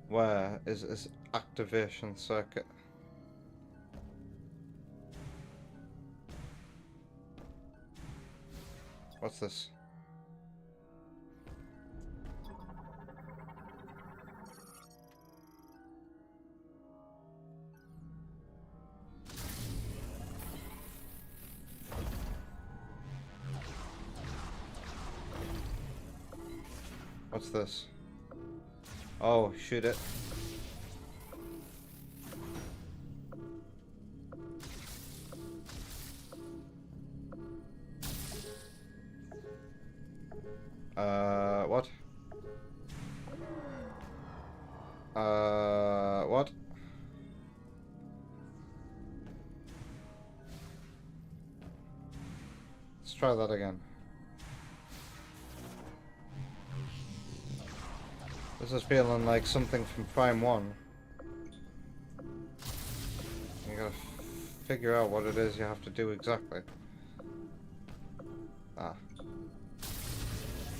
Where is this activation circuit? What's this? What's this? Oh, shoot it. What? What? Let's try that again. This is feeling like something from Prime 1. You gotta figure out what it is you have to do exactly. Ah.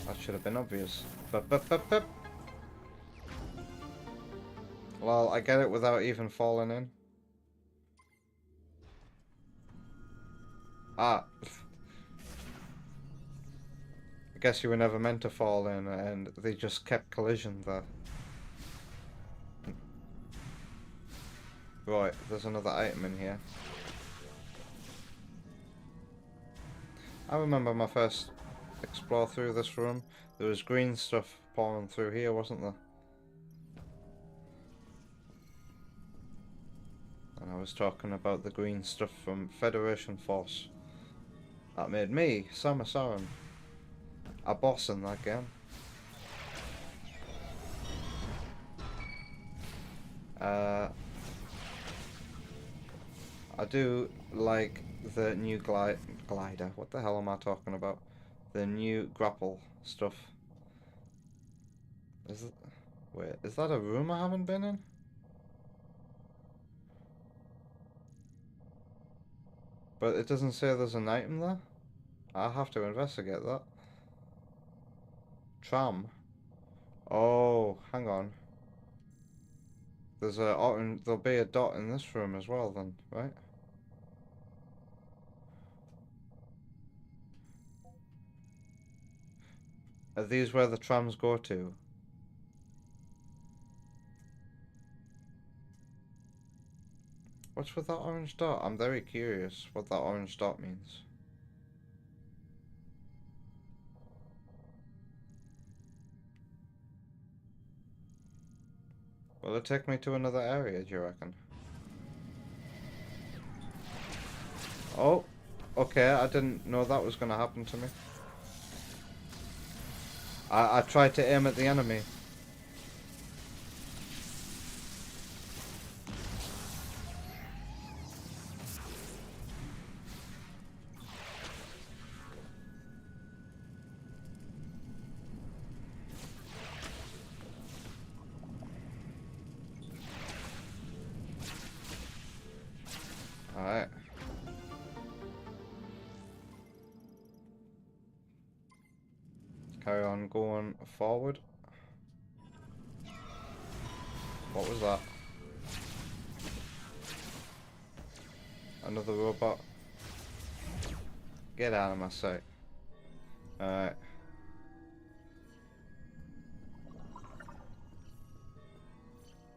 That should have been obvious. Bup. Well, I get it without even falling in. Ah. I guess you were never meant to fall in, and they just kept collision there. Right, there's another item in here. I remember my first explore through this room. There was green stuff pouring through here, wasn't there? And I was talking about the green stuff from Federation Force. That made me, Samus Aran, a boss in that game. I do like the new glider. What the hell am I talking about? The new grapple stuff. Wait, is that a room I haven't been in? But it doesn't say there's an item there. I'll have to investigate that. Tram. Oh, hang on. There'll be a dot in this room as well then, right? Are these where the trams go to? What's with that orange dot? I'm very curious what that orange dot means. Will it take me to another area, do you reckon? Oh, okay, I didn't know that was going to happen to me. I tried to aim at the enemy. Alright. Carry on going forward. What was that? Another robot. Get out of my sight. Alright.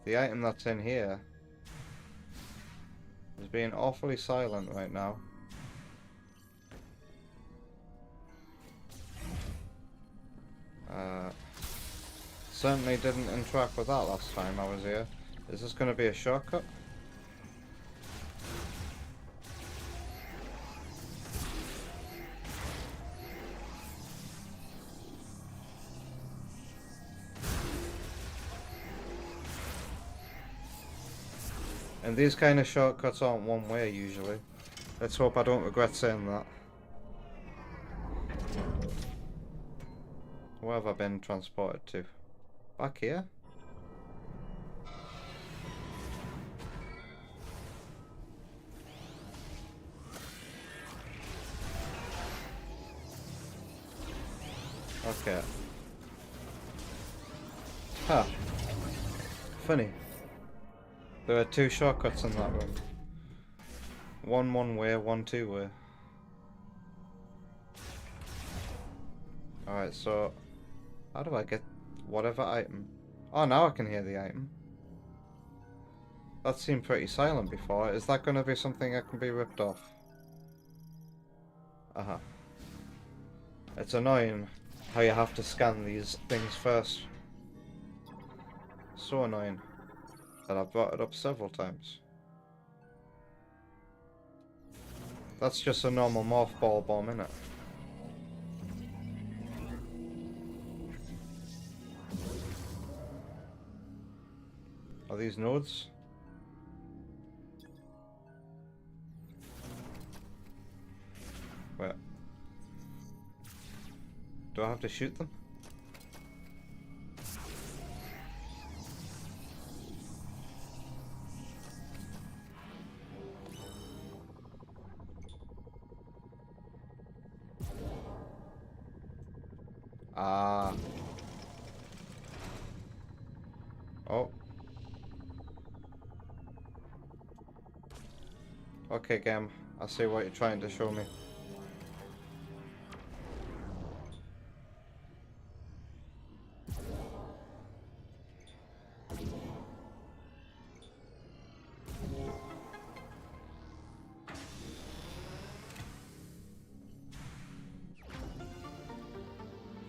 The item that's in here is being awfully silent right now. Certainly didn't interact with that last time I was here. Is this going to be a shortcut? And these kind of shortcuts aren't one way usually. Let's hope I don't regret saying that. Where have I been transported to? Back here? Okay. Huh. Funny. There are two shortcuts in that room. One way, one two way. Alright, so how do I get whatever item? Oh, now I can hear the item. That seemed pretty silent before. Is that going to be something that can be ripped off? Uh-huh. It's annoying how you have to scan these things first. So annoying that I've brought it up several times. That's just a normal morph ball bomb, innit? Are these nodes? Wait. Do I have to shoot them? Ah. Oh. Okay, game. I see what you're trying to show me.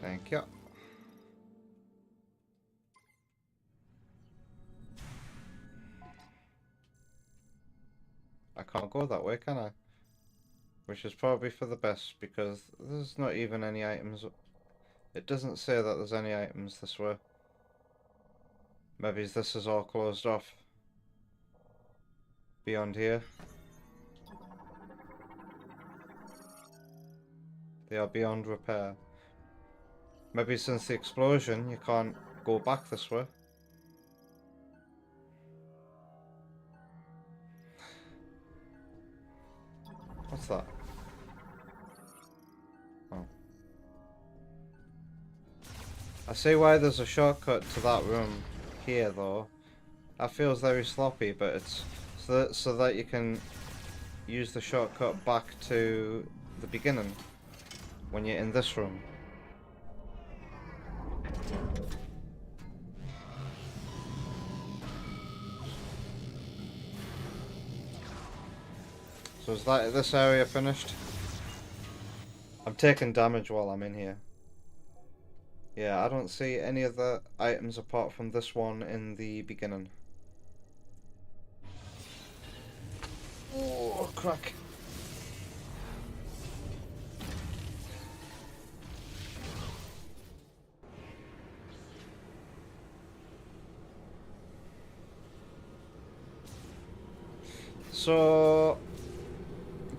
Thank you. I can't go that way, can I? Which is probably for the best, because there's not even any items. It doesn't say that there's any items this way. Maybe this is all closed off. Beyond here. They are beyond repair. Maybe since the explosion you can't go back this way. What's that? Oh. I see why there's a shortcut to that room here though. That feels very sloppy, but it's so that you can use the shortcut back to the beginning when you're in this room. So is that this area finished? I'm taking damage while I'm in here. Yeah, I don't see any other items apart from this one in the beginning. Oh, crack. So,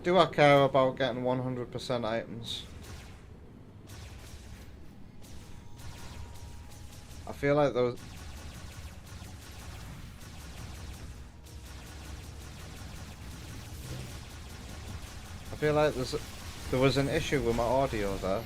do I care about getting 100% items? I feel like those... I feel like there was an issue with my audio there.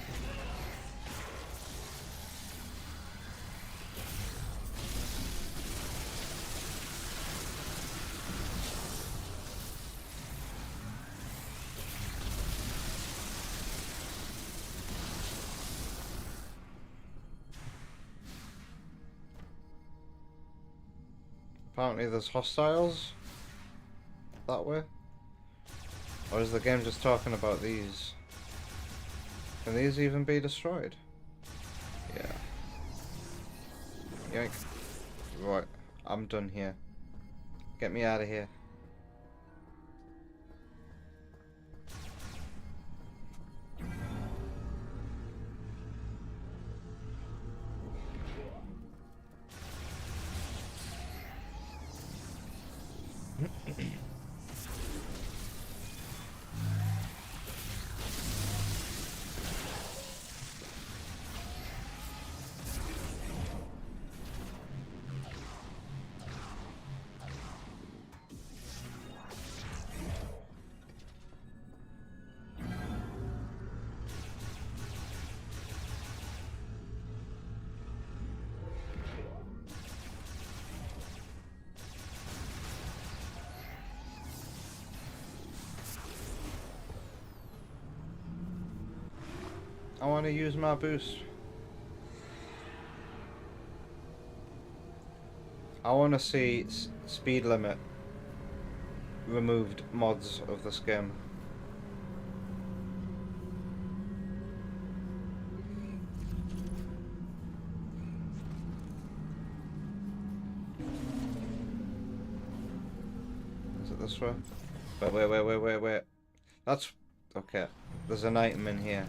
Apparently there's hostiles that way. Or is the game just talking about these? Can these even be destroyed? Yeah. Yoink. Right, I'm done here. Get me out of here. I want to use my boost. I want to see speed limit removed mods of this game. Is it this way? Wait. That's okay. There's an item in here.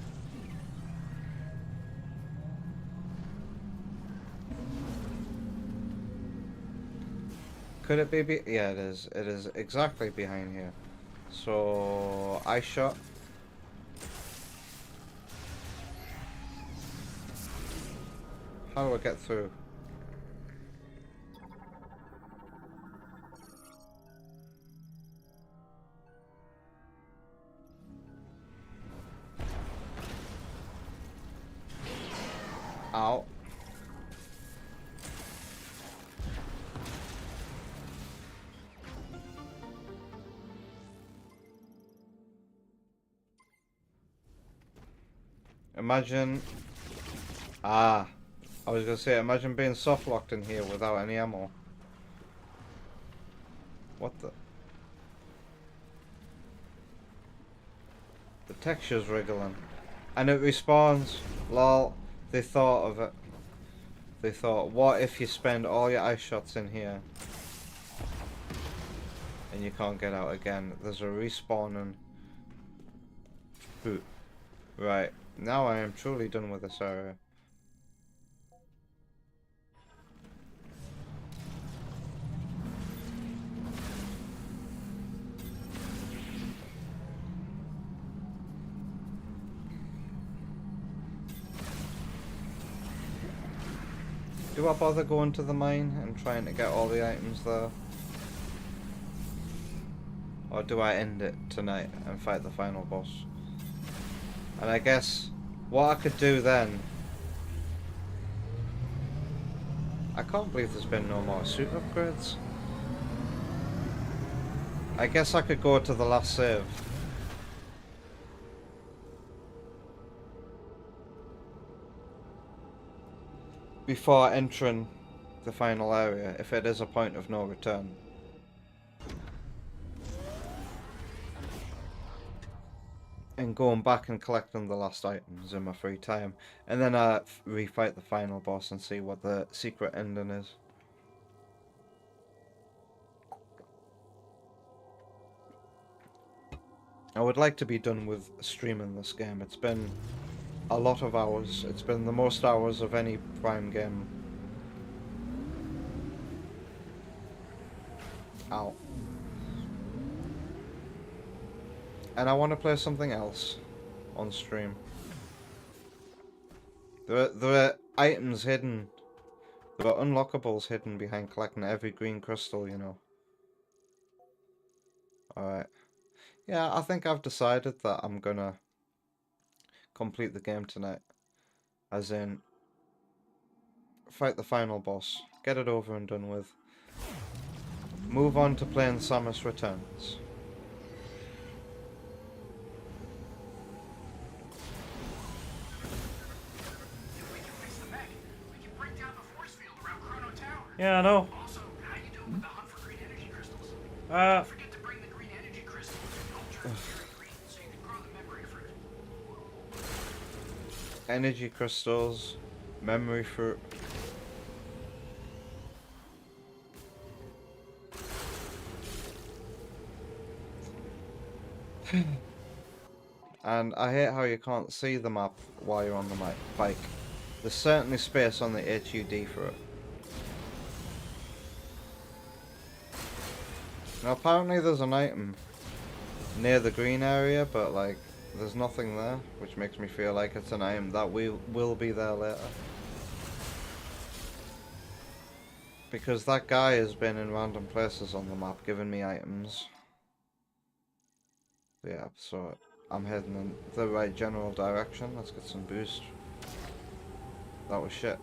Could it be? Yeah, it is. It is exactly behind here. So I shot. How do I get through? Ow. Imagine. I was gonna say, imagine being soft locked in here without any ammo. What the? The texture's wriggling. And it respawns. Lol. They thought of it. They thought, what if you spend all your ice shots in here and you can't get out again? There's a respawning. Boot. Right. Now I am truly done with this area. Do I bother going to the mine and trying to get all the items there? Or do I end it tonight and fight the final boss? And I guess what I could do then... I can't believe there's been no more suit upgrades. I guess I could go to the last save. Before entering the final area, if it is a point of no return. And going back and collecting the last items in my free time. And then I refight the final boss and see what the secret ending is. I would like to be done with streaming this game. It's been a lot of hours. It's been the most hours of any Prime game. Ow. And I want to play something else on stream. There are items hidden. There are unlockables hidden behind collecting every green crystal, you know. Alright. Yeah, I think I've decided that I'm gonna complete the game tonight. As in, fight the final boss. Get it over and done with. Move on to playing Samus Returns. Yeah, I know. Also, how you doing with the hunt for green energy crystals? Uh, Forget to bring the green energy crystals to Ultra green so you can grow the memory fruit. Energy crystals, memory fruit. And I hate how you can't see the map while you're on the bike. There's certainly space on the HUD for it. Now apparently there's an item near the green area, but like there's nothing there, which makes me feel like it's an item that will be there later. Because that guy has been in random places on the map giving me items. Yeah, so I'm heading in the right general direction. Let's get some boost. That was shit.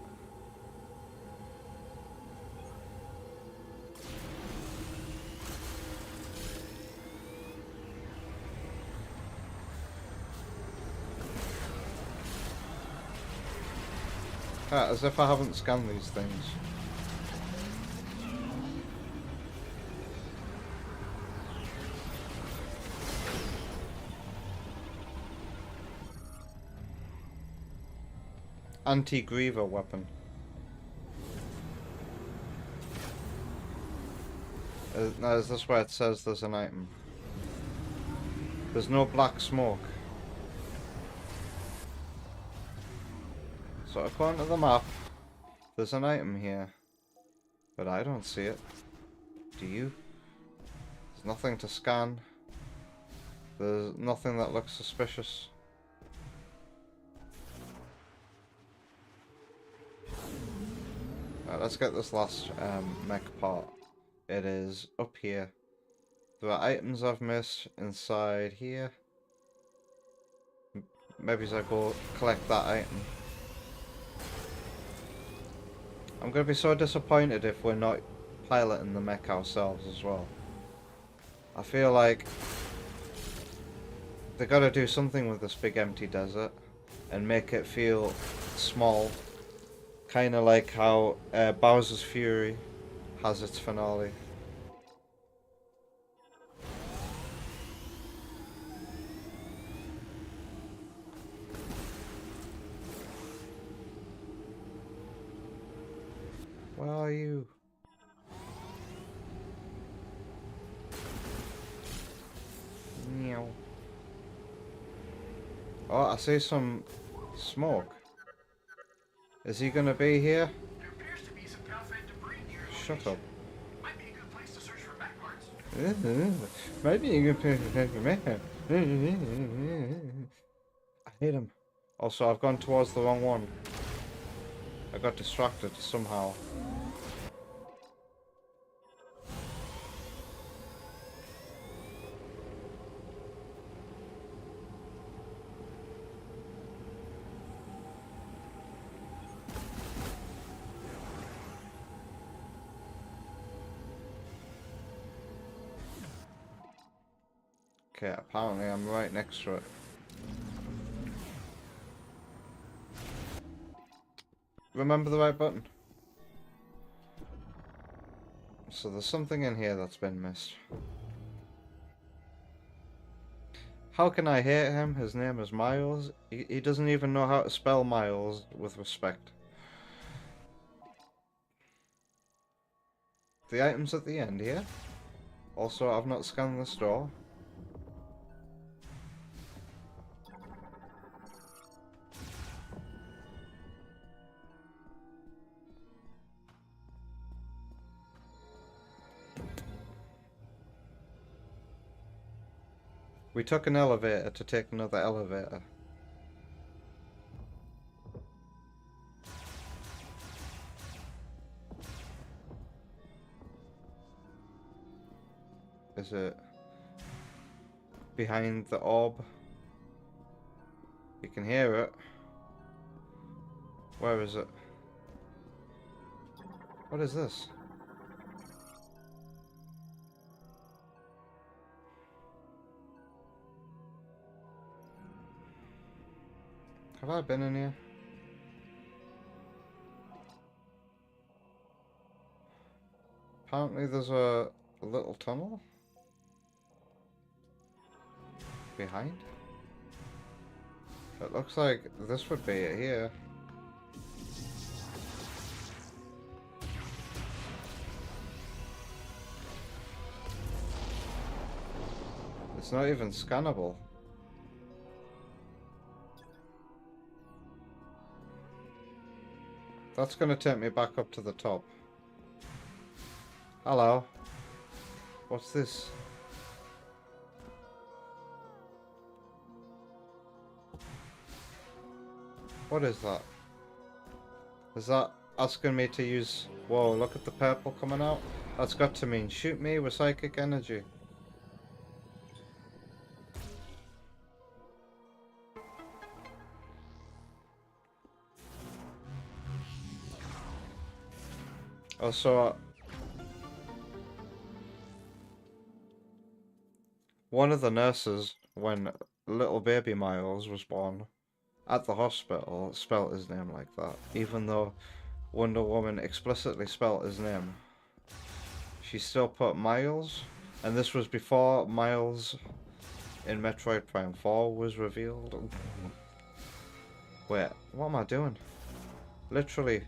Ah, as if I haven't scanned these things. Anti-griever weapon. Now is this where it says there's an item? There's no black smoke. So according to the map, there's an item here. But I don't see it. Do you? There's nothing to scan. There's nothing that looks suspicious. Right, let's get this last mech part. It is up here. There are items I've missed inside here. Maybe as I go collect that item. I'm going to be so disappointed if we're not piloting the mech ourselves as well. I feel like they got to do something with this big empty desert and make it feel small. Kind of like how Bowser's Fury has its finale. Where are you? Meow. Oh, I see some smoke. Is he gonna be here? There appears to be some calcified debris near the Shut up. Might be a good place to search for mech parts. Maybe you can I hate him. Also, I've gone towards the wrong one. I got distracted somehow. Okay, apparently I'm right next to it. Remember the right button? So there's something in here that's been missed. How can I hate him? His name is Miles. He doesn't even know how to spell Miles with respect. The items at the end here. Also, I've not scanned the store. We took an elevator to take another elevator. Is it behind the orb? You can hear it. Where is it? What is this? Have I been in here? Apparently there's a little tunnel behind. It looks like this would be it here. It's not even scannable. That's gonna take me back up to the top. Hello. What's this? What is that? Is that asking me to use... Whoa, look at the purple coming out. That's got to mean shoot me with psychic energy. Also, one of the nurses, when little baby Miles was born at the hospital, spelt his name like that, even though Wonder Woman explicitly spelt his name. She still put Miles, and this was before Miles in Metroid Prime 4 was revealed. Wait, what am I doing? Literally,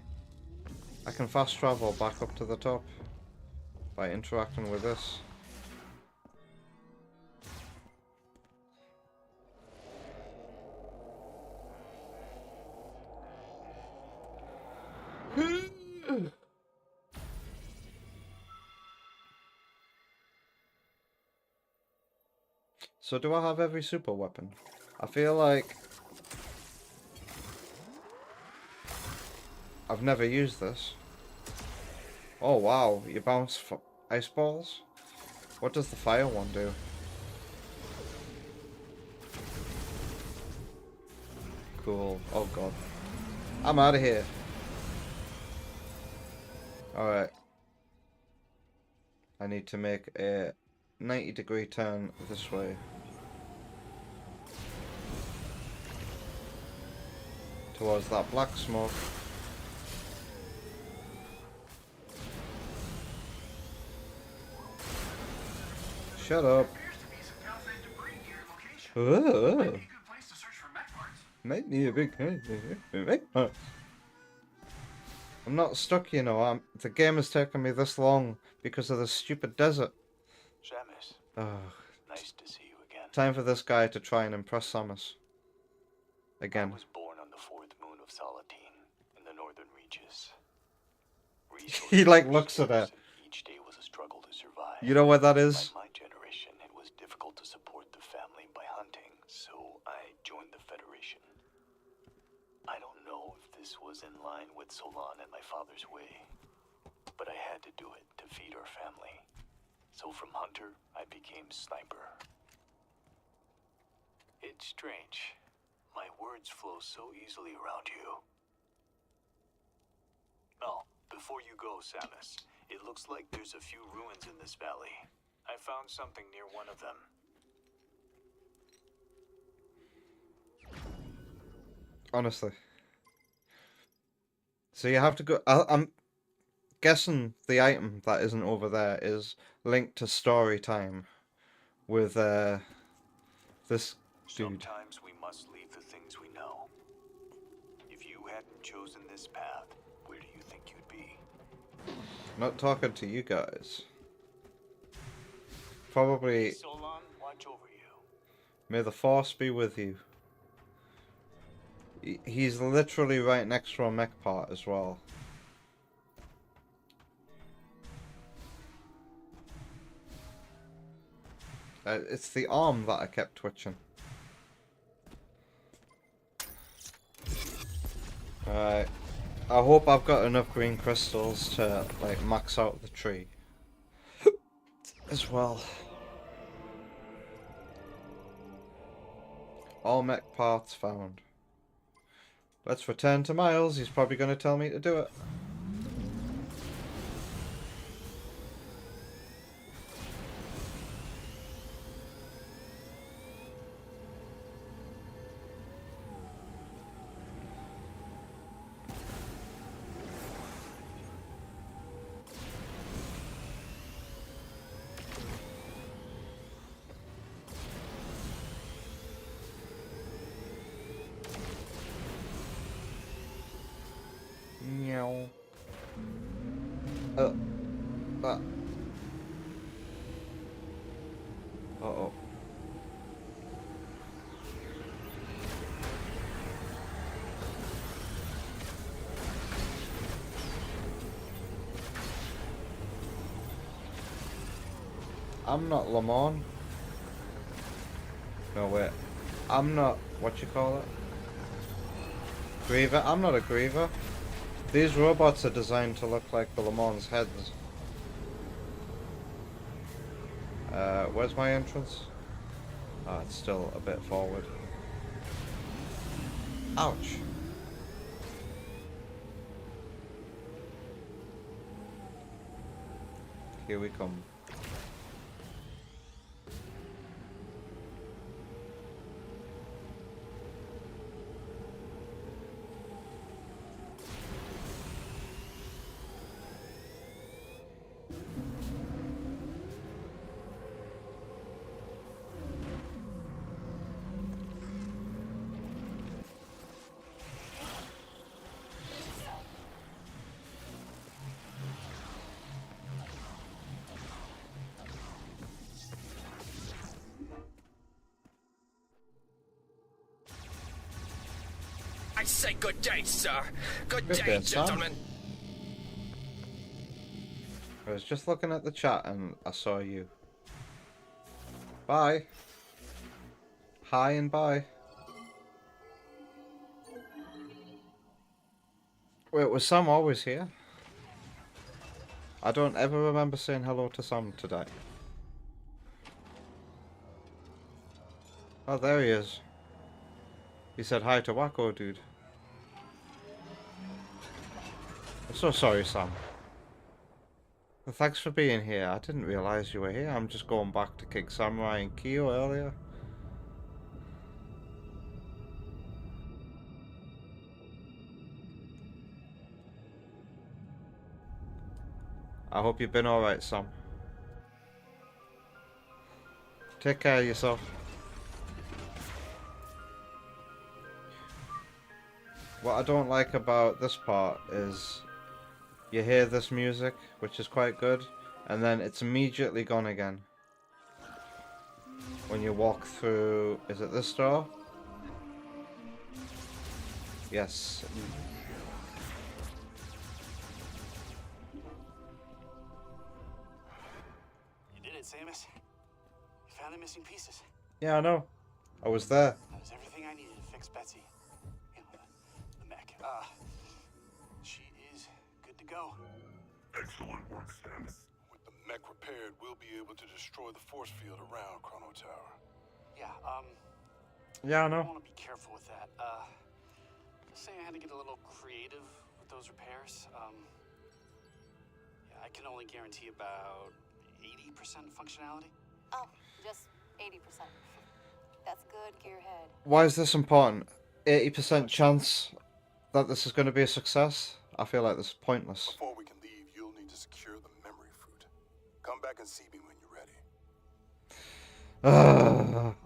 I can fast travel back up to the top by interacting with this. So do I have every super weapon? I feel like I've never used this. Oh wow, you bounce ice balls? What does the fire one do? Cool. Oh god. I'm out of here. Alright. I need to make a 90-degree turn this way. Towards that black smoke. Shut up. Appears to be some Calfed debris near your location. Might be a good place to search for mech parts. Make me a big I'm not stuck, you know. The game has taken me this long because of the stupid desert. Samus, Ugh. nice to see you again. Time for this guy to try and impress Samus. Again. I was born on the fourth moon of Salatine in the northern reaches. He, like, looks at her. Each day was a struggle to survive. You know where that is? By my generation, it was difficult to support the family by hunting, so I joined the Federation. I don't know if this was in line with Solon and my father's way, but I had to do it to feed our family. So from hunter, I became sniper. It's strange. My words flow so easily around you. Oh, before you go, Samus, it looks like there's a few ruins in this valley. I found something near one of them. Honestly. So you have to go... I'm guessing the item that isn't over there is linked to story time with this dude. Sometimes we must leave the things we know. If you hadn't chosen this path, where do you think you'd be? Not talking to you guys. Probably... Solon, watch over you. May the Force be with you. He's literally right next to a mech part as well. It's the arm that I kept twitching. Alright. I hope I've got enough green crystals to, like, max out the tree. As well. All mech parts found. Let's return to Miles. He's probably going to tell me to do it. Meow. I'm not Lamont. No, wait. I'm not, what you call it? Griever? I'm not a Griever. These robots are designed to look like the Lamont's heads. Where's my entrance? Ah, it's still a bit forward. Ouch. Here we come. I say good day, sir. Good Good day, day, sir. gentlemen. I was just looking at the chat and I saw you. Bye. Hi and bye. Wait, was Sam always here? I don't ever remember saying hello to Sam today. Oh, there he is. He said hi to Wacko, dude. I'm so sorry, Sam. Well, thanks for being here. I didn't realise you were here. I'm just going back to kick Samurai and Kyo earlier. I hope you've been alright, Sam. Take care of yourself. What I don't like about this part is you hear this music, which is quite good, and then it's immediately gone again. When you walk through, is it this door? Yes. You did it, Samus. You found the missing pieces. Yeah, I know. I was there. That was everything I needed to fix Betsy. You know, the mech. She is good to go. Excellent work, Samus. With the mech repaired, we'll be able to destroy the force field around Chrono Tower. Yeah, Yeah, I I know. want to be careful with that. Just saying I had to get a little creative with those repairs. Yeah, I can only guarantee about 80% functionality. Oh, just 80%. That's good, Gearhead. Why is this important? 80% chance that this is going to be a success? I feel like this is pointless. Before we can leave, you'll need to secure the memory fruit. Come back and see me when you're ready.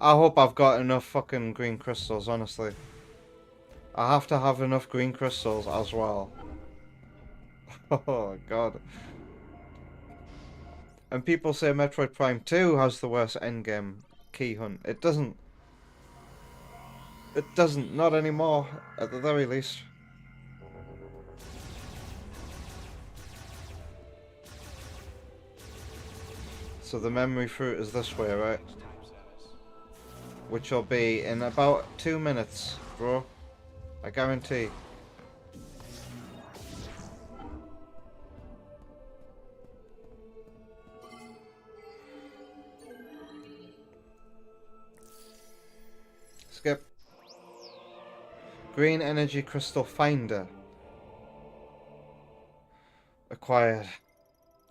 I hope I've got enough fucking green crystals, honestly. I have to have enough green crystals as well. Oh, God. And people say Metroid Prime 2 has the worst endgame key hunt. It doesn't. It doesn't. Not anymore, at the very least. So the memory fruit is this way, right? Which will be in about 2 minutes, bro. I guarantee. Skip. Green energy crystal finder. Acquired.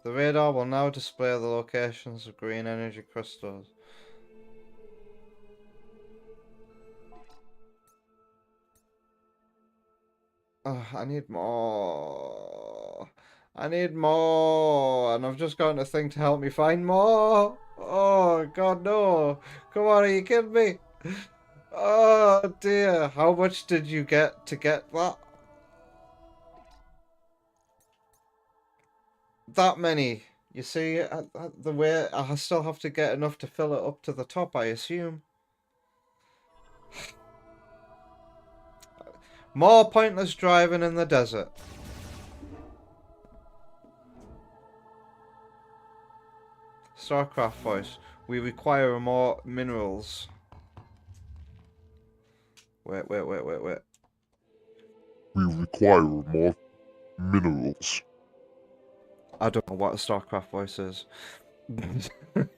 The radar will now display the locations of green energy crystals. I need more. I need more. And I've just gotten a thing to help me find more. Oh, God, no. Come on, are you kidding me? Oh, dear. How much did you get to get that? That many. You see, the way I still have to get enough to fill it up to the top, I assume. More pointless driving in the desert. StarCraft voice. We require more minerals. Wait. We require more minerals. I don't know what a StarCraft voice is. The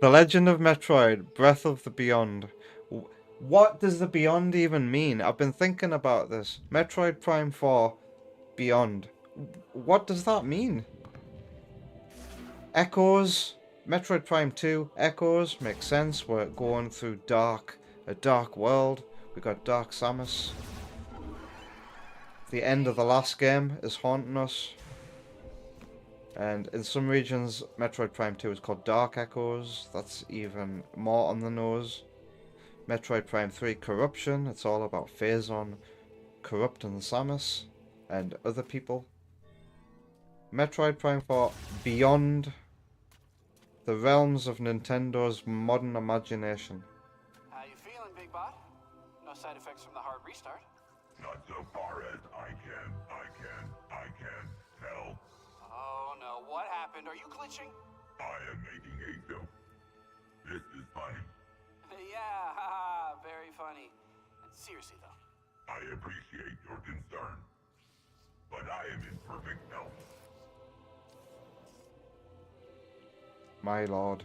Legend of Metroid, Breath of the Beyond. What does the Beyond even mean? I've been thinking about this. Metroid Prime 4 Beyond. What does that mean? Echoes. Metroid Prime 2 Echoes. Makes sense. We're going through a dark world. We got Dark Samus. The end of the last game is haunting us. And in some regions, Metroid Prime 2 is called Dark Echoes. That's even more on the nose. Metroid Prime 3 Corruption. It's all about Phazon corrupting Samus and other people. Metroid Prime 4 Beyond the realms of Nintendo's modern imagination. How you feeling, Big Bot? No side effects from the hard restart. Not so far as I can tell. Oh no, what happened? Are you glitching? I am making a joke. This is funny. Yeah, haha, very funny. Seriously though. I appreciate your concern, but I am in perfect health. My lord.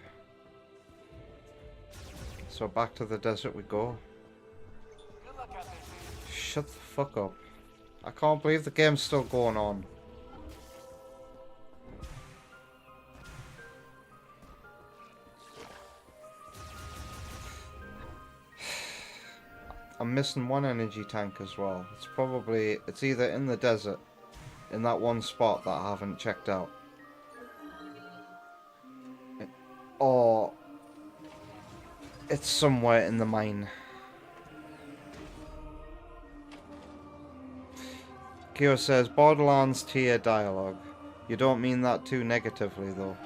So back to the desert we go. Good luck out there, Phoenix. Shut the fuck up. I can't believe the game's still going on. I'm missing one energy tank as well. It's either in the desert, in that one spot that I haven't checked out, or it's somewhere in the mine. Kyo says, Borderlands tier dialogue. You don't mean that too negatively though.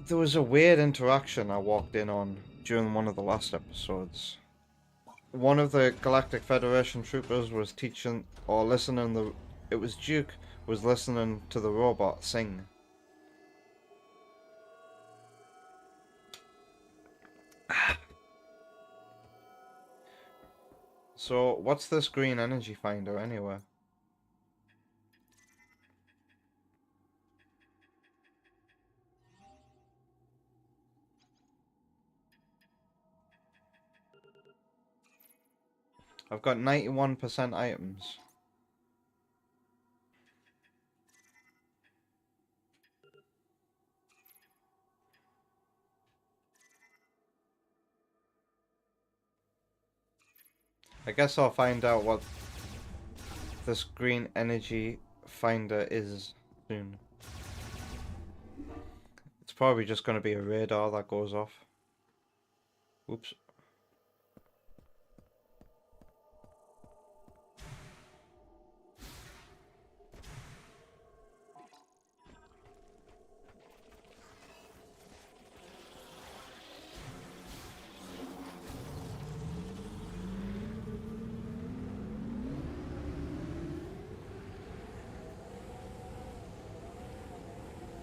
There was a weird interaction I walked in on during one of the last episodes. One of the Galactic Federation troopers was teaching or listening it was Duke was listening to the robot sing. So, what's this green energy finder anyway? I've got 91% items. I guess I'll find out what this green energy finder is soon. It's probably just going to be a radar that goes off. Oops.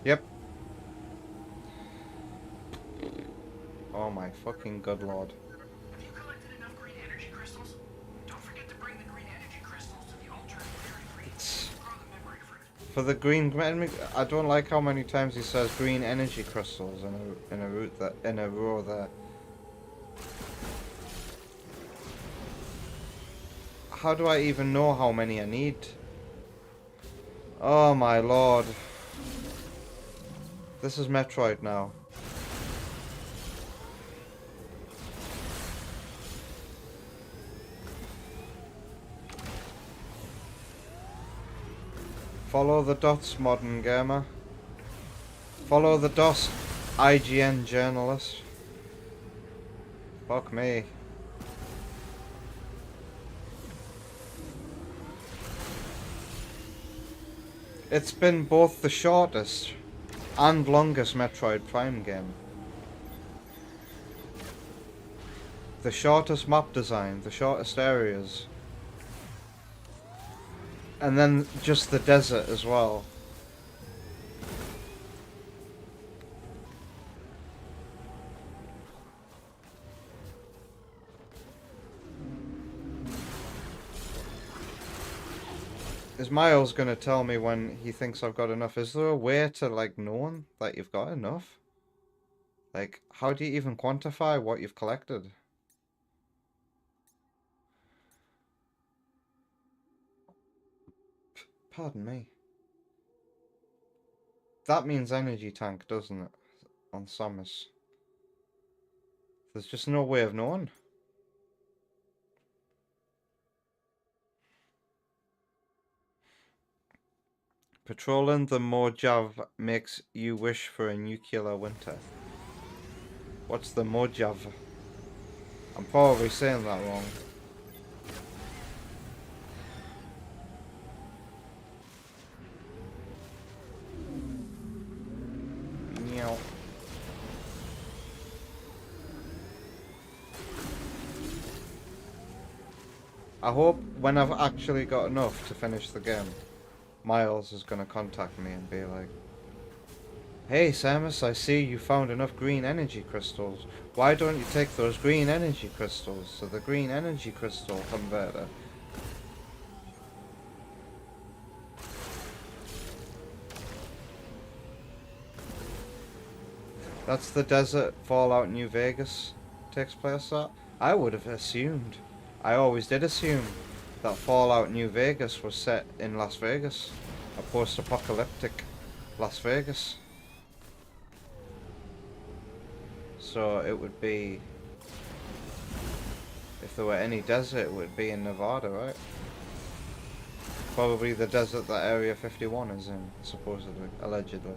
Yep. Oh my fucking good lord. Have you collected enough green energy crystals? Don't forget to bring the green energy crystals to the altar and green to grow the memory fruit. For the green, I don't like how many times he says green energy crystals in a row there. How do I even know how many I need? Oh my lord. This is Metroid now. Follow the dots, modern gamer. Follow the dots, IGN journalist. Fuck me. It's been both the shortest and longest Metroid Prime game. the shortest map design, the shortest areas. And then just the desert as well. Is Miles gonna tell me when he thinks I've got enough? Is there a way to, like, know that you've got enough? Like, how do you even quantify what you've collected? Pardon me. That means energy tank, doesn't it? On Samus. There's just no way of knowing. Patrolling the Mojave makes you wish for a nuclear winter. What's the Mojave? I'm probably saying that wrong. Meow. I hope when I've actually got enough to finish the game, Miles is gonna contact me and be like, "Hey Samus, I see you found enough green energy crystals. Why don't you take those green energy crystals to the green energy crystal converter?" That's the desert Fallout New Vegas takes place at? I would have assumed. I always did assume that Fallout New Vegas was set in Las Vegas. A post-apocalyptic Las Vegas. So it would be... if there were any desert, it would be in Nevada, right? Probably the desert that Area 51 is in, supposedly, allegedly.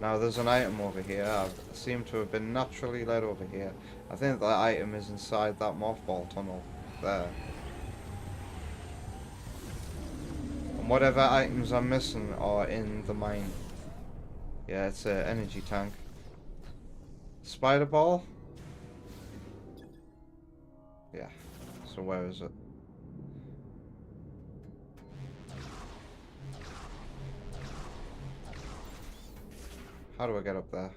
Now there's an item over here. I seem to have been naturally led over here. I think that item is inside that mothball tunnel there. And whatever items I'm missing are in the mine. Yeah, it's an energy tank. Spider ball? Yeah. So where is it? How do I get up there?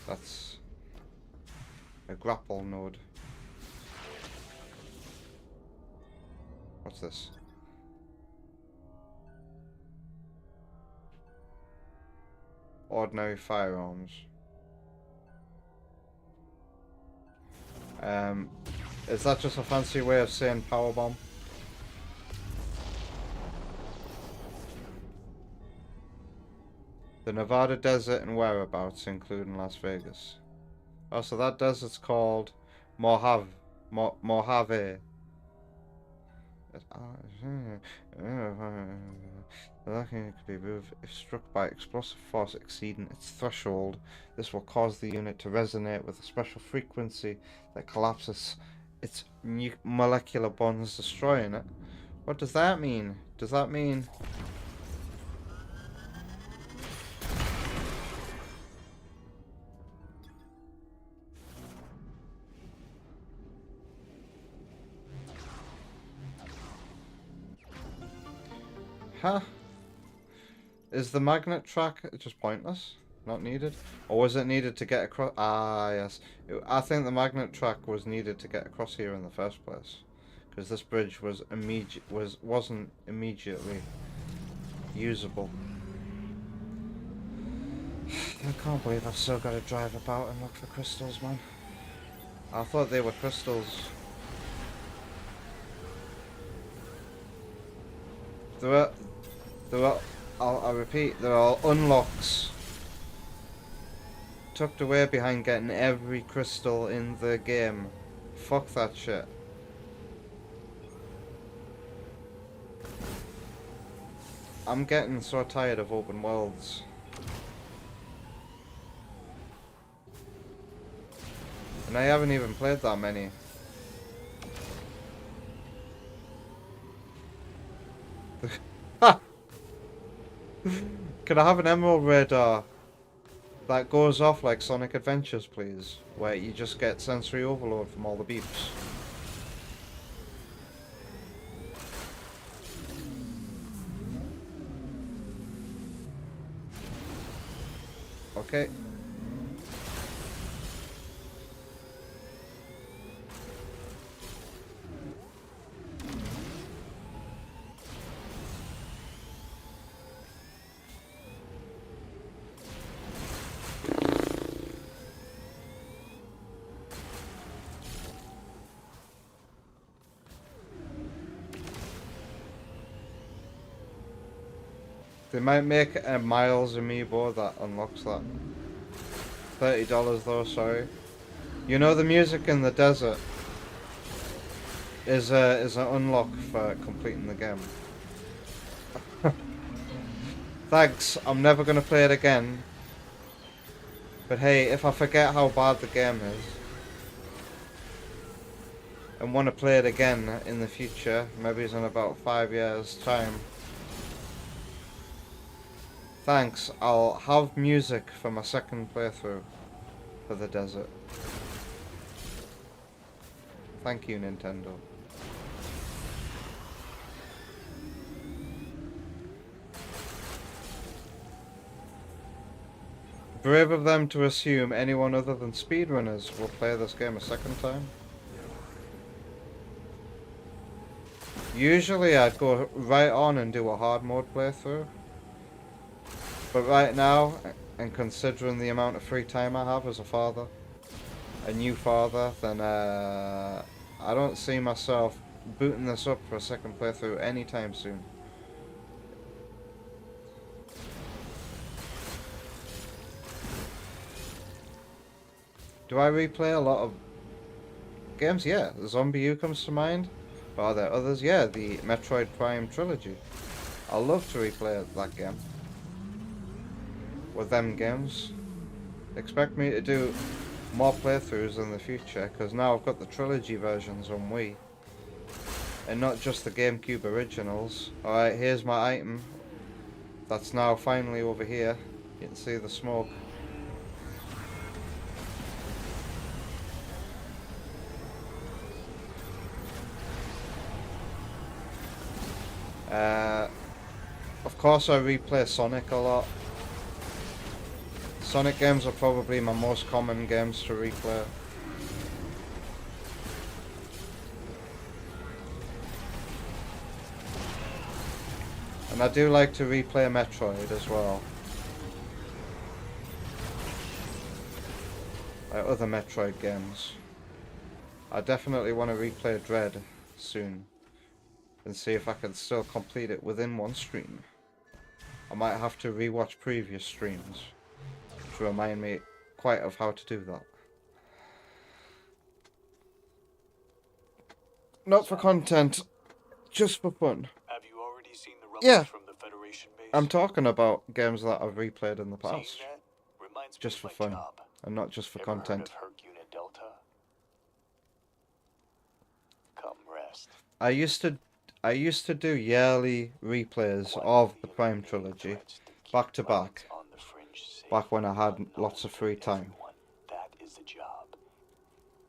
That's a grapple node. What's this? Ordinary firearms. Is that just a fancy way of saying power bomb? The Nevada desert and whereabouts, including Las Vegas. Oh, so that desert's called Mojave. Mojave. It could be moved if struck by explosive force exceeding its threshold. This will cause the unit to resonate with a special frequency that collapses its molecular bonds, destroying it. What does that mean? Does that mean... Huh? Is the magnet track just pointless? Not needed? Or was it needed to get across? Ah, yes. I think the magnet track was needed to get across here in the first place. Because this bridge was wasn't immediately usable. I can't believe I've still got to drive about and look for crystals, man. I thought they were crystals. There are, I'll repeat, there are unlocks tucked away behind getting every crystal in the game. Fuck that shit. I'm getting so tired of open worlds. And I haven't even played that many. Can I have an emerald radar? that goes off like Sonic Adventures, please, where you just get sensory overload from all the beeps. Okay. They might make a Miles amiibo that unlocks that. $30 though, sorry. You know the music in the desert is an unlock for completing the game. Thanks, I'm never gonna play it again. But hey, if I forget how bad the game is and want to play it again in the future, maybe it's in about 5 years time. Thanks, I'll have music for my second playthrough for the desert. Thank you, Nintendo. Brave of them to assume anyone other than speedrunners will play this game a second time. Usually I'd go right on and do a hard mode playthrough. But right now, and considering the amount of free time I have as a father, a new father, then I don't see myself booting this up for a second playthrough anytime soon. Do I replay a lot of games? Yeah, Zombie U comes to mind. But are there others? Yeah, the Metroid Prime trilogy. I love to replay that game. With them games. Expect me to do more playthroughs in the future, because now I've got the trilogy versions on Wii. And not just the GameCube originals. Alright, here's my item. That's now finally over here. You can see the smoke. Of course I replay Sonic a lot. Sonic games are probably my most common games to replay. And I do like to replay Metroid as well. Like other Metroid games. I definitely want to replay Dread soon. And see if I can still complete it within one stream. I might have to rewatch previous streams to remind me quite of how to do that. Not for content, just for fun. Have you already seen the rumbles Yeah. from the Federation base? I'm talking about games that I've replayed in the past. Seeing that reminds me Just of for my fun, job. and not just for Ever content. Heard of Herc Unit Delta? Come rest. I used to do yearly replays of the Prime trilogy, back to back, On the fringe safe, back when I had unknown lots of to free time. everyone. That is the job.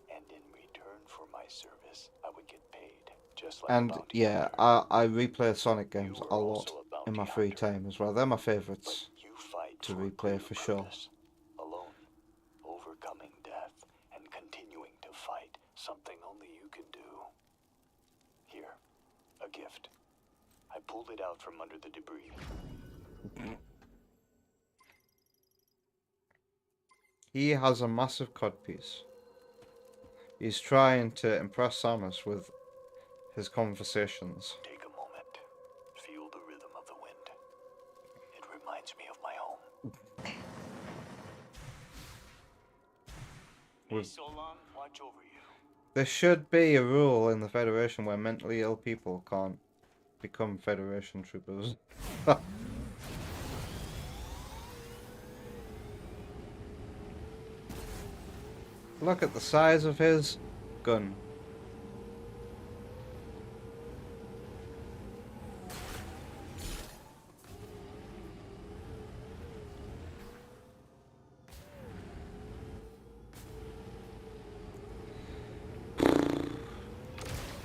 And in return for my service, I would get paid. Just like a And bounty yeah, hunter. I replay Sonic games You a are lot also a in my bounty free hunter. time as well. They're my favourites You fight to for a replay greater for sure. purpose. Alone, overcoming death, and continuing to fight something only you can do. Here, a gift. I pulled it out from under the debris. He has a massive codpiece. He's trying to impress Samus with his conversations. Take a moment. Feel the rhythm of the wind. It reminds me of my home. May With- Solon watch over you. There should be a rule in the Federation where mentally ill people can't become Federation troopers. Look at the size of his gun.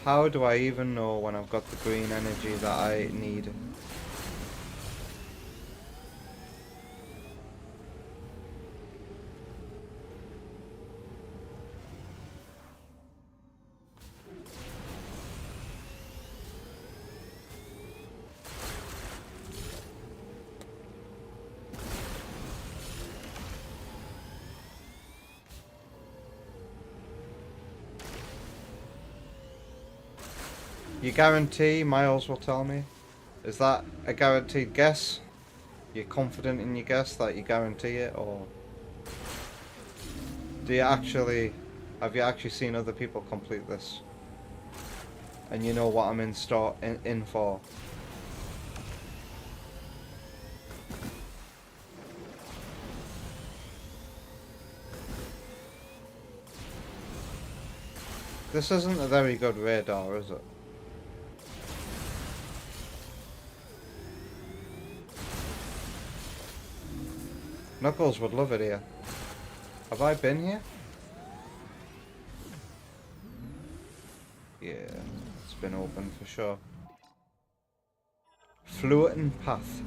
How do I even know when I've got the green energy that I need? You guarantee, Miles will tell me. Is that a guaranteed guess? You're confident in your guess that you guarantee it, or do you actually, have you actually seen other people complete this? And you know what I'm in for? This isn't a very good radar, is it? Knuckles would love it here. Have I been here? Yeah, it's been open for sure. Floating path.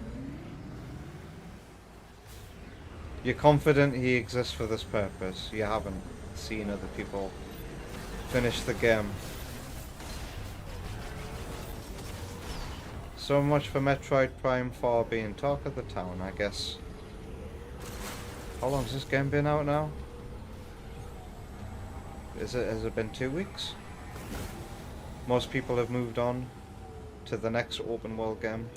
You're confident he exists for this purpose. You haven't seen other people finish the game. So much for Metroid Prime 4 being talk of the town, I guess. How long's this game been out now? Has it been 2 weeks? Most people have moved on to the next open world game.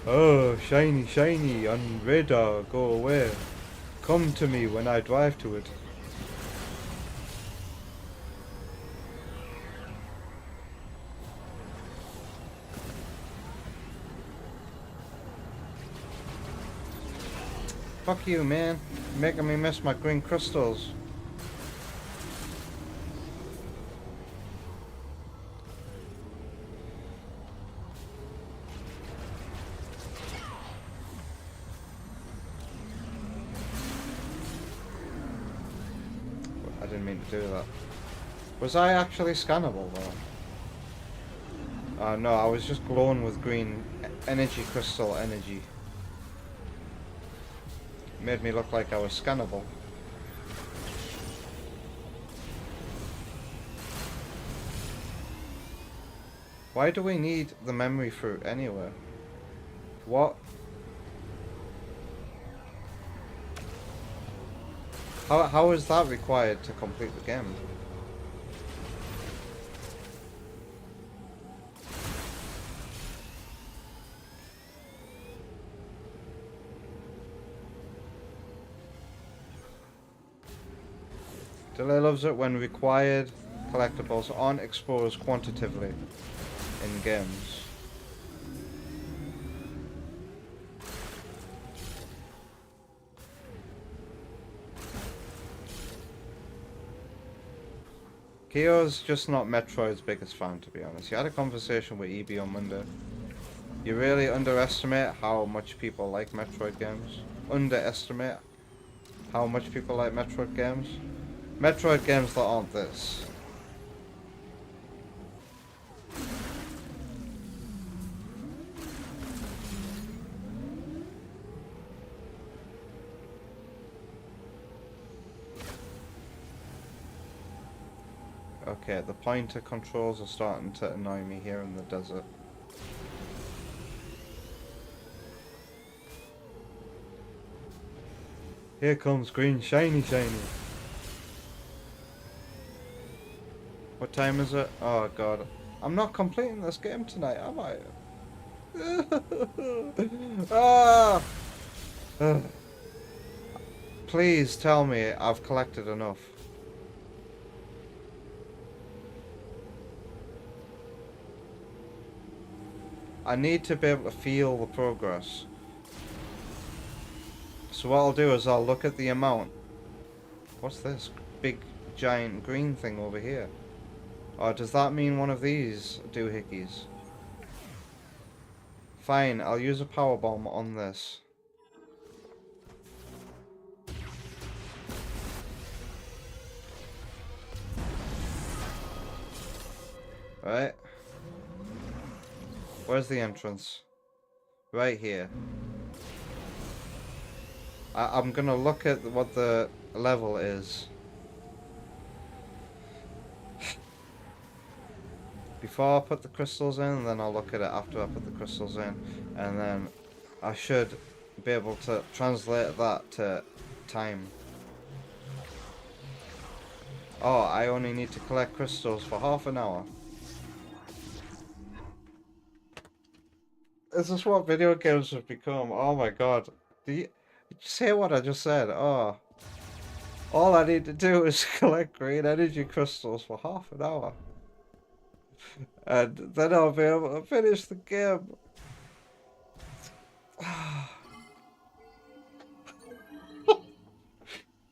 Oh, shiny, shiny, on radar, go away. Come to me when I drive to it. Fuck you, man. You're making me miss my green crystals. I didn't mean to do that. Was I actually scannable though? No, I was just glowing with green energy crystal energy. Made me look like I was scannable. Why do we need the memory fruit anyway? What? How is that required to complete the game? Delay loves it when required collectibles aren't exposed quantitatively in games. Kyo's just not Metroid's biggest fan, to be honest. He had a conversation with EB on Monday. You really underestimate how much people like Metroid games. Underestimate how much people like Metroid games. Metroid games that aren't this. Okay, the pointer controls are starting to annoy me here in the desert. Here comes green shiny shiny. What time is it? Oh god. I'm not completing this game tonight, am I? Ah! Please tell me I've collected enough. I need to be able to feel the progress. So what I'll do is I'll look at the amount. What's this big giant green thing over here? Or does that mean one of these doohickeys? Fine, I'll use a power bomb on this. Right. Where's the entrance? Right here. I'm gonna look at what the level is before I put the crystals in, and then I'll look at it after I put the crystals in, and then I should be able to translate that to time. Oh, I only need to collect crystals for half an hour. Is this what video games have become? Oh my god. Did you say what I just said? Oh. All I need to do is collect green energy crystals for half an hour. And then I'll be able to finish the game.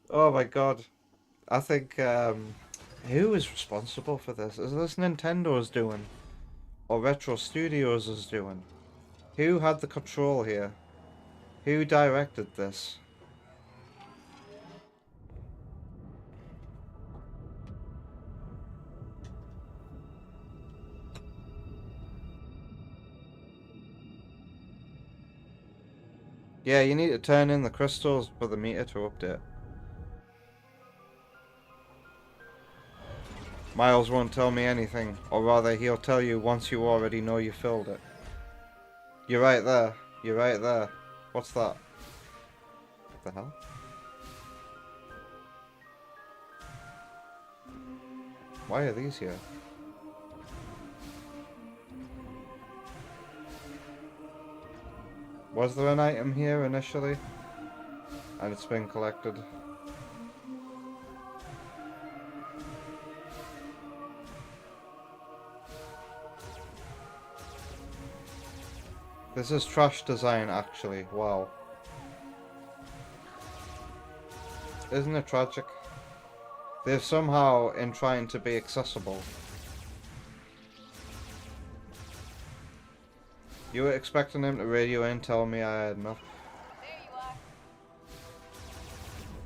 Oh my god. I think, who is responsible for this? Is this Nintendo's doing? Or Retro Studios is doing? Who had the control here? Who directed this? Yeah, you need to turn in the crystals for the meter to update. Miles won't tell me anything, or rather he'll tell you once you already know you filled it. You're right there. You're right there. What's that? What the hell? Why are these here? Was there an item here initially? And it's been collected. This is trash design actually, wow. Isn't it tragic? They've somehow, in trying to be accessible. You were expecting him to radio in, tell me I had enough. There you are.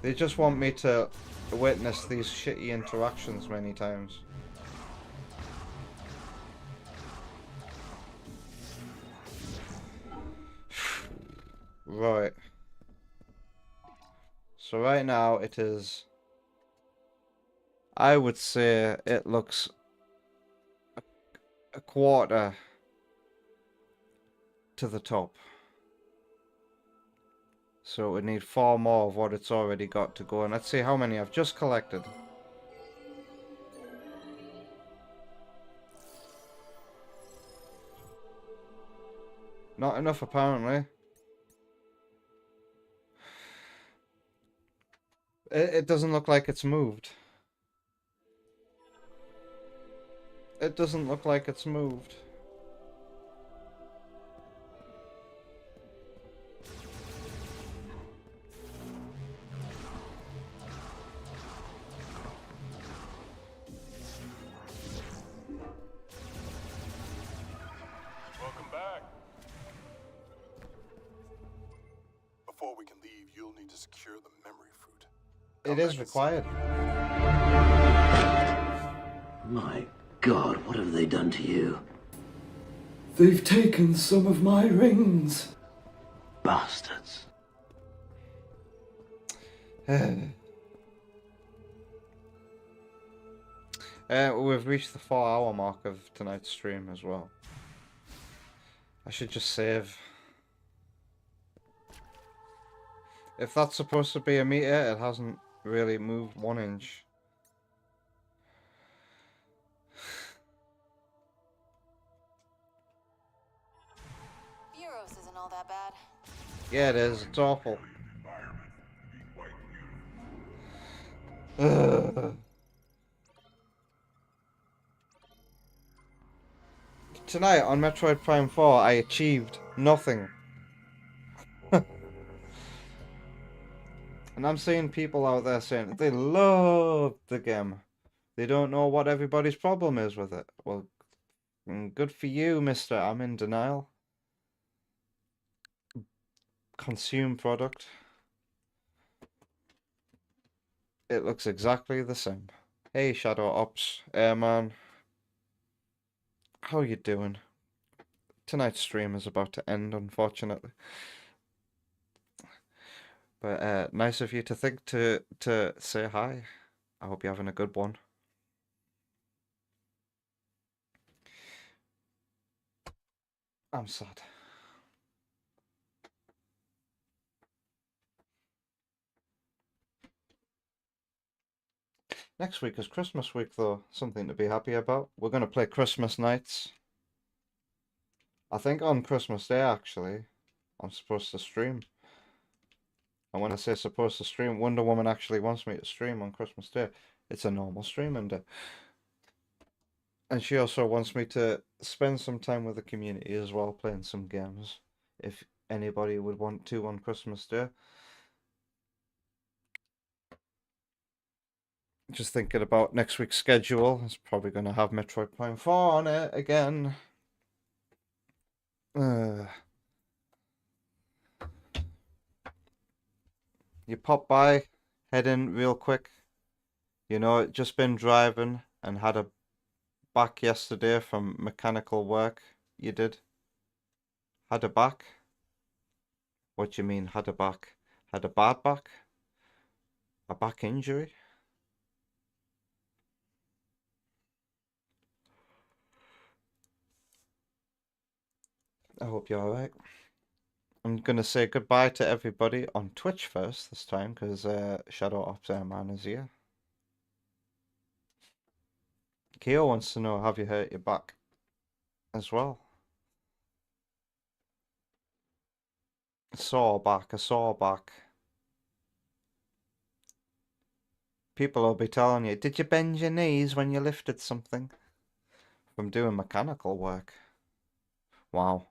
They just want me to witness these shitty interactions many times. Right. So right now it is... I would say it looks a quarter to the top. So it would need 4 more of what it's already got to go. And let's see how many I've just collected. Not enough apparently. It doesn't look like it's moved. It doesn't look like it's moved. Welcome back. Before we can leave, you'll need to secure the memory fruit. It is required. My God, what have they done to you? They've taken some of my rings. Bastards. We've reached the 4-hour mark of tonight's stream as well. I should just save. If that's supposed to be a meter, it hasn't really moved 1 inch. Bureaus isn't all that bad. Yeah, it is. It's awful. Ugh. Tonight on Metroid Prime 4, I achieved nothing. And I'm seeing people out there saying they love the game. They don't know what everybody's problem is with it. Well, good for you, mister. I'm in denial. Consume product. It looks exactly the same. Hey, Shadow Ops, Airman. How you doing? Tonight's stream is about to end, unfortunately. But nice of you to think to say hi. I hope you're having a good one. I'm sad. Next week is Christmas week, though. Something to be happy about. We're going to play Christmas Nights. I think on Christmas Day, actually, I'm supposed to stream. And when I say supposed to stream, Wonder Woman actually wants me to stream on Christmas Day. It's a normal streaming day. And she also wants me to spend some time with the community as well, playing some games. If anybody would want to on Christmas Day. Just thinking about next week's schedule. It's probably going to have Metroid Prime 4 on it again. You pop by, head in real quick. You know, just been driving and had a back yesterday from mechanical work. You did? Had a back? What do you mean, had a back? Had a bad back? A back injury? I hope you're alright. I'm gonna say goodbye to everybody on Twitch first this time, because Shadow Ops Airman is here. Keo wants to know, have you hurt your back as well? A sore back, a sore back. People will be telling you, did you bend your knees when you lifted something? From doing mechanical work. Wow.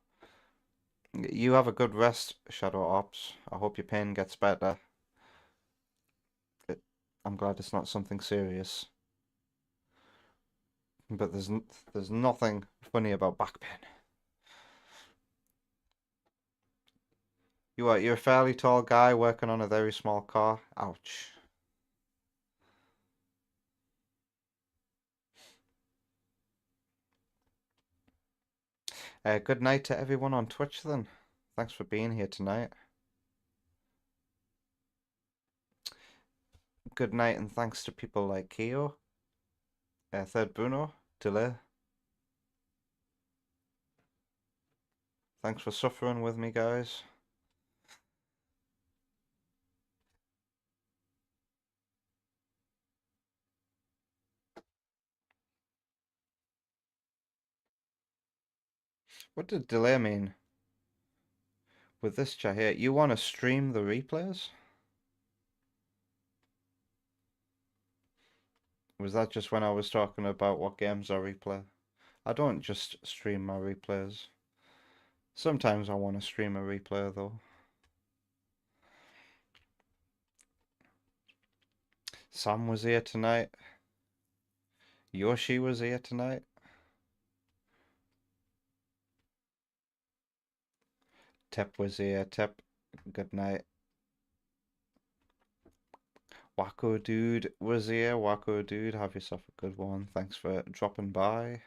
You have a good rest, Shadow Ops. I hope your pain gets better. I'm glad it's not something serious. But there's nothing funny about back pain. You're a fairly tall guy working on a very small car. Ouch. Good night to everyone on Twitch then. Thanks for being here tonight. Good night and thanks to people like Keo, Third Bruno, Delay. Thanks for suffering with me, guys. What did delay mean? With this chat here, you want to stream the replays? Was that just when I was talking about what games I replay? I don't just stream my replays. Sometimes I want to stream a replay though. Sam was here tonight. Yoshi was here tonight. Tep was here. Tep, good night. Wacko Dude was here. Wacko Dude, have yourself a good one. Thanks for dropping by.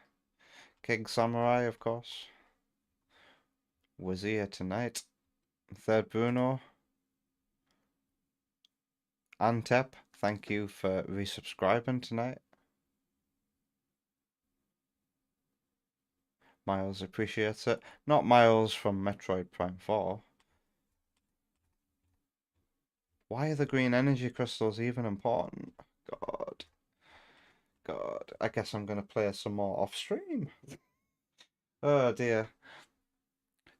King Samurai, of course, was here tonight. Third Bruno. Antep, thank you for resubscribing tonight. Miles appreciates it. Not Miles from Metroid Prime 4. Why are the green energy crystals even important? God. God. I guess I'm going to play some more off stream. Oh dear.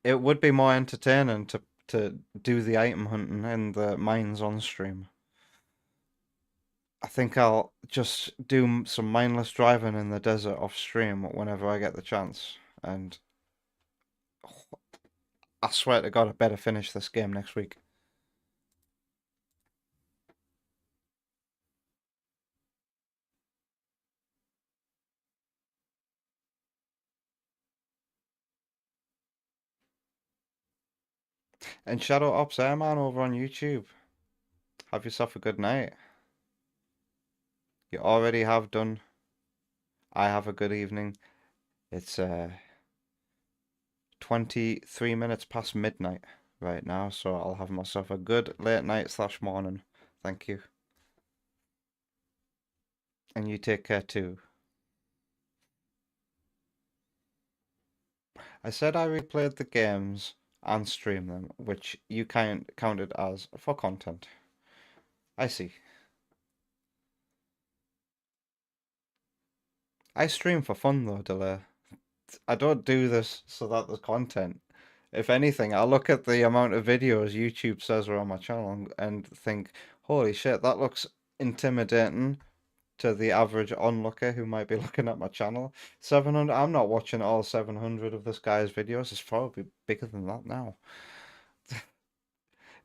It would be more entertaining to do the item hunting in the mines on stream. I think I'll just do some mindless driving in the desert off stream whenever I get the chance. And I swear to God, I better finish this game next week. And Shadow Ops Airman over on YouTube. Have yourself a good night. You already have done. I have a good evening. It's 23 minutes past midnight right now, so I'll have myself a good late night / morning. Thank you. And you take care too. I said I replayed the games and streamed them, which you counted as for content. I see. I stream for fun though, Delay. I don't do this so that there's content. If anything, I look at the amount of videos YouTube says are on my channel and think, holy shit, that looks intimidating to the average onlooker who might be looking at my channel. 700, I'm not watching all 700 of this guy's videos. It's probably bigger than that now.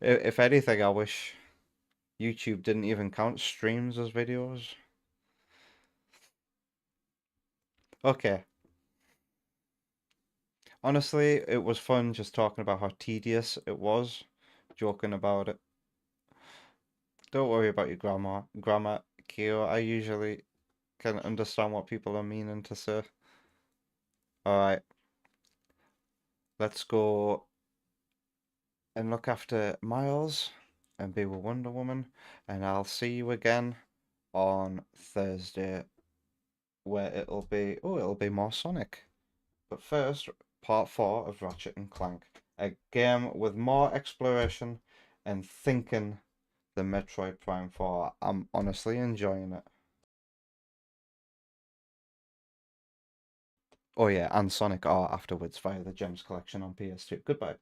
If anything, I wish YouTube didn't even count streams as videos. Okay. Honestly, it was fun just talking about how tedious it was, joking about it. Don't worry about your grammar, Kyo. I usually can understand what people are meaning to say. Alright. Let's go and look after Miles and be with Wonder Woman. And I'll see you again on Thursday where it'll be more Sonic. But first, part 4 of Ratchet and Clank. A game with more exploration and thinking than Metroid Prime 4. I'm honestly enjoying it. Oh yeah, and Sonic R afterwards via the Gems collection on PS2. Goodbye.